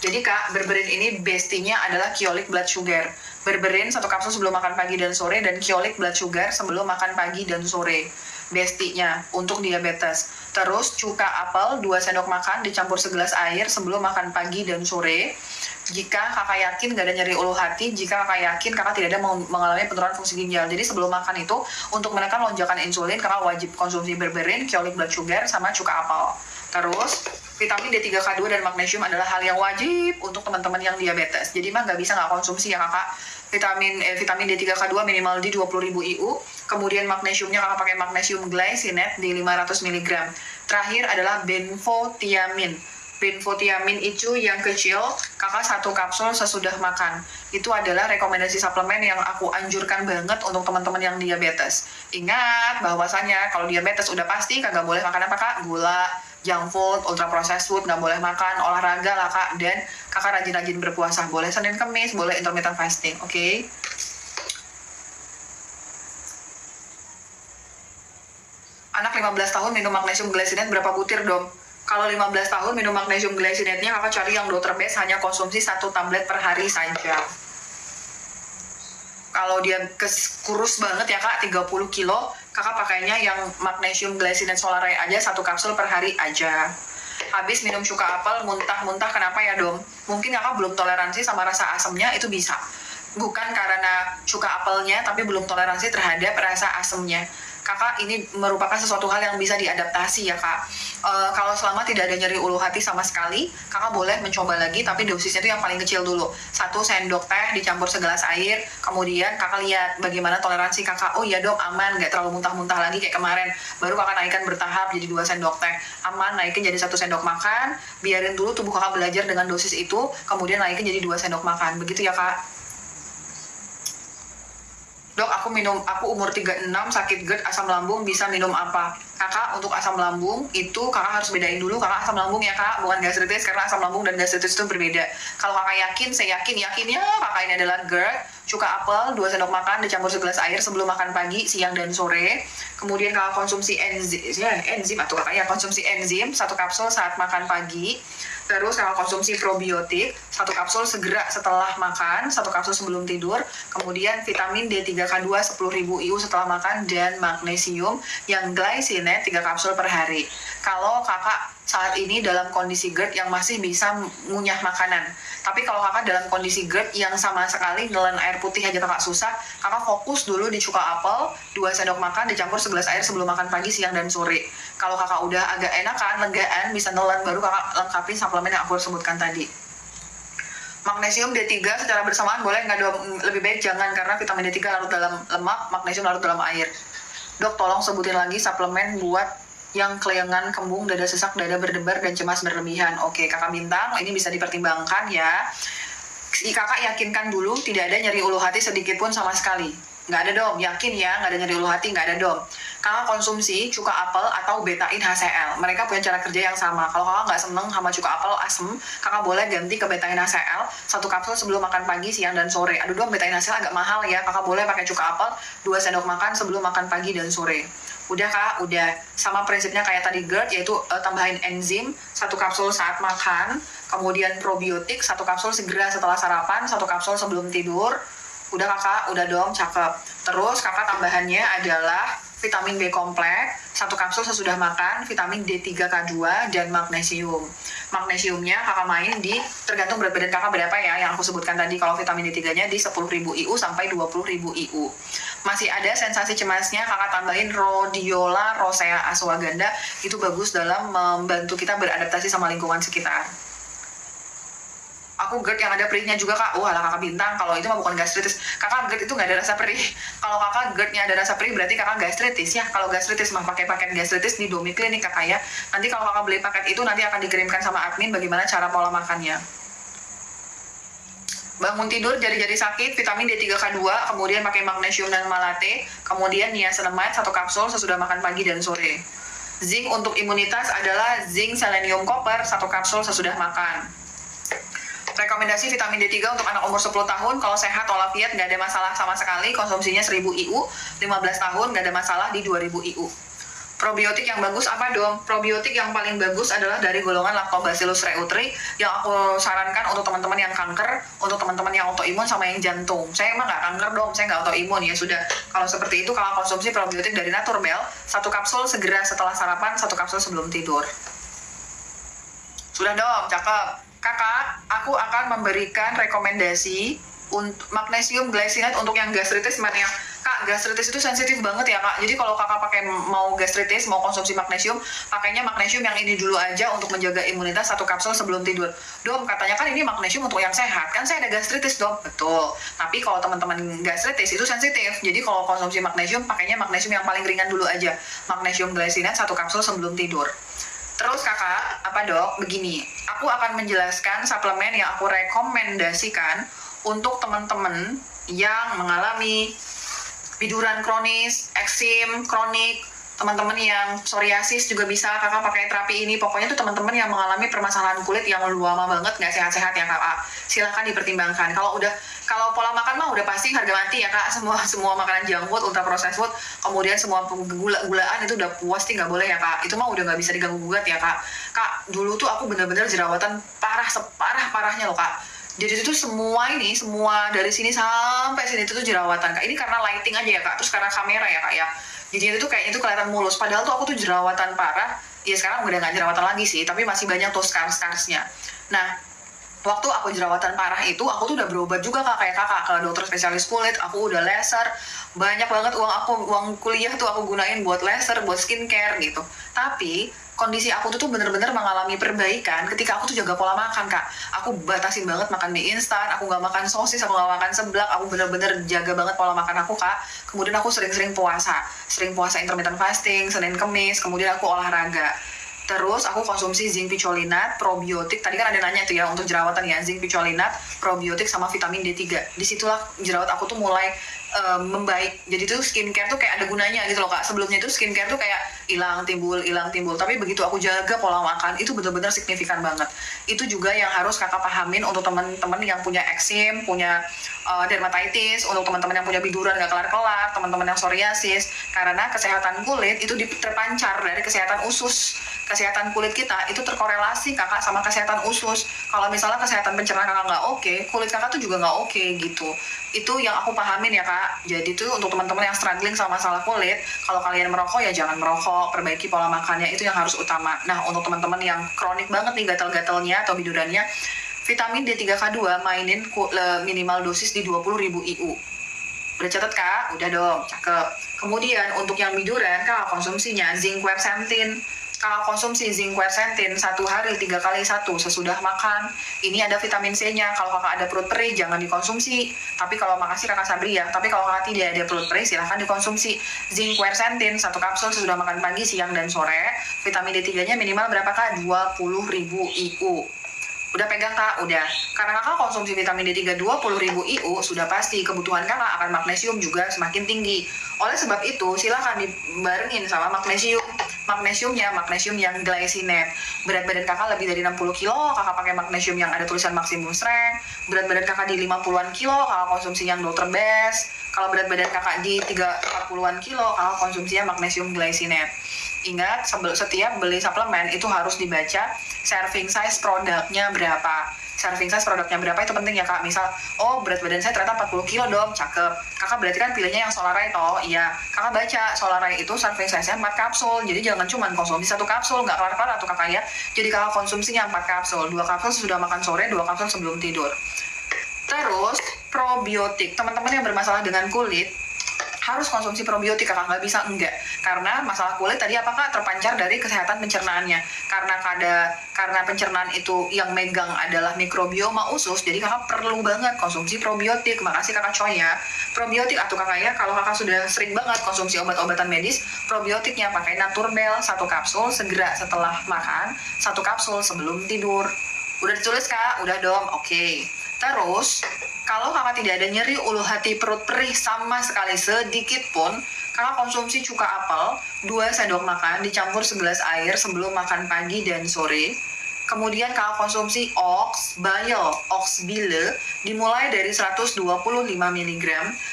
Jadi kak, berberin ini bestinya adalah Kyolic blood sugar. Berberin 1 kapsul sebelum makan pagi dan sore, dan Kyolic blood sugar sebelum makan pagi dan sore. Bestinya untuk diabetes. Terus cuka apel 2 sendok makan dicampur segelas air sebelum makan pagi dan sore. Jika kakak yakin gak ada nyeri ulu hati, jika kakak yakin kakak tidak ada mengalami penurunan fungsi ginjal. Jadi sebelum makan itu, untuk menekan lonjakan insulin, kakak wajib konsumsi berberin, Kyolic blood sugar, sama cuka apel. Terus Vitamin D3K2 dan magnesium adalah hal yang wajib untuk teman-teman yang diabetes. Jadi mah nggak bisa nggak konsumsi ya kakak. Vitamin D3K2 minimal di 20.000 IU. Kemudian magnesiumnya kakak pakai magnesium glycinate di 500 mg. Terakhir adalah benfotiamin. Benfotiamin itu yang kecil, kakak 1 kapsul sesudah makan. Itu adalah rekomendasi suplemen yang aku anjurkan banget untuk teman-teman yang diabetes. Ingat bahwasanya kalau diabetes udah pasti kagak boleh makan apa kak? Gula, junk food, ultra processed food, nggak boleh makan, olahraga lah kak. Dan kakak rajin-rajin berpuasa. Boleh Senin Kemis, boleh intermittent fasting, oke? Anak 15 tahun minum magnesium glycinate berapa butir dong? Kalau 15 tahun minum magnesium glycinate-nya kakak cari yang dokter base, hanya konsumsi 1 tablet per hari saja. Kalau dia kurus banget ya kak, 30 kilo, kakak pakainya yang magnesium glycinate Solaray aja 1 kapsul per hari aja. Habis minum cuka apel muntah-muntah, kenapa ya dong? Mungkin kakak belum toleransi sama rasa asamnya, itu bisa. Bukan karena cuka apelnya, tapi belum toleransi terhadap rasa asamnya. Kakak, ini merupakan sesuatu hal yang bisa diadaptasi ya kak. Kalau selama tidak ada nyeri ulu hati sama sekali, kakak boleh mencoba lagi, tapi dosisnya itu yang paling kecil dulu. 1 sendok teh dicampur segelas air, kemudian kakak lihat bagaimana toleransi kakak. Oh iya dok, aman, nggak terlalu muntah-muntah lagi kayak kemarin. Baru kakak naikkan bertahap jadi 2 sendok teh. Aman, naikin jadi 1 sendok makan, biarin dulu tubuh kakak belajar dengan dosis itu, kemudian naikin jadi 2 sendok makan. Begitu ya kak. Dok, aku umur 36, sakit GERD, asam lambung, bisa minum apa? Kakak, untuk asam lambung, itu kakak harus bedain dulu, kakak asam lambung ya kak, bukan gastritis, karena asam lambung dan gastritis itu berbeda. Kalau kakak yakin, saya yakinnya kakak ini adalah GERD, cuka apel, 2 sendok makan, dicampur segelas air sebelum makan pagi, siang, dan sore. Kemudian kakak konsumsi enzim atau kakak ya konsumsi enzim, 1 kapsul saat makan pagi. Terus kakak konsumsi probiotik, 1 kapsul segera setelah makan, 1 kapsul sebelum tidur. Kemudian vitamin D3K2 10.000 IU setelah makan, dan magnesium yang glycinate 3 kapsul per hari. Kalau kakak saat ini dalam kondisi GERD yang masih bisa ngunyah makanan, tapi kalau kakak dalam kondisi GERD yang sama sekali nelan air putih aja kakak susah, kakak fokus dulu di cuka apel, 2 sendok makan dicampur segelas air sebelum makan pagi, siang, dan sore. Kalau kakak udah agak enakan, legaan, bisa nelan, baru kakak lengkapi suplemen yang aku sebutkan tadi. Magnesium D3 secara bersamaan boleh nggak dok? Lebih baik jangan, karena vitamin D3 larut dalam lemak, magnesium larut dalam air. Dok, tolong sebutin lagi suplemen buat yang kelayangan, kembung, dada sesak, dada berdebar, dan cemas berlebihan. Oke, kakak bintang, ini bisa dipertimbangkan ya. Kakak yakinkan dulu tidak ada nyeri ulu hati sedikit pun sama sekali. Nggak ada dom, yakin ya, nggak ada nyeri ulu hati, nggak ada dom. Kakak konsumsi cuka apel atau betain HCl. Mereka punya cara kerja yang sama. Kalau kakak nggak seneng sama cuka apel asem, kakak boleh ganti ke betain HCl 1 kapsul sebelum makan pagi, siang, dan sore. Aduh dom, betain HCl agak mahal ya. Kakak boleh pakai cuka apel 2 sendok makan sebelum makan pagi dan sore. Udah kak, udah. Sama prinsipnya kayak tadi GERD, yaitu tambahin enzim 1 kapsul saat makan, kemudian probiotik 1 kapsul segera setelah sarapan, 1 kapsul sebelum tidur. Udah kakak, udah dong, cakep. Terus kakak tambahannya adalah vitamin B kompleks, 1 kapsul sesudah makan, vitamin D3K2, dan magnesium. Magnesiumnya kakak main di, tergantung berat badan kakak berapa ya, yang aku sebutkan tadi. Kalau vitamin D3-nya di 10.000 IU sampai 20.000 IU. Masih ada sensasi cemasnya, kakak tambahin rhodiola rosea ashwagandha. Itu bagus dalam membantu kita beradaptasi sama lingkungan sekitar. Aku GERD yang ada perihnya juga kak. Wah lah kakak bintang, kalau itu mah bukan gastritis. Kakak GERD itu nggak ada rasa perih. Kalau kakak GERD-nya ada rasa perih, berarti kakak gastritis ya. Kalau gastritis mah pakai paket gastritis di Domi Klinik kakak ya. Nanti kalau kakak beli paket itu, nanti akan dikirimkan sama admin bagaimana cara pola makannya. Bangun tidur, jari-jari sakit, vitamin D3K2, kemudian pakai magnesium dan malate, kemudian niacinamide 1 kapsul sesudah makan pagi dan sore. Zinc untuk imunitas adalah zinc selenium copper 1 kapsul sesudah makan. Rekomendasi vitamin D3 untuk anak umur 10 tahun, kalau sehat walafiat nggak ada masalah sama sekali, konsumsinya 1000 IU, 15 tahun nggak ada masalah di 2000 IU. Probiotik yang bagus apa dong? Probiotik yang paling bagus adalah dari golongan Lactobacillus reuteri, yang aku sarankan untuk teman-teman yang kanker, untuk teman-teman yang autoimun sama yang jantung. Saya emang nggak kanker dong, saya nggak autoimun ya sudah. Kalau seperti itu, kalau konsumsi probiotik dari Naturbel, 1 kapsul segera setelah sarapan, 1 kapsul sebelum tidur. Sudah dong, cakep. Kakak, aku akan memberikan rekomendasi Untuk magnesium glycinate untuk yang gastritis mana ya? Kak, gastritis itu sensitif banget ya Kak. Jadi kalau Kakak pakai mau gastritis, mau konsumsi magnesium, pakainya magnesium yang ini dulu aja untuk menjaga imunitas 1 kapsul sebelum tidur. Dom, katanya kan ini magnesium untuk yang sehat. Kan saya ada gastritis, Dom. Betul. Tapi kalau teman-teman gastritis itu sensitif. Jadi kalau konsumsi magnesium, pakainya magnesium yang paling ringan dulu aja. Magnesium glycinate 1 kapsul sebelum tidur. Terus Kakak, apa Dok? Begini, aku akan menjelaskan suplemen yang aku rekomendasikan untuk teman-teman yang mengalami biduran kronis, eksim kronik, teman-teman yang psoriasis juga bisa Kakak pakai terapi ini. Pokoknya tuh teman-teman yang mengalami permasalahan kulit yang lama banget nggak sehat-sehat ya Kak. Silahkan dipertimbangkan. Kalau pola makan mah udah pasti harga mati ya Kak. Semua makanan junk food, ultra processed food, kemudian semua gula-gulaan itu udah pasti nggak boleh ya Kak. Itu mah udah nggak bisa diganggu gugat ya Kak. Kak, dulu tuh aku bener-bener jerawatan parah, separah-parahnya loh Kak. Jadi itu semua dari sini sampai sini itu tuh jerawatan Kak. Ini karena lighting aja ya Kak, terus karena kamera ya Kak ya. Jadi itu kayaknya tuh kelihatan mulus. Padahal tuh aku tuh jerawatan parah. Ya sekarang udah nggak jerawatan lagi sih, tapi masih banyak tuh scars-scarsnya. Nah, waktu aku jerawatan parah itu, aku tuh udah berobat juga Kak, kayak Kakak ke dokter spesialis kulit. Aku udah laser, banyak banget uang kuliah tuh aku gunain buat laser, buat skincare gitu. Tapi kondisi aku tuh bener-bener mengalami perbaikan ketika aku tuh jaga pola makan Kak. Aku batasin banget makan mie instan, aku nggak makan sosis, aku nggak makan seblak, aku bener-bener jaga banget pola makan aku Kak. Kemudian aku sering puasa intermittent fasting, Senin Kemis, kemudian aku olahraga. Terus aku konsumsi zinc picolinat, probiotik. Tadi kan ada nanya tuh ya untuk jerawatan ya, zinc picolinat, probiotik sama vitamin D3. Disitulah jerawat aku tuh mulai membaik. Jadi tuh skincare tuh kayak ada gunanya gitu loh Kak. Sebelumnya tuh skincare tuh kayak hilang timbul. Tapi begitu aku jaga pola makan itu benar-benar signifikan banget. Itu juga yang harus Kakak pahamin untuk teman-teman yang punya eksim, punya dermatitis, untuk teman-teman yang punya biduran gak kelar-kelar, teman-teman yang psoriasis. Karena kesehatan kulit itu terpancar dari kesehatan usus. Kesehatan kulit kita itu terkorelasi Kakak sama kesehatan usus. Kalau misalnya kesehatan pencernaan Kakak nggak oke, kulit Kakak tuh juga nggak oke gitu. Itu yang aku pahamin ya Kak. Jadi tuh untuk teman-teman yang struggling sama masalah kulit, kalau kalian merokok ya jangan merokok, perbaiki pola makannya, itu yang harus utama. Nah, untuk teman-teman yang kronik banget nih gatal-gatalnya atau bidurannya, vitamin D3K2 mainin minimal dosis di 20.000 IU. Udah catat Kak? Udah dong, cakep. Kemudian untuk yang biduran, Kak konsumsinya zinc quercetin. Kakak konsumsi zinc quercetin 1 hari 3 kali 1 sesudah makan. Ini ada vitamin C-nya. Kalau kakak ada perut perih jangan dikonsumsi. Tapi kalau makasih kakak Sabri ya. Tapi kalau kakak tidak ada perut perih silahkan dikonsumsi. Zinc quercetin 1 kapsul sesudah makan pagi, siang, dan sore. Vitamin D3-nya minimal berapa Kak? 20.000 IU. Udah pegang Kak? Udah. Karena kakak konsumsi vitamin D3 20.000 IU, sudah pasti kebutuhan kakak akan magnesium juga semakin tinggi. Oleh sebab itu, silakan dibarengin sama magnesium. Magnesium yang glycinate. Berat badan kakak lebih dari 60 kilo, kakak pakai magnesium yang ada tulisan maximum strength. Berat badan kakak di 50-an kilo, kakak konsumsi yang Dr. Best. Kalau berat badan kakak di 40-an kilo, kakak konsumsinya magnesium glycinate. Ingat, setiap beli suplemen itu harus dibaca serving size produknya berapa. Serving size produknya berapa itu penting ya Kak. Misal, oh berat badan saya ternyata 40 kilo dong, cakep. Kakak berarti kan pilihnya yang Solaray toh. Iya, kakak baca Solaray itu serving size-nya 4 kapsul. Jadi jangan cuma konsumsi 1 kapsul, nggak kelar-kelar tuh kakak ya. Jadi kakak konsumsinya 4 kapsul. 2 kapsul sudah makan sore, 2 kapsul sebelum tidur. Terus, probiotik. Teman-teman yang bermasalah dengan kulit, harus konsumsi probiotik kakak, nggak bisa enggak. Karena masalah kulit tadi apakah terpancar dari kesehatan pencernaannya. Karena pencernaan itu yang megang adalah mikrobioma usus, jadi kakak perlu banget konsumsi probiotik. Makasih kakak Choi ya. Probiotik atau kakak ya, kalau kakak sudah sering banget konsumsi obat-obatan medis, probiotiknya pakai Naturbel 1 kapsul segera setelah makan, 1 kapsul sebelum tidur. Udah ditulis Kak? Udah dong, oke. Terus, kalau kakak tidak ada nyeri ulu hati perut perih sama sekali sedikit pun, kakak konsumsi cuka apel 2 sendok makan dicampur segelas air sebelum makan pagi dan sore. Kemudian kakak konsumsi oxbile dimulai dari 125 mg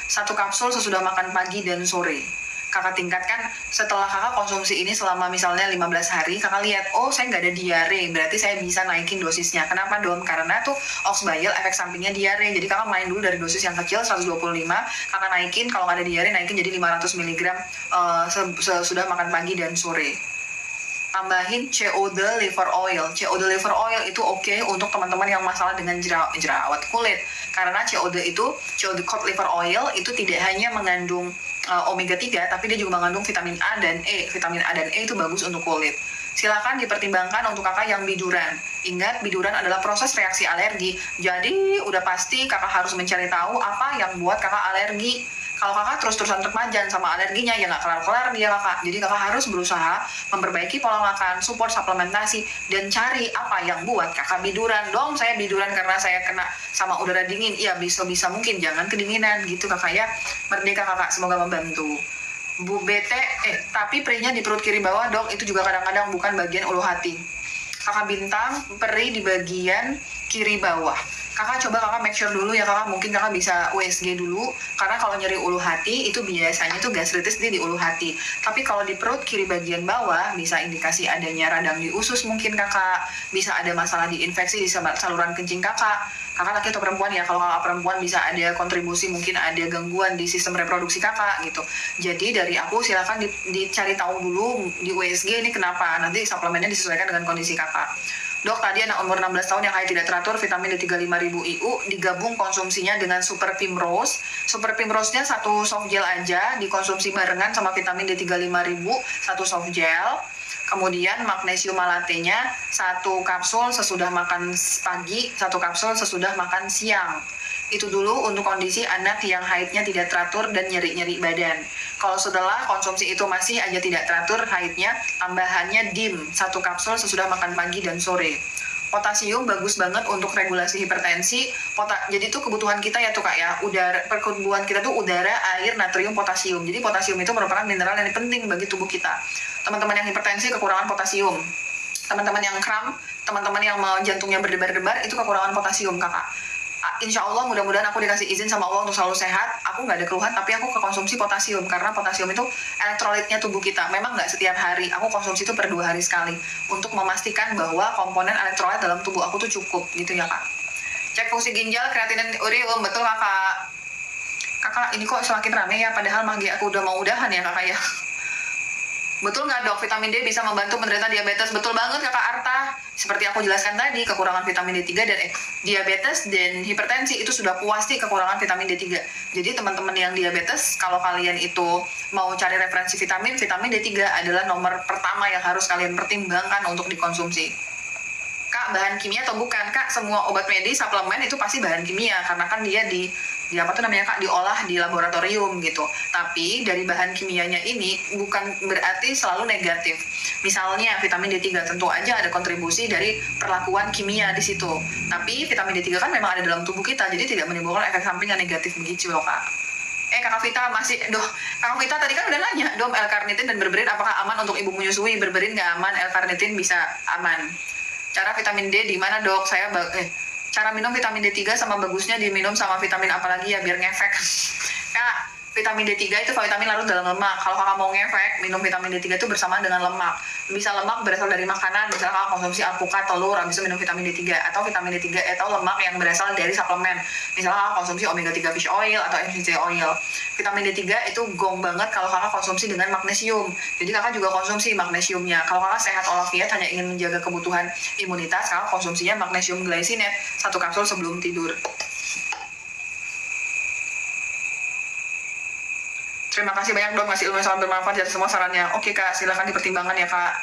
1 kapsul sesudah makan pagi dan sore. Kakak tingkatkan setelah kakak konsumsi ini selama misalnya 15 hari, kakak lihat, oh saya nggak ada diare, berarti saya bisa naikin dosisnya. Kenapa dong? Karena tuh oxbile efek sampingnya diare, jadi kakak main dulu dari dosis yang kecil 125, kakak naikin, kalau nggak ada diare naikin jadi 500 mg sesudah makan pagi dan sore. tambahin COD liver oil. COD liver oil itu oke untuk teman-teman yang masalah dengan jerawat kulit. Karena COD cod liver oil itu tidak hanya mengandung omega 3, tapi dia juga mengandung vitamin A dan E. Vitamin A dan E itu bagus untuk kulit. Silakan dipertimbangkan untuk kakak yang biduran. Ingat, biduran adalah proses reaksi alergi. Jadi udah pasti kakak harus mencari tahu apa yang buat kakak alergi. Kalau kakak terus-terusan terpajan sama alerginya, ya nggak kelar-kelar dia kakak. Jadi kakak harus berusaha memperbaiki pola makan, support suplementasi, dan cari apa yang buat kakak biduran. Dong, saya biduran karena saya kena sama udara dingin. Iya, bisa mungkin, jangan kedinginan gitu kakak ya. Merdeka kakak, semoga membantu. Bu bete, tapi perihnya di perut kiri bawah dok, itu juga kadang-kadang bukan bagian ulu hati. Kakak bintang, perih di bagian kiri bawah. Kakak coba kakak make sure dulu ya kakak, mungkin kakak bisa USG dulu, karena kalau nyeri ulu hati itu biasanya tuh gastritis dia di ulu hati. Tapi kalau di perut kiri bagian bawah bisa indikasi adanya radang di usus mungkin kakak, bisa ada masalah di infeksi di saluran kencing kakak. Kakak laki atau perempuan ya, kalau kakak perempuan bisa ada kontribusi, mungkin ada gangguan di sistem reproduksi kakak gitu. Jadi dari aku silakan dicari tahu dulu di USG ini kenapa, nanti suplemennya disesuaikan dengan kondisi kakak. Dok, tadi anak umur 16 tahun yang haid tidak teratur, vitamin D3 5000 IU, digabung konsumsinya dengan Super Primrose. Super Primrose-nya satu soft gel aja, dikonsumsi barengan sama vitamin D3 5000, satu soft gel. Kemudian magnesium malatenya, satu kapsul sesudah makan pagi, satu kapsul sesudah makan siang. Itu dulu untuk kondisi anak yang haidnya tidak teratur dan nyeri-nyeri badan. Kalau setelah konsumsi itu masih aja tidak teratur haidnya, tambahannya DIM, satu kapsul sesudah makan pagi dan sore. Potasium bagus banget untuk regulasi hipertensi. Jadi itu kebutuhan kita ya tuh kak ya, perkebutuhan kita tuh udara, air, natrium, potasium. Jadi potasium itu merupakan mineral yang penting bagi tubuh kita. Teman-teman yang hipertensi kekurangan potasium. Teman-teman yang kram, teman-teman yang mau jantungnya berdebar-debar itu kekurangan potasium kakak. Insya Allah mudah-mudahan aku dikasih izin sama Allah untuk selalu sehat. Aku nggak ada keluhan, tapi aku konsumsi potasium karena potasium itu elektrolitnya tubuh kita. Memang nggak setiap hari, aku konsumsi itu per 2 hari sekali untuk memastikan bahwa komponen elektrolit dalam tubuh aku tuh cukup gitu ya kak. Cek fungsi ginjal, kreatinin urium, betul kakak. Kakak ini kok semakin rame ya, padahal magi aku udah mau udahan ya kakak ya. Betul nggak dok, vitamin D bisa membantu penderita diabetes? Betul banget kakak Arta. Seperti aku jelaskan tadi, kekurangan vitamin D3 dan diabetes dan hipertensi itu sudah pasti kekurangan vitamin D3. Jadi teman-teman yang diabetes, kalau kalian itu mau cari referensi vitamin D3 adalah nomor pertama yang harus kalian pertimbangkan untuk dikonsumsi. Kak, bahan kimia atau bukan? Kak, semua obat medis, suplemen itu pasti bahan kimia, karena kan dia diolah di laboratorium gitu. Tapi dari bahan kimianya ini bukan berarti selalu negatif. Misalnya vitamin D3 tentu aja ada kontribusi dari perlakuan kimia di situ. Tapi vitamin D3 kan memang ada dalam tubuh kita, jadi tidak menimbulkan efek samping yang negatif begitu loh kak. Kakak Vita Kakak Vita tadi kan udah nanya, dom L-carnitin dan berberin apakah aman untuk ibu menyusui? Berberin nggak aman, L-carnitin bisa aman. Cara vitamin D di mana dok? Cara minum vitamin D3 sama bagusnya diminum sama vitamin apa lagi ya biar ngefek. Kak, vitamin D3 itu vitamin larut dalam lemak. Kalau kakak mau ngefek, minum vitamin D3 itu bersamaan dengan lemak. Bisa lemak berasal dari makanan, misalnya kakak konsumsi alpukat, telur, habis itu minum vitamin D3. Atau vitamin D3 atau lemak yang berasal dari suplemen. Misalnya kakak konsumsi omega 3 fish oil atau MCT oil. Vitamin D3 itu gong banget kalau kakak konsumsi dengan magnesium. Jadi kakak juga konsumsi magnesiumnya. Kalau kakak sehat walafiat hanya ingin menjaga kebutuhan imunitas, kakak konsumsinya magnesium glycinate, satu kapsul sebelum tidur. Terima kasih banyak dok ngasih ilmu yang sangat bermanfaat dari semua sarannya. Oke kak, silakan dipertimbangkan ya kak.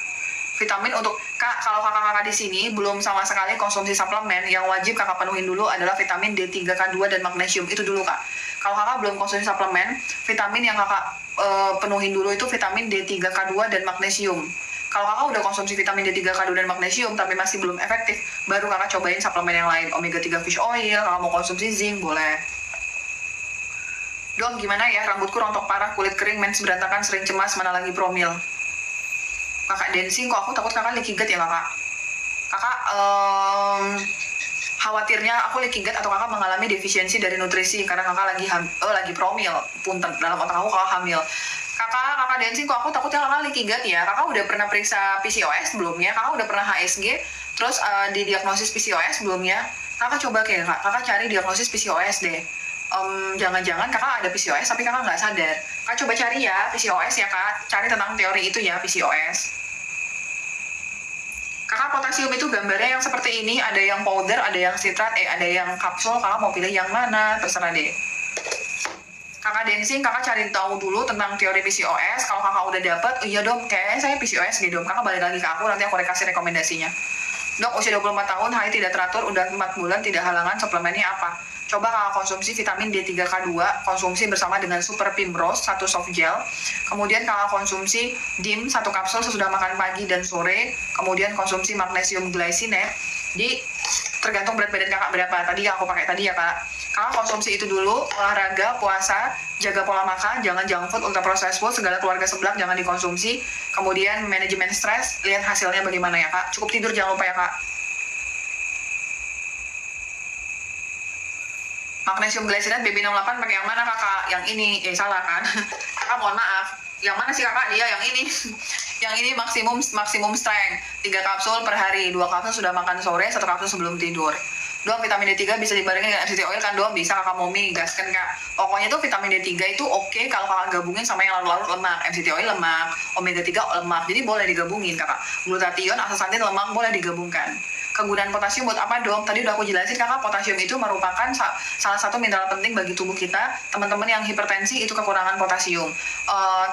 Vitamin untuk kak, kalau kakak-kakak di sini belum sama sekali konsumsi suplemen, yang wajib kakak penuhin dulu adalah vitamin D3, K2 dan magnesium. Itu dulu kak. Kalau kakak belum konsumsi suplemen, vitamin yang kakak penuhin dulu itu vitamin D3, K2 dan magnesium. Kalau kakak udah konsumsi vitamin D3, K2 dan magnesium tapi masih belum efektif, baru kakak cobain suplemen yang lain. Omega 3 fish oil, kalau mau konsumsi zinc boleh. Dok, gimana ya? Rambutku rontok parah, kulit kering, mens berantakan, sering cemas, mana lagi promil. Kakak dancing, kok aku takut kakak leaky gut ya kakak? Kakak khawatirnya aku leaky gut atau kakak mengalami defisiensi dari nutrisi karena kakak lagi promil. Punten, dalam otak aku kakak hamil. Kakak dancing, kok aku takutnya kakak leaky gut ya? Kakak udah pernah periksa PCOS belumnya? Kakak udah pernah HSG? Terus didiagnosis PCOS belumnya? Kakak coba kakak cari diagnosis PCOS deh. Jangan-jangan kakak ada PCOS tapi kakak nggak sadar. Kakak coba cari ya PCOS ya kak, cari tentang teori itu ya PCOS. Kakak potasium itu gambarnya yang seperti ini, ada yang powder, ada yang sitrat, ada yang kapsul. Kakak mau pilih yang mana? Terserah deh. Kakak dancing, kakak cari tahu dulu tentang teori PCOS. Kalau kakak udah dapet, oh iya dong, kayaknya saya PCOS gitu. Kakak balik lagi ke aku, nanti aku kasih rekomendasinya. Dok, usia 24 tahun, haid tidak teratur, udah 4 bulan, tidak halangan, suplemennya apa? Coba kakak konsumsi vitamin D3K2, konsumsi bersama dengan Super Primrose, 1 soft gel. Kemudian kakak konsumsi DIM, 1 kapsul sesudah makan pagi dan sore. Kemudian konsumsi magnesium glycinate. Tergantung berat badan kakak berapa. Tadi aku pakai tadi ya kak. Kakak konsumsi itu dulu, olahraga, puasa, jaga pola makan, jangan junk food, ultra processed food, segala keluarga seblak jangan dikonsumsi. Kemudian manajemen stres, lihat hasilnya bagaimana ya kak. Cukup tidur jangan lupa ya kak. Magnesium glycinate BB68 pakai yang mana kakak? Yang ini, salah kan? Kakak mohon maaf. Yang mana sih kakak? Dia yang ini. Yang ini maksimum strength. 3 kapsul per hari. 2 kapsul sudah makan sore, 1 kapsul sebelum tidur. Dong, vitamin D3 bisa dibarengin dengan MCT oil kan dong? Bisa kakak mau gaskan kak. Pokoknya tuh vitamin D3 itu oke kalau kakak gabungin sama yang larut-larut lemak. MCT oil lemak, omega 3 lemak. Jadi boleh digabungin kakak. Glutathione, astaxanthin lemak boleh digabungkan. Kegunaan potasium buat apa dong? Tadi udah aku jelasin kakak, potasium itu merupakan salah satu mineral penting bagi tubuh kita. Teman-teman yang hipertensi itu kekurangan potasium.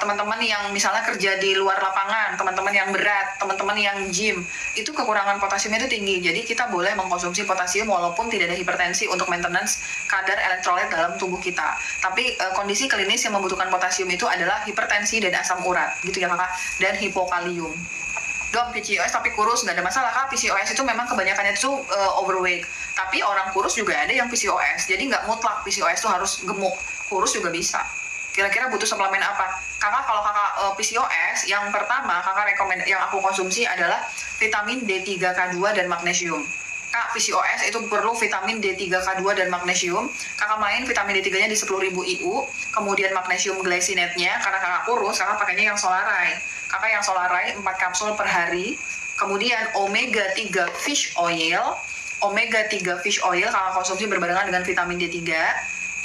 Teman-teman yang misalnya kerja di luar lapangan, teman-teman yang berat, teman-teman yang gym, itu kekurangan potasiumnya itu tinggi. Jadi kita boleh mengkonsumsi potasium walaupun tidak ada hipertensi untuk maintenance kadar elektrolit dalam tubuh kita. Tapi kondisi klinis yang membutuhkan potasium itu adalah hipertensi dan asam urat, gitu ya kakak, dan hipokalium. Dok, PCOS tapi kurus, nggak ada masalah kak. PCOS itu memang kebanyakannya itu overweight. Tapi orang kurus juga ada yang PCOS. Jadi nggak mutlak PCOS itu harus gemuk. Kurus juga bisa. Kira-kira butuh suplemen apa? Kakak kalau kakak PCOS, yang pertama kakak yang aku konsumsi adalah vitamin D3K2 dan magnesium. Kak, PCOS itu perlu vitamin D3K2 dan magnesium. Kakak main vitamin D3-nya di 10.000 IU. Kemudian magnesium glycinate-nya, karena kakak kurus, kakak pakainya yang Solaray. Kakak yang Solaray 4 kapsul per hari. Kemudian omega 3 fish oil. Omega 3 fish oil kakak konsumsi berbarengan dengan vitamin D3.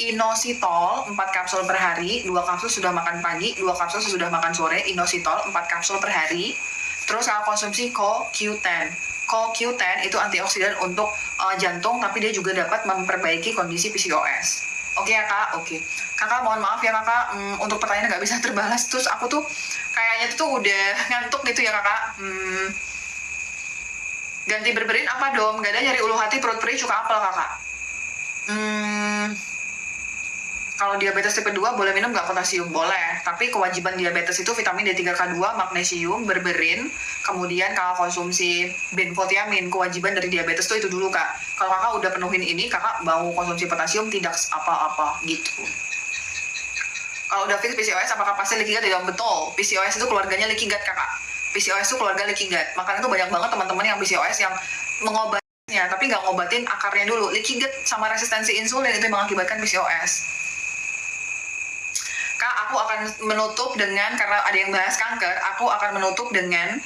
Inositol 4 kapsul per hari. 2 kapsul sudah makan pagi, 2 kapsul sudah makan sore. Inositol 4 kapsul per hari. Terus kakak konsumsi CoQ10. CoQ10 itu antioksidan untuk jantung, tapi dia juga dapat memperbaiki kondisi PCOS. Oke ya kak, oke. Kakak mohon maaf ya kakak, untuk pertanyaan nggak bisa terbalas. Terus aku tuh kayaknya tuh udah ngantuk gitu ya kakak. Ganti berberin apa dong? Gak ada nyari ulu hati, perut perih, suka apel kakak. Kalau diabetes tipe 2 boleh minum nggak potasium? Boleh. Tapi kewajiban diabetes itu vitamin D3K2, magnesium, berberin, kemudian kakak konsumsi benfotiamin. Kewajiban dari diabetes itu dulu kak. Kalau kakak udah penuhin ini, kakak mau konsumsi potasium tidak apa-apa gitu. Kalau udah fix PCOS, apakah pasti leaky gut? Tidak betul. PCOS itu keluarganya leaky gut kakak. PCOS itu keluarga leaky gut. Makanya itu banyak banget teman-teman yang PCOS yang mengobatinya, tapi nggak ngobatin akarnya dulu. Leaky gut sama resistensi insulin itu yang mengakibatkan PCOS. Kak, aku akan menutup dengan, karena ada yang bahas kanker, aku akan menutup dengan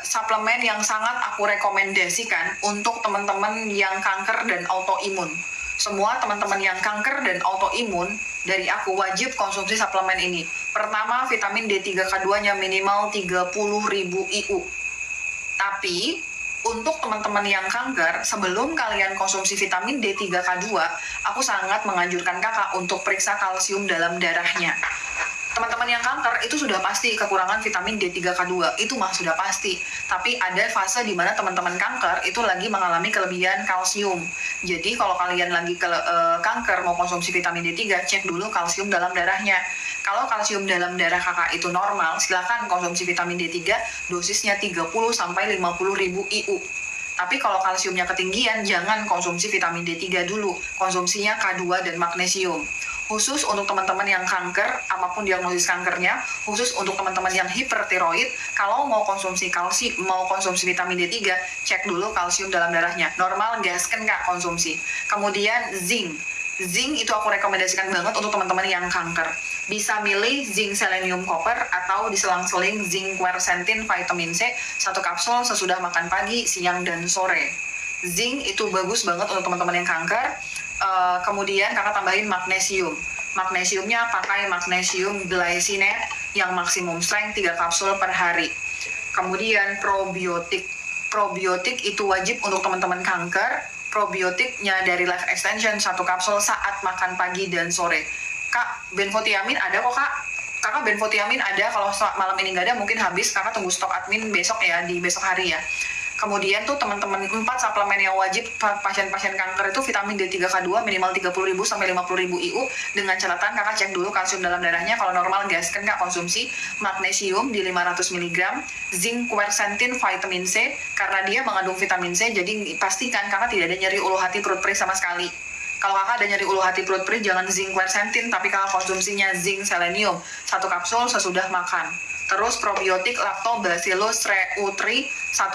suplemen yang sangat aku rekomendasikan untuk teman-teman yang kanker dan autoimun. Semua teman-teman yang kanker dan autoimun, dari aku wajib konsumsi suplemen ini. Pertama, vitamin D3K2-nya minimal 30.000 IU. Tapi, untuk teman-teman yang kanker, sebelum kalian konsumsi vitamin D3K2, aku sangat menganjurkan kakak untuk periksa kalsium dalam darahnya. Teman-teman yang kanker itu sudah pasti kekurangan vitamin D3K2, itu mah sudah pasti. Tapi ada fase di mana teman-teman kanker itu lagi mengalami kelebihan kalsium. Jadi kalau kalian lagi kanker mau konsumsi vitamin D3, cek dulu kalsium dalam darahnya. Kalau kalsium dalam darah kakak itu normal, silakan konsumsi vitamin D3, dosisnya 30-50.000 IU. Tapi kalau kalsiumnya ketinggian, jangan konsumsi vitamin D3 dulu, konsumsinya K2 dan magnesium. Khusus untuk teman-teman yang kanker, apapun diagnosis kankernya, khusus untuk teman-teman yang hipertiroid, kalau mau konsumsi kalsium, mau konsumsi vitamin D3, cek dulu kalsium dalam darahnya. Normal, gaskan kak konsumsi. Kemudian zinc. Zinc itu aku rekomendasikan banget untuk teman-teman yang kanker. Bisa milih zinc selenium copper atau diselang-seling zinc quercetin vitamin C 1 kapsul sesudah makan pagi, siang, dan sore. Zinc itu bagus banget untuk teman-teman yang kanker. Kemudian kakak tambahin magnesium. Magnesiumnya pakai magnesium glycinate yang maksimum strength 3 kapsul per hari. Kemudian probiotik. Probiotik itu wajib untuk teman-teman kanker. Probiotiknya dari Life Extension 1 kapsul saat makan pagi dan sore. Kak, benfotiamin ada kok kak. Kakak benfotiamin ada, kalau malam ini nggak ada mungkin habis, kakak tunggu stok admin besok ya, di besok hari ya. Kemudian tuh teman-teman 4 suplemen yang wajib pasien-pasien kanker itu vitamin D3K2 minimal 30.000 sampai 50.000 IU, dengan catatan kakak cek dulu kalsium dalam darahnya, kalau normal gas kan kak konsumsi. Magnesium di 500 mg, zinc, quercetin, vitamin C, karena dia mengandung vitamin C, jadi pastikan kakak tidak ada nyeri ulu hati perut perih sama sekali. Kalau kakak ada nyeri ulu hati perut perih, jangan zinc quercetin, tapi kakak konsumsinya zinc selenium 1 kapsul sesudah makan. Terus probiotik Lactobacillus reuteri 1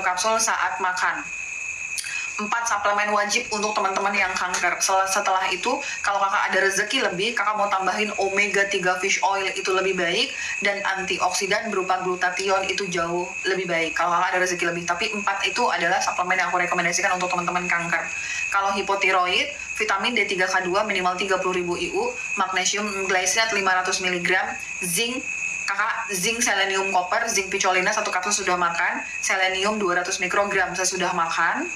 kapsul saat makan. 4 suplemen wajib untuk teman-teman yang kanker. Setelah itu, kalau kakak ada rezeki lebih, kakak mau tambahin omega 3 fish oil itu lebih baik, dan antioksidan berupa glutathione itu jauh lebih baik kalau kakak ada rezeki lebih. Tapi 4 itu adalah suplemen yang aku rekomendasikan untuk teman-teman kanker. Kalau hipotiroid, vitamin D3K2 minimal 30.000 IU, magnesium glycinate 500 mg, zinc, zinc selenium copper, zinc picolina 1 kapsul sudah makan, selenium 200 mikrogram sesudah makan.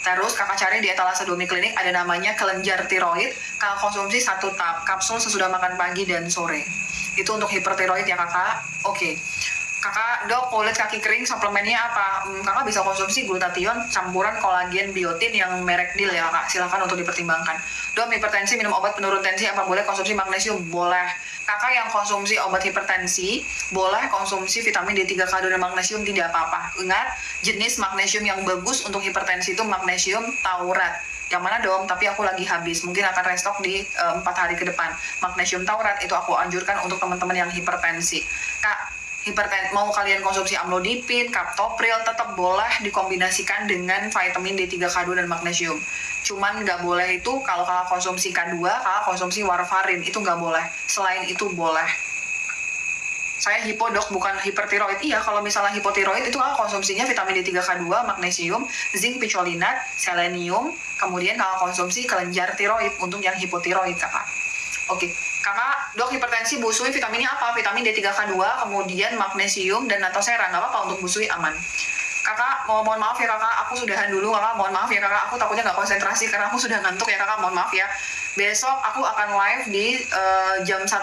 Terus kakak cari di etalase Domi Klinik ada namanya kelenjar tiroid, kakak konsumsi 1 kapsul sesudah makan pagi dan sore. Itu untuk hipertiroid ya kakak. Oke. Kakak, dok, kulit kaki kering suplemennya apa? Kakak bisa konsumsi glutathione campuran kolagen biotin yang merek Deal ya kak, silakan untuk dipertimbangkan. Dok, hipertensi minum obat penurun tensi apa boleh konsumsi magnesium? Boleh. Kakak yang konsumsi obat hipertensi boleh konsumsi vitamin D3K2 dan magnesium, tidak apa-apa. Ingat, jenis magnesium yang bagus untuk hipertensi itu magnesium taurat. Yang mana dong? Tapi aku lagi habis, mungkin akan restock di 4 hari ke depan. Magnesium taurat itu aku anjurkan untuk teman-teman yang hipertensi. Kak, mau kalian konsumsi amlodipin, captopril, tetap boleh dikombinasikan dengan vitamin D3K2 dan magnesium. Cuman nggak boleh itu kalau kakak konsumsi K2, kakak konsumsi warfarin, itu nggak boleh. Selain itu boleh. Saya hipo dok, bukan hipertiroid. Iya, kalau misalnya hipotiroid itu kakak konsumsinya vitamin D3K2, magnesium, zinc picolinat, selenium, kemudian kakak konsumsi kelenjar tiroid untuk yang hipotiroid kakak. Oke, kakak, dok hipertensi busui vitaminnya apa? Vitamin D3K2, kemudian magnesium dan natosera, nggak apa-apa untuk busui aman. Kakak, mohon maaf ya kakak, aku sudahan dulu kakak, mohon maaf ya kakak, aku takutnya nggak konsentrasi karena aku sudah ngantuk ya kakak, mohon maaf ya. Besok aku akan live di jam 1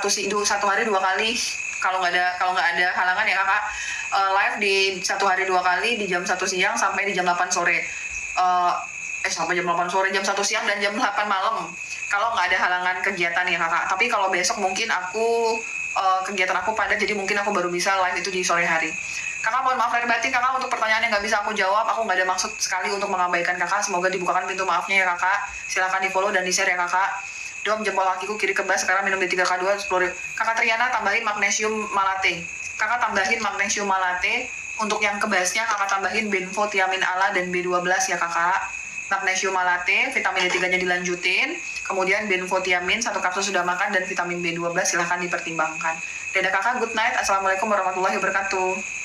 hari 2 kali, kalau nggak ada halangan ya kakak, live di 1 hari 2 kali di jam 1 siang sampai di jam 8 sore. Sampai jam 8 sore, jam 1 siang dan jam 8 malam. Kalau nggak ada halangan kegiatan ya kakak. Tapi kalau besok mungkin aku kegiatan aku padat, jadi mungkin aku baru bisa live itu di sore hari. Kakak mohon maaf lahir batin kakak untuk pertanyaan yang nggak bisa aku jawab. Aku nggak ada maksud sekali untuk mengabaikan kakak. Semoga dibukakan pintu maafnya ya kakak. Silakan di follow dan di share ya kakak. Dom, jempol kakiku kiri kebas, sekarang minum D3K2 10.000. Kakak Triana tambahin magnesium malate. Kakak tambahin magnesium malate. Untuk yang kebasnya kakak tambahin benfotiamin ala dan B12 ya kakak. Magnesium malate, vitamin D3-nya dilanjutin, kemudian benfotiamin 1 kapsul sudah makan, dan vitamin B12 silahkan dipertimbangkan. Dadah kakak, good night. Assalamualaikum warahmatullahi wabarakatuh.